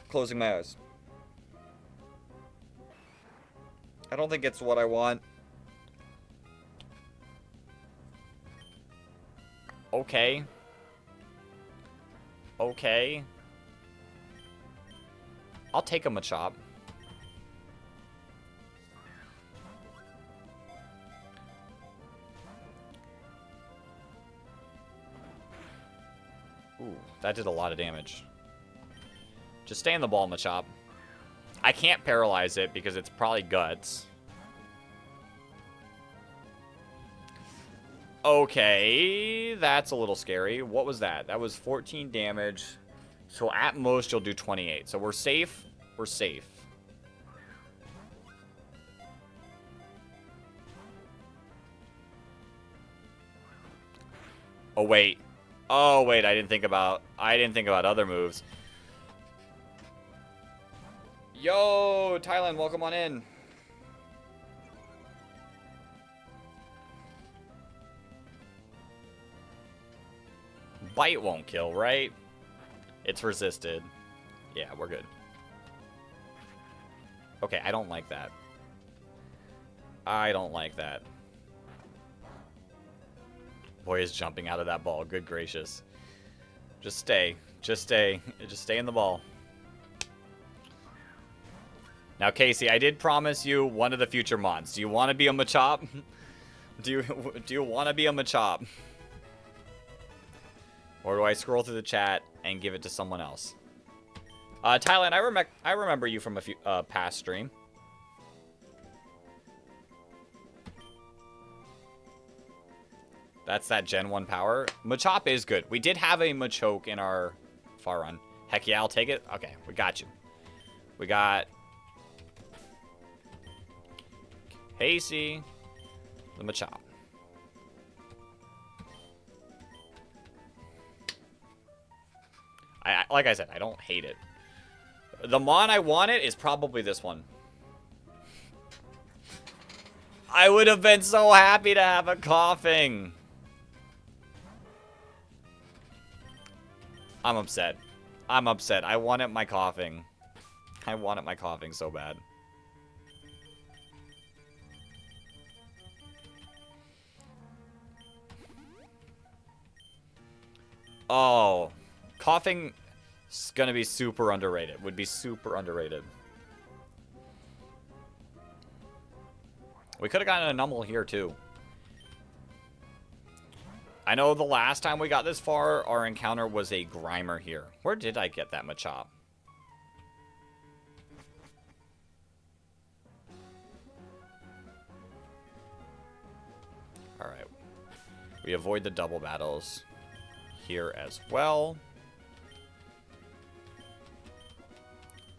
Closing my eyes. I don't think it's what I want. Okay. Okay. I'll take a Machop. Ooh, that did a lot of damage. Just stay in the ball, Machop. I can't paralyze it because it's probably Guts. Okay, that's a little scary. What was that? That was 14 damage. So at most you'll do 28. So we're safe. We're safe. Oh wait. Oh wait, I didn't think about other moves. Yo, Thailand, welcome on in. Bite won't kill, right? It's resisted. Yeah, we're good. Okay, I don't like that. I don't like that. Boy is jumping out of that ball. Good gracious. Just stay. Just stay. Just stay in the ball. Now, Casey, I did promise you one of the future mods. Do you want to be a Machop? Do you want to be a Machop? Or do I scroll through the chat and give it to someone else? Thailand, I remember you from a few past stream. That's that Gen 1 power. Machop is good. We did have a Machoke in our far run. Heck yeah, I'll take it. Okay, we got you. We got Casey, the Machop. Like I said, I don't hate it. The mon I wanted is probably this one. I would have been so happy to have a coughing. I'm upset. I'm upset. I wanted my coughing. I wanted my coughing so bad. Oh, coughing is gonna be super underrated. Would be super underrated. We could have gotten a Numble here too. I know the last time we got this far, our encounter was a Grimer here. Where did I get that Machop? Alright. We avoid the double battles here as well.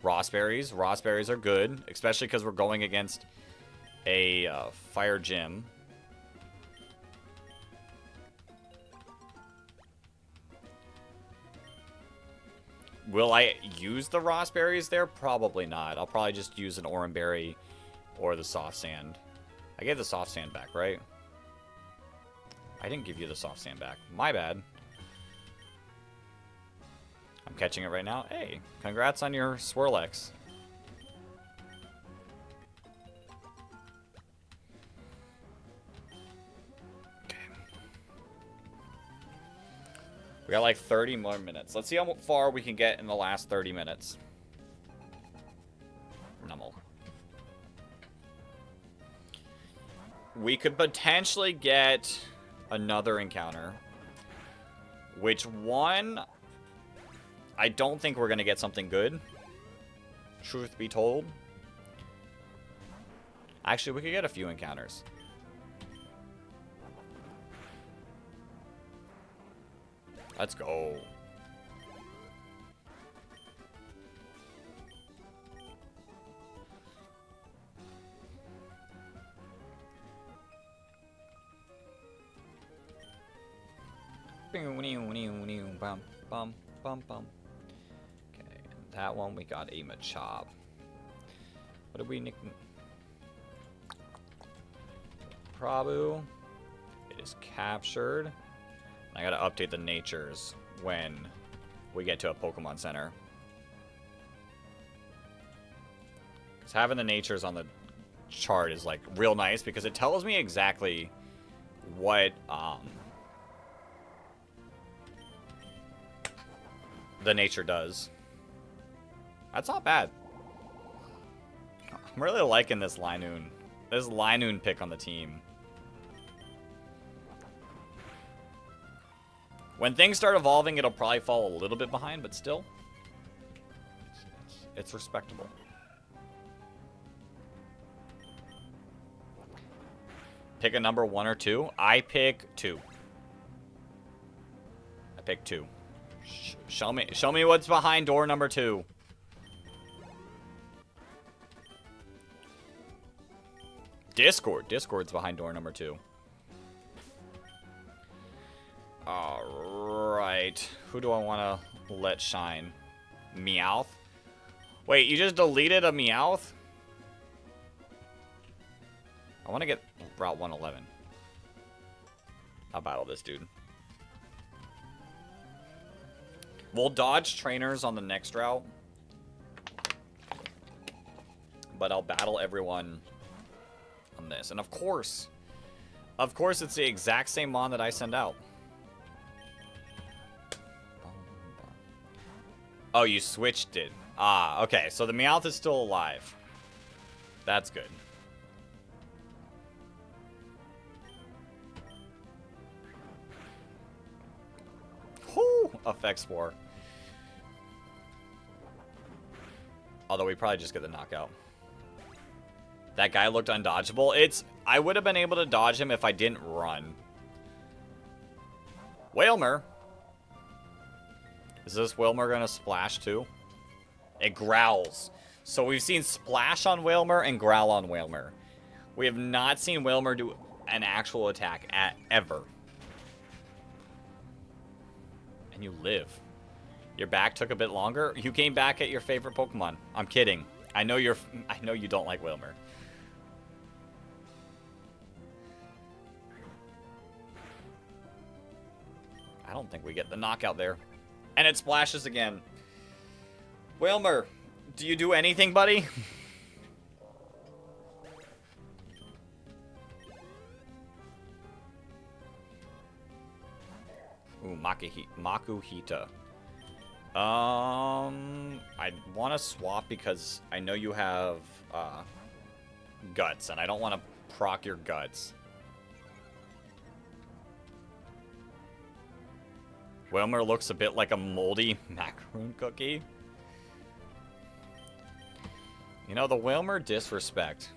Rossberries. Rossberries are good, especially because we're going against a Fire Gym. Will I use the Rossberries there? Probably not. I'll probably just use an Oranberry or the Soft Sand. I gave the Soft Sand back, right? I didn't give you the Soft Sand back. My bad. I'm catching it right now. Hey, congrats on your Swirlex. We got like 30 more minutes. Let's see how far we can get in the last 30 minutes. Nummel. We could potentially get another encounter. Which one? I don't think we're going to get something good. Truth be told. Actually, we could get a few encounters. Let's go. Bum, bum, bum, bum. Okay, that one we got a Machop. What did we nick? Prabu. It is captured. I gotta update the natures when we get to a Pokemon Center. Because having the natures on the chart is like real nice because it tells me exactly what the nature does. That's not bad. I'm really liking this Linoon. This Linoon pick on the team. When things start evolving, it'll probably fall a little bit behind, but still, it's respectable. Pick a number 1 or 2. I pick 2. I pick 2. Show me what's behind door number 2. Discord's behind door number 2. Alright. Who do I want to let shine? Meowth? Wait, you just deleted a Meowth? I want to get Route 111. I'll battle this dude. We'll dodge trainers on the next route. But I'll battle everyone on this. And of course it's the exact same mon that I send out. Oh, you switched it. Ah, okay. So the Meowth is still alive. That's good. Whoo! Effect Spore. Although we probably just get the knockout. That guy looked undodgeable. I would have been able to dodge him if I didn't run. Wailmer. Is this Wailmer going to splash too? It growls. So we've seen splash on Wailmer and growl on Wailmer. We have not seen Wailmer do an actual attack ever. And you live. Your back took a bit longer. You came back at your favorite Pokemon. I'm kidding. I know you don't like Wailmer. I don't think we get the knockout there. And it splashes again. Wailmer, do you do anything, buddy? Ooh, Makuhita. I want to swap because I know you have guts, and I don't want to proc your guts. Wailmer looks a bit like a moldy macaroon cookie. You know, the Wailmer disrespect.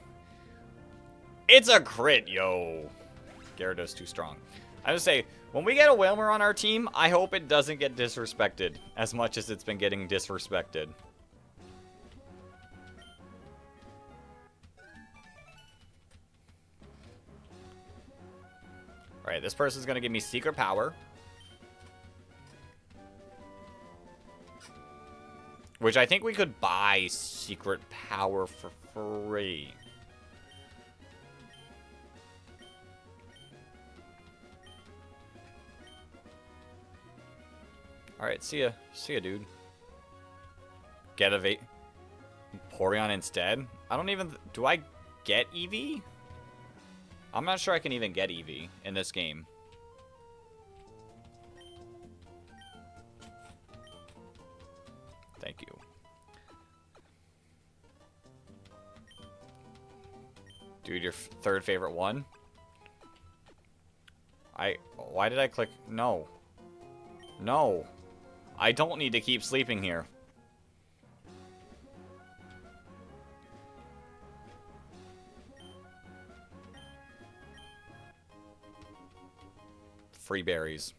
It's a crit, yo. Gyarados too strong. I would say, when we get a Wailmer on our team, I hope it doesn't get disrespected as much as it's been getting disrespected. Alright, this person's going to give me Secret Power. Which I think we could buy Secret Power for free. Alright, see ya. See ya, dude. Get a Vaporeon instead? I don't even... Do I get Eevee? I'm not sure I can even get Eevee in this game. Thank you. Dude, your third favorite one? Why did I click? No. No. I don't need to keep sleeping here. Free berries.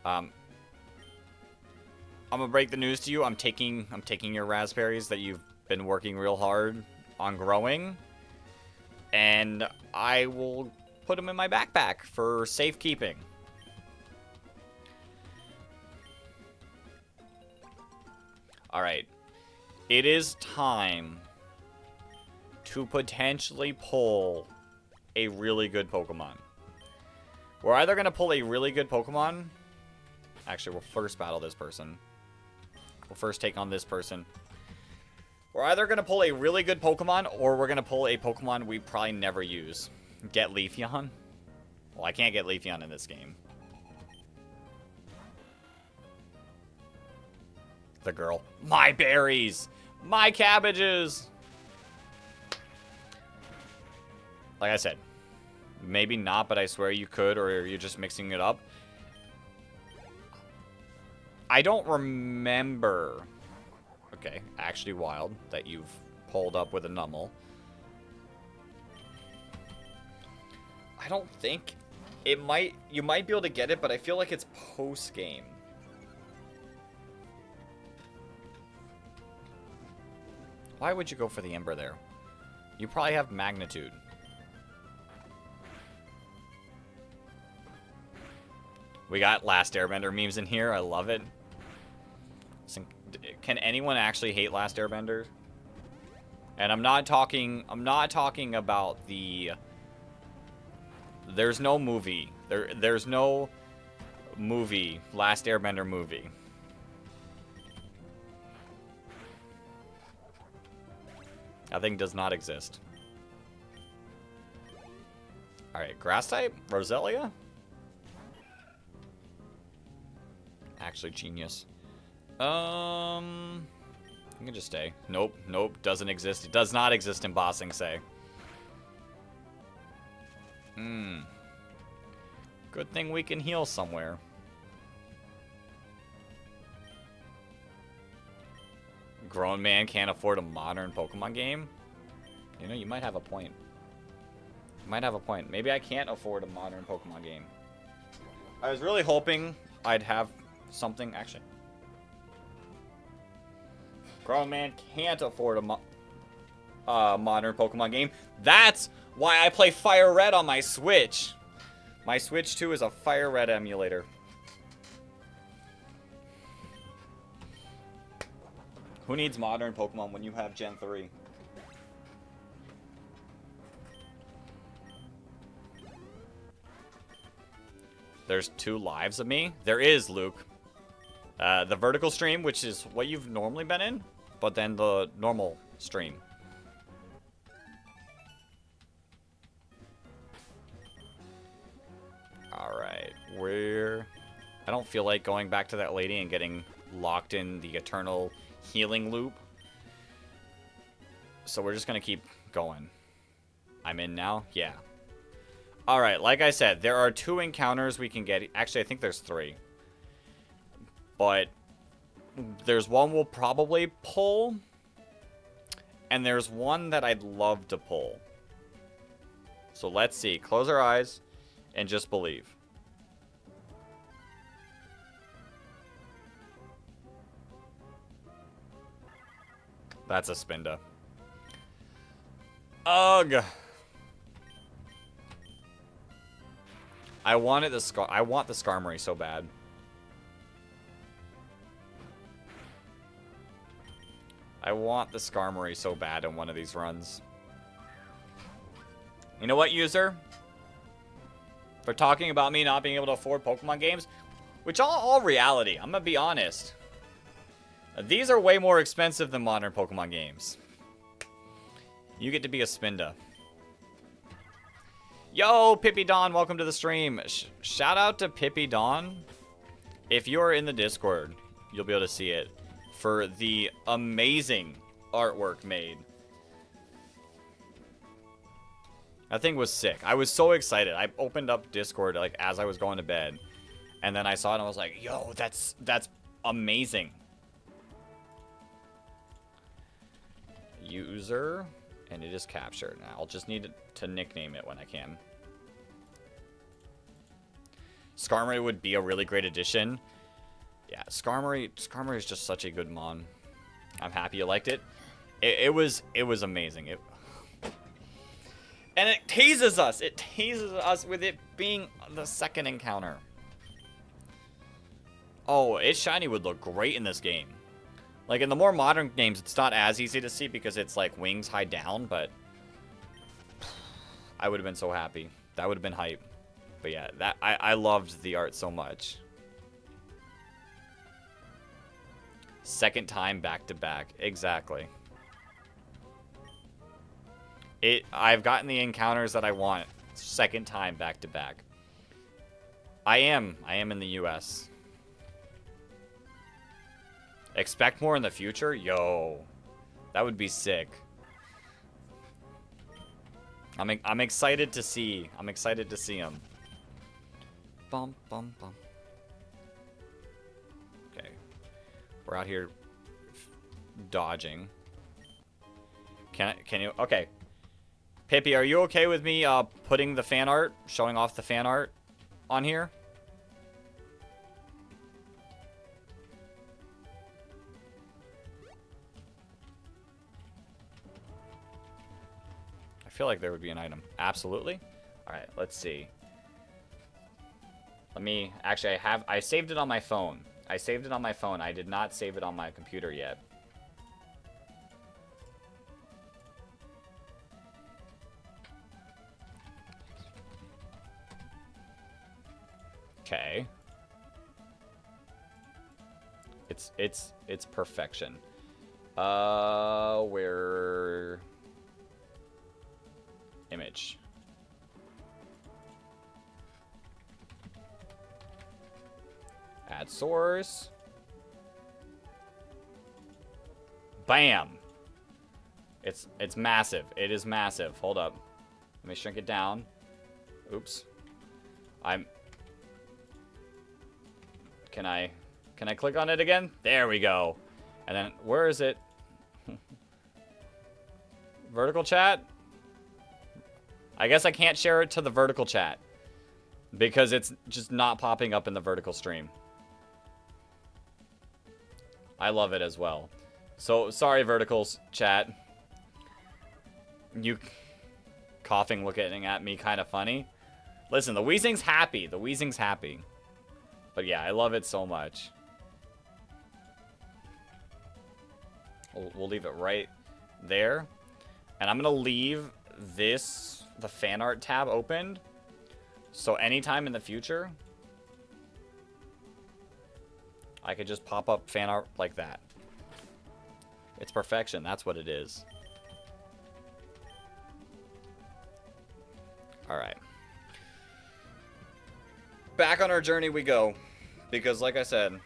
I'm gonna break the news to you. I'm taking your raspberries that you've been working real hard on growing, and I will put them in my backpack for safekeeping. Alright. It is time to potentially pull a really good Pokemon. We're either going to pull a really good Pokemon. Actually, we'll first battle this person. We'll first take on this person. We're either going to pull a really good Pokemon, or we're going to pull a Pokemon we probably never use. Get Leafeon? Well, I can't get Leafeon in this game. The girl. My berries! My cabbages! Like I said, maybe not, but I swear you could, or you're just mixing it up. I don't remember... Okay, actually wild that you've pulled up with a Numel. I don't think it might... You might be able to get it, but I feel like it's post-game. Why would you go for the Ember there? You probably have Magnitude. We got Last Airbender memes in here. I love it. Can anyone actually hate Last Airbender? And I'm not talking about the... There's no movie. There's no movie, Last Airbender movie. That thing does not exist. Alright, Grass type? Roselia? Actually, genius. You can just stay. Nope, nope, doesn't exist. It does not exist in Bossing Say. Good thing we can heal somewhere. Grown man can't afford a modern Pokemon game? You know, you might have a point. You might have a point. Maybe I can't afford a modern Pokemon game. I was really hoping I'd have something, actually. Grown man can't afford a modern Pokemon game. That's why I play Fire Red on my Switch. My Switch 2 is a Fire Red emulator. Who needs modern Pokemon when you have Gen 3? There's 2 lives of me? There is, Luke. The vertical stream, which is what you've normally been in, but then the normal stream. Alright, I don't feel like going back to that lady and getting locked in the eternal healing loop. So we're just gonna keep going. I'm in now? Yeah. Alright, like I said, there are 2 encounters we can get. Actually, I think there's 3. But there's one we'll probably pull. And there's one that I'd love to pull. So let's see. Close our eyes and just believe. That's a Spinda. Ugh. I want the Skarmory so bad. I want the Skarmory so bad in one of these runs. You know what, user? For talking about me not being able to afford Pokemon games, which all reality, I'm gonna be honest. These are way more expensive than modern Pokemon games. You get to be a Spinda. Yo, Pippi Dawn, welcome to the stream. Shout out to Pippi Dawn. If you're in the Discord, you'll be able to see it. For the amazing artwork made. That thing was sick. I was so excited. I opened up Discord like as I was going to bed. And then I saw it and I was like, yo, that's amazing. User. And it is captured. Now I'll just need to nickname it when I can. Skarmory would be a really great addition. Yeah, Skarmory is just such a good mon. I'm happy you liked it. It was amazing. And it teases us. It teases us with it being the second encounter. Oh, its shiny would look great in this game. Like, in the more modern games, it's not as easy to see because it's, like, wings high down, but I would have been so happy. That would have been hype. But yeah, I loved the art so much. Second time back-to-back. Exactly. I've gotten the encounters that I want. Second time back-to-back. I am in the US. Expect more in the future? Yo. That would be sick. I'm excited to see. I'm excited to see him. Bum bum bum. Okay. We're out here dodging. Can you okay. Pippi, are you okay with me putting the fan art, showing off the fan art on here? I feel like there would be an item. Absolutely. All right, let's see. Let me actually I saved it on my phone. I saved it on my phone. I did not save it on my computer yet. Okay. It's perfection. Where image. Add source. Bam. It's massive. It is massive. Hold up. Let me shrink it down. Oops. Can I click on it again? There we go. And then where is it? Vertical chat? I guess I can't share it to the vertical chat because it's just not popping up in the vertical stream. I love it as well. So sorry, verticals chat. You coughing, looking at me, kind of funny. Listen, the Weezing's happy. The Weezing's happy. But yeah, I love it so much. We'll leave it right there. And I'm going to leave the fan art tab opened. So anytime in the future, I could just pop up fan art like that. It's perfection. That's what it is. All right. Back on our journey we go. Because like I said,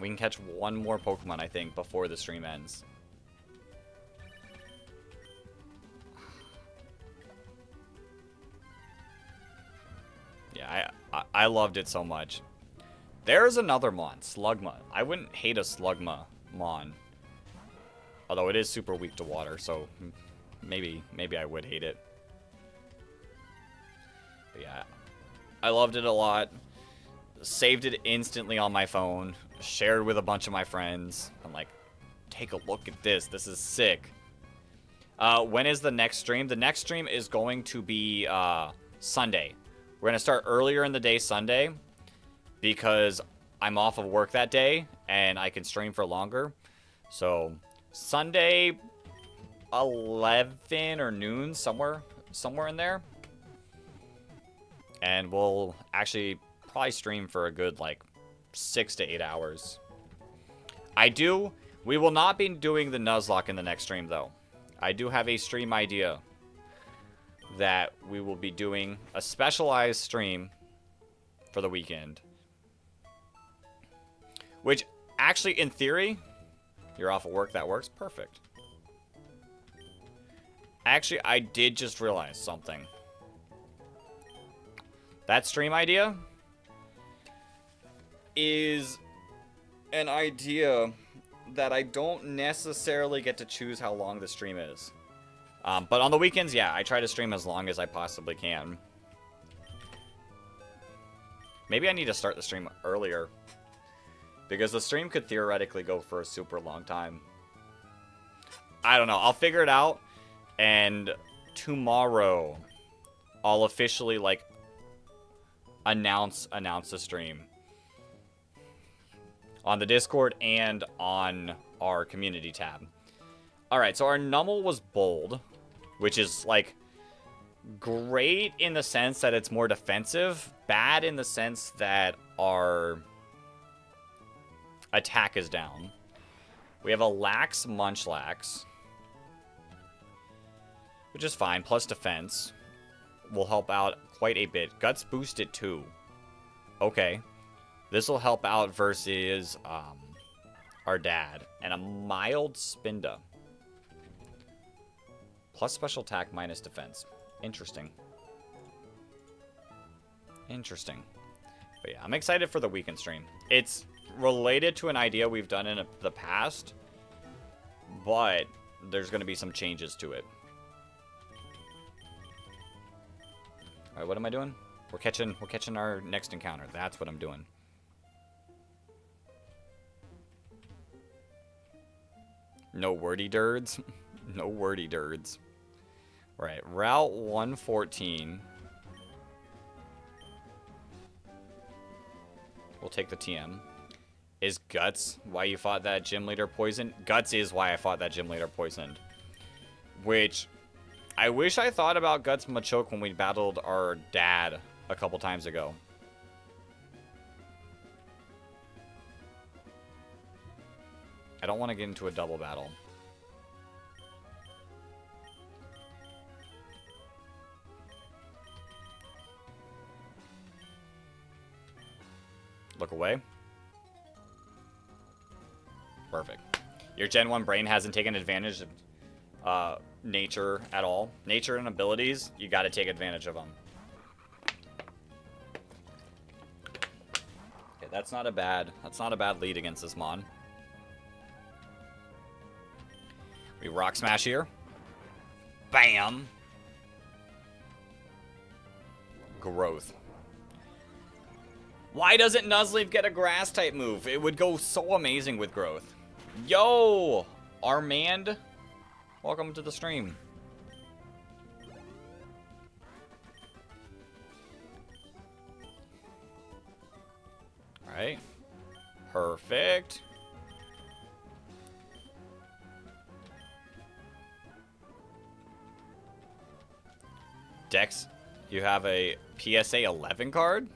we can catch one more Pokemon, I think, before the stream ends. Yeah, I loved it so much. There's another Mon, Slugma. I wouldn't hate a Slugma Mon. Although it is super weak to water, so maybe I would hate it. But yeah, I loved it a lot. Saved it instantly on my phone. Shared with a bunch of my friends. I'm like, take a look at this. This is sick. When is the next stream? The next stream is going to be Sunday. We're going to start earlier in the day Sunday because I'm off of work that day and I can stream for longer. So Sunday 11 or noon, somewhere in there. And we'll actually probably stream for a good, like, 6 to 8 hours. We will not be doing the Nuzlocke in the next stream, though. I do have a stream idea that we will be doing a specialized stream for the weekend. Which, actually, in theory, you're off of work, that works. Perfect. Actually, I did just realize something. That stream idea is an idea that I don't necessarily get to choose how long the stream is. But on the weekends, yeah, I try to stream as long as I possibly can. Maybe I need to start the stream earlier. Because the stream could theoretically go for a super long time. I don't know. I'll figure it out. And tomorrow, I'll officially, like, announce the stream. on the Discord and on our community tab. Alright, so our Nummel was bold, which is, like, great in the sense that it's more defensive, bad in the sense that our attack is down. We have a Lax Munchlax, which is fine, plus defense will help out quite a bit. Guts boosted too. Okay. This will help out versus our dad. And a mild Spinda. Plus special attack, minus defense. Interesting. Interesting. But yeah, I'm excited for the weekend stream. It's related to an idea we've done in the past, but there's going to be some changes to it. Alright, what am I doing? We're catching our next encounter. That's what I'm doing. No wordy dirds. No wordy dirds. Right, Route 114. We'll take the TM. Is Guts why you fought that gym leader poisoned? Guts is why I fought that gym leader poisoned. Which, I wish I thought about Guts Machoke when we battled our dad a couple times ago. I don't want to get into a double battle. Look away. Perfect. Your Gen 1 brain hasn't taken advantage of nature at all. Nature and abilities, you got to take advantage of them. Okay, that's not a bad lead against this Mon. We Rock Smash here. Bam. Growth. Why doesn't Nuzlocke get a grass type move? It would go so amazing with growth. Yo, Armand, welcome to the stream. All right, perfect. Dex, you have a PSA 11 card?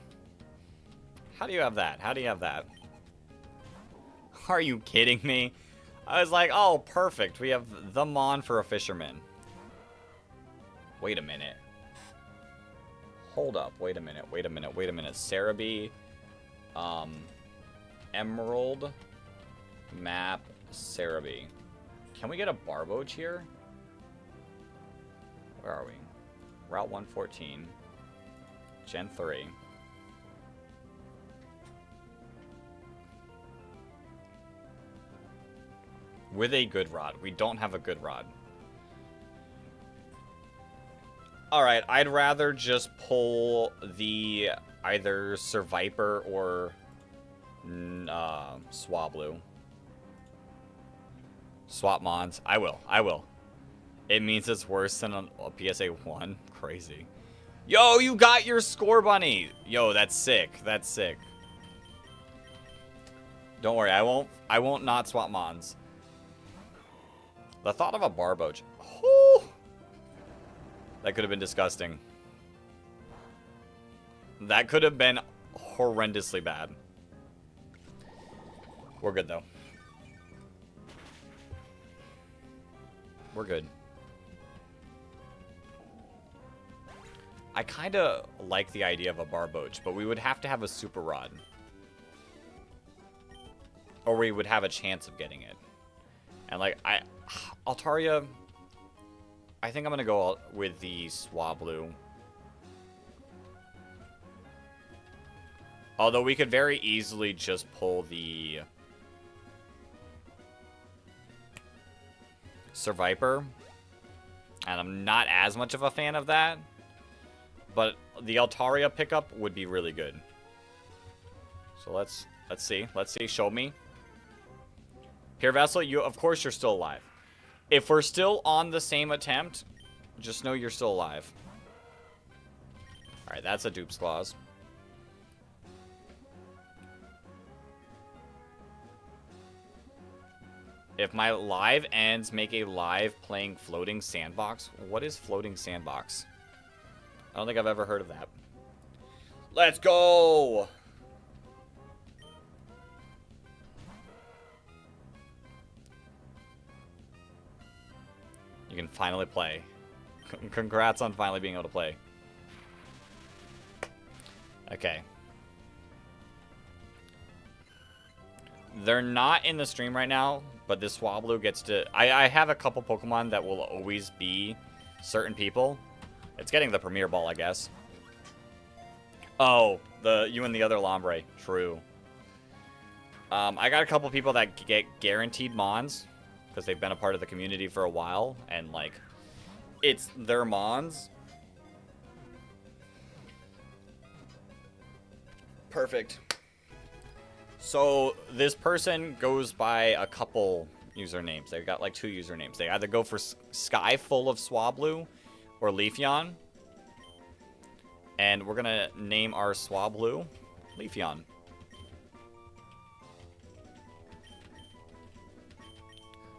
How do you have that? How do you have that? Are you kidding me? I was like, oh, perfect. We have the Mon for a fisherman. Wait a minute. Hold up. Wait a minute. Wait a minute. Wait a minute. Cerebi. Emerald. Map. Cerebi. Can we get a Barboach here? Where are we? Route 114. Gen 3. With a good rod. We don't have a good rod. Alright, I'd rather just pull the either Survivor or Swablu. Swap Mons. I will. It means it's worse than a PSA 1. Crazy. Yo, you got your score bunny. Yo, that's sick. That's sick. Don't worry, I won't not swap Mons. The thought of a Barboach. Oh, that could have been disgusting. That could have been horrendously bad. We're good, though. We're good. I kind of like the idea of a Barboach, but we would have to have a Super Rod. Or we would have a chance of getting it. And, like, Altaria, I think I'm going to go with the Swablu. Although we could very easily just pull the Survivor. And I'm not as much of a fan of that. But the Altaria pickup would be really good. So let's see. Let's see. Show me. Pure Vessel, of course you're still alive. If we're still on the same attempt, just know you're still alive. Alright, that's a Dupe's Claws. If my live ends, make a live playing floating sandbox. What is floating sandbox? I don't think I've ever heard of that. Let's go! You can finally play. Congrats on finally being able to play. Okay. They're not in the stream right now, but this Swablu gets to... I have a couple Pokemon that will always be certain people. It's getting the Premier Ball, I guess. Oh, you and the other Lombre. True. I got a couple people that get guaranteed Mons, because they've been a part of the community for a while, and, like, it's their Mons. Perfect. So, this person goes by a couple usernames. They've got, like, 2 usernames. They either go for Sky Full of Swablu or Leafeon. And we're going to name our Swablu Leafeon.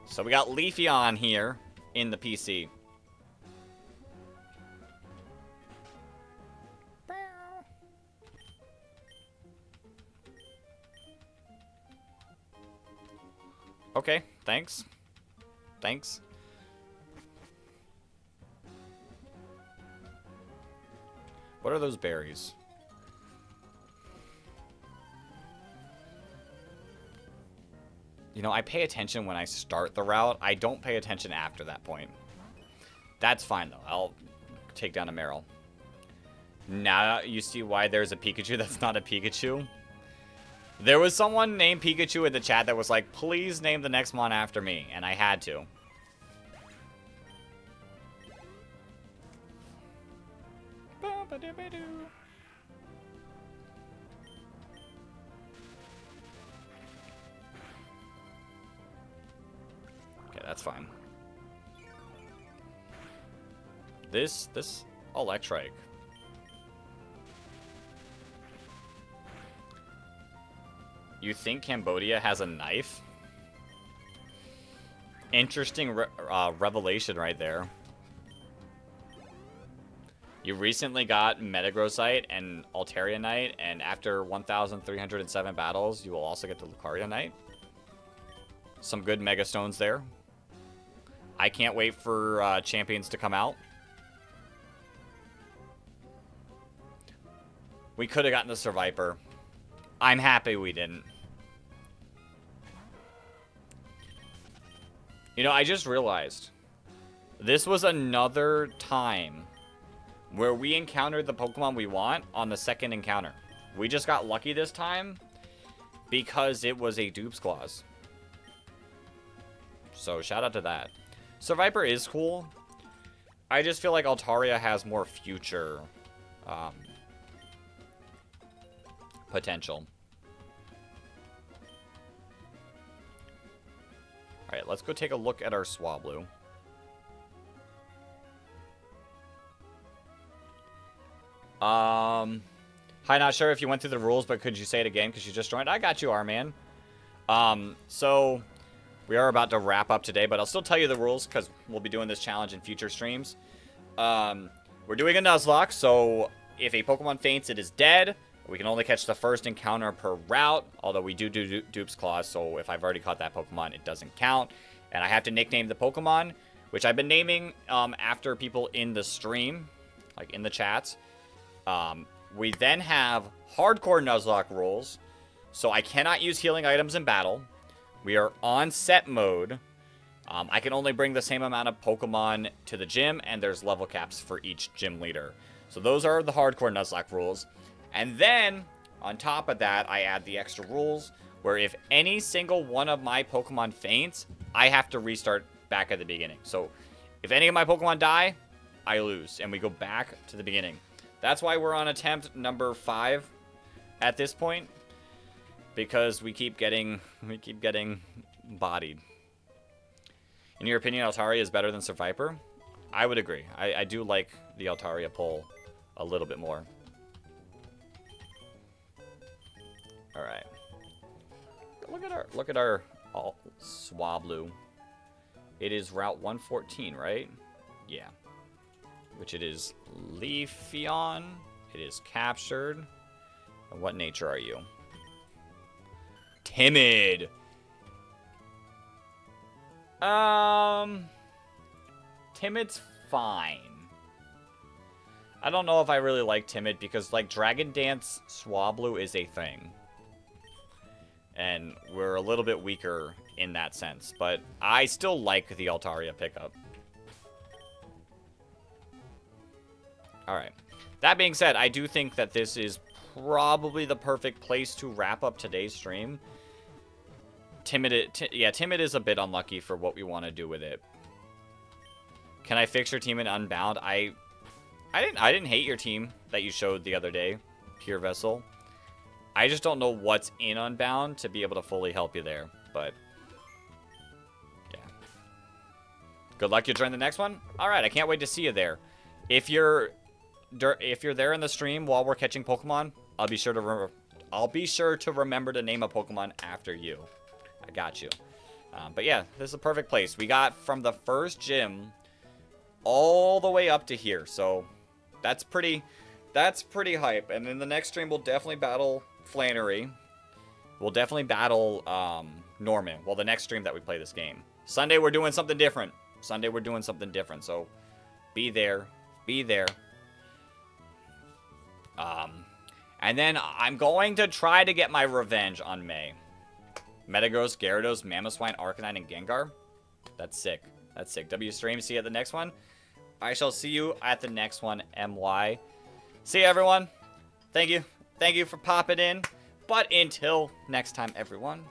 So we got Leafeon here in the PC. Okay, thanks. Thanks. What are those berries? You know, I pay attention when I start the route. I don't pay attention after that point. That's fine, though. I'll take down a Meryl. Now you see why there's a Pikachu that's not a Pikachu. There was someone named Pikachu in the chat that was like, please name the next mon after me. And I had to. Okay, that's fine. This Electrike. You think Cambodia has a knife? Interesting revelation right there. You recently got Metagrossite and Altaria Knight, and after 1,307 battles, you will also get the Lucario Knight. Some good Mega Stones there. I can't wait for Champions to come out. We could have gotten the Survivor. I'm happy we didn't. You know, I just realized this was another time where we encountered the Pokemon we want on the second encounter. We just got lucky this time because it was a Dupes Clause. So shout out to that. Survivor is cool. I just feel like Altaria has more future potential. Alright, let's go take a look at our Swablu. Hi, not sure if you went through the rules, but could you say it again because you just joined? I got you, R-Man. So we are about to wrap up today, but I'll still tell you the rules because we'll be doing this challenge in future streams. We're doing a Nuzlocke, so if a Pokemon faints, it is dead. We can only catch the first encounter per route, although we do Dupes Clause, so if I've already caught that Pokemon, it doesn't count. And I have to nickname the Pokemon, which I've been naming after people in the stream, like in the chats. We then have hardcore Nuzlocke rules, so I cannot use healing items in battle. We are on set mode. I can only bring the same amount of Pokemon to the gym, and there's level caps for each gym leader. So those are the hardcore Nuzlocke rules. And then, on top of that, I add the extra rules, where if any single one of my Pokemon faints, I have to restart back at the beginning. So, if any of my Pokemon die, I lose, and we go back to the beginning. That's why we're on attempt number 5 at this point, because we keep getting bodied. In your opinion, Altaria is better than Survivor? I would agree. I do like the Altaria pull a little bit more. All right. Look at our Oh, Swablu. It is Route 114, right? Yeah. Which it is Leafeon. It is captured. And what nature are you? Timid. Timid's fine. I don't know if I really like Timid because, like, Dragon Dance Swablu is a thing. And we're a little bit weaker in that sense. But I still like the Altaria pickup. Alright. That being said, I do think that this is probably the perfect place to wrap up today's stream. Timid is a bit unlucky for what we want to do with it. Can I fix your team in Unbound? I didn't hate your team that you showed the other day, Pure Vessel. I just don't know what's in Unbound to be able to fully help you there. But yeah. Good luck. You join the next one. All right, I can't wait to see you there. If you're there in the stream while we're catching Pokemon, I'll be sure to remember to name a Pokemon after you. I got you. But yeah, this is a perfect place. We got from the first gym all the way up to here, so that's pretty hype. And in the next stream, we'll definitely battle Flannery. We'll definitely battle Norman. Well, the next stream that we play this game. Sunday, we're doing something different. So be there. And then I'm going to try to get my revenge on May. Metagross, Gyarados, Mamoswine, Arcanine, and Gengar. That's sick. W stream. See you at the next one. I shall see you at the next one, MY. See you, everyone. Thank you for popping in. But until next time, everyone.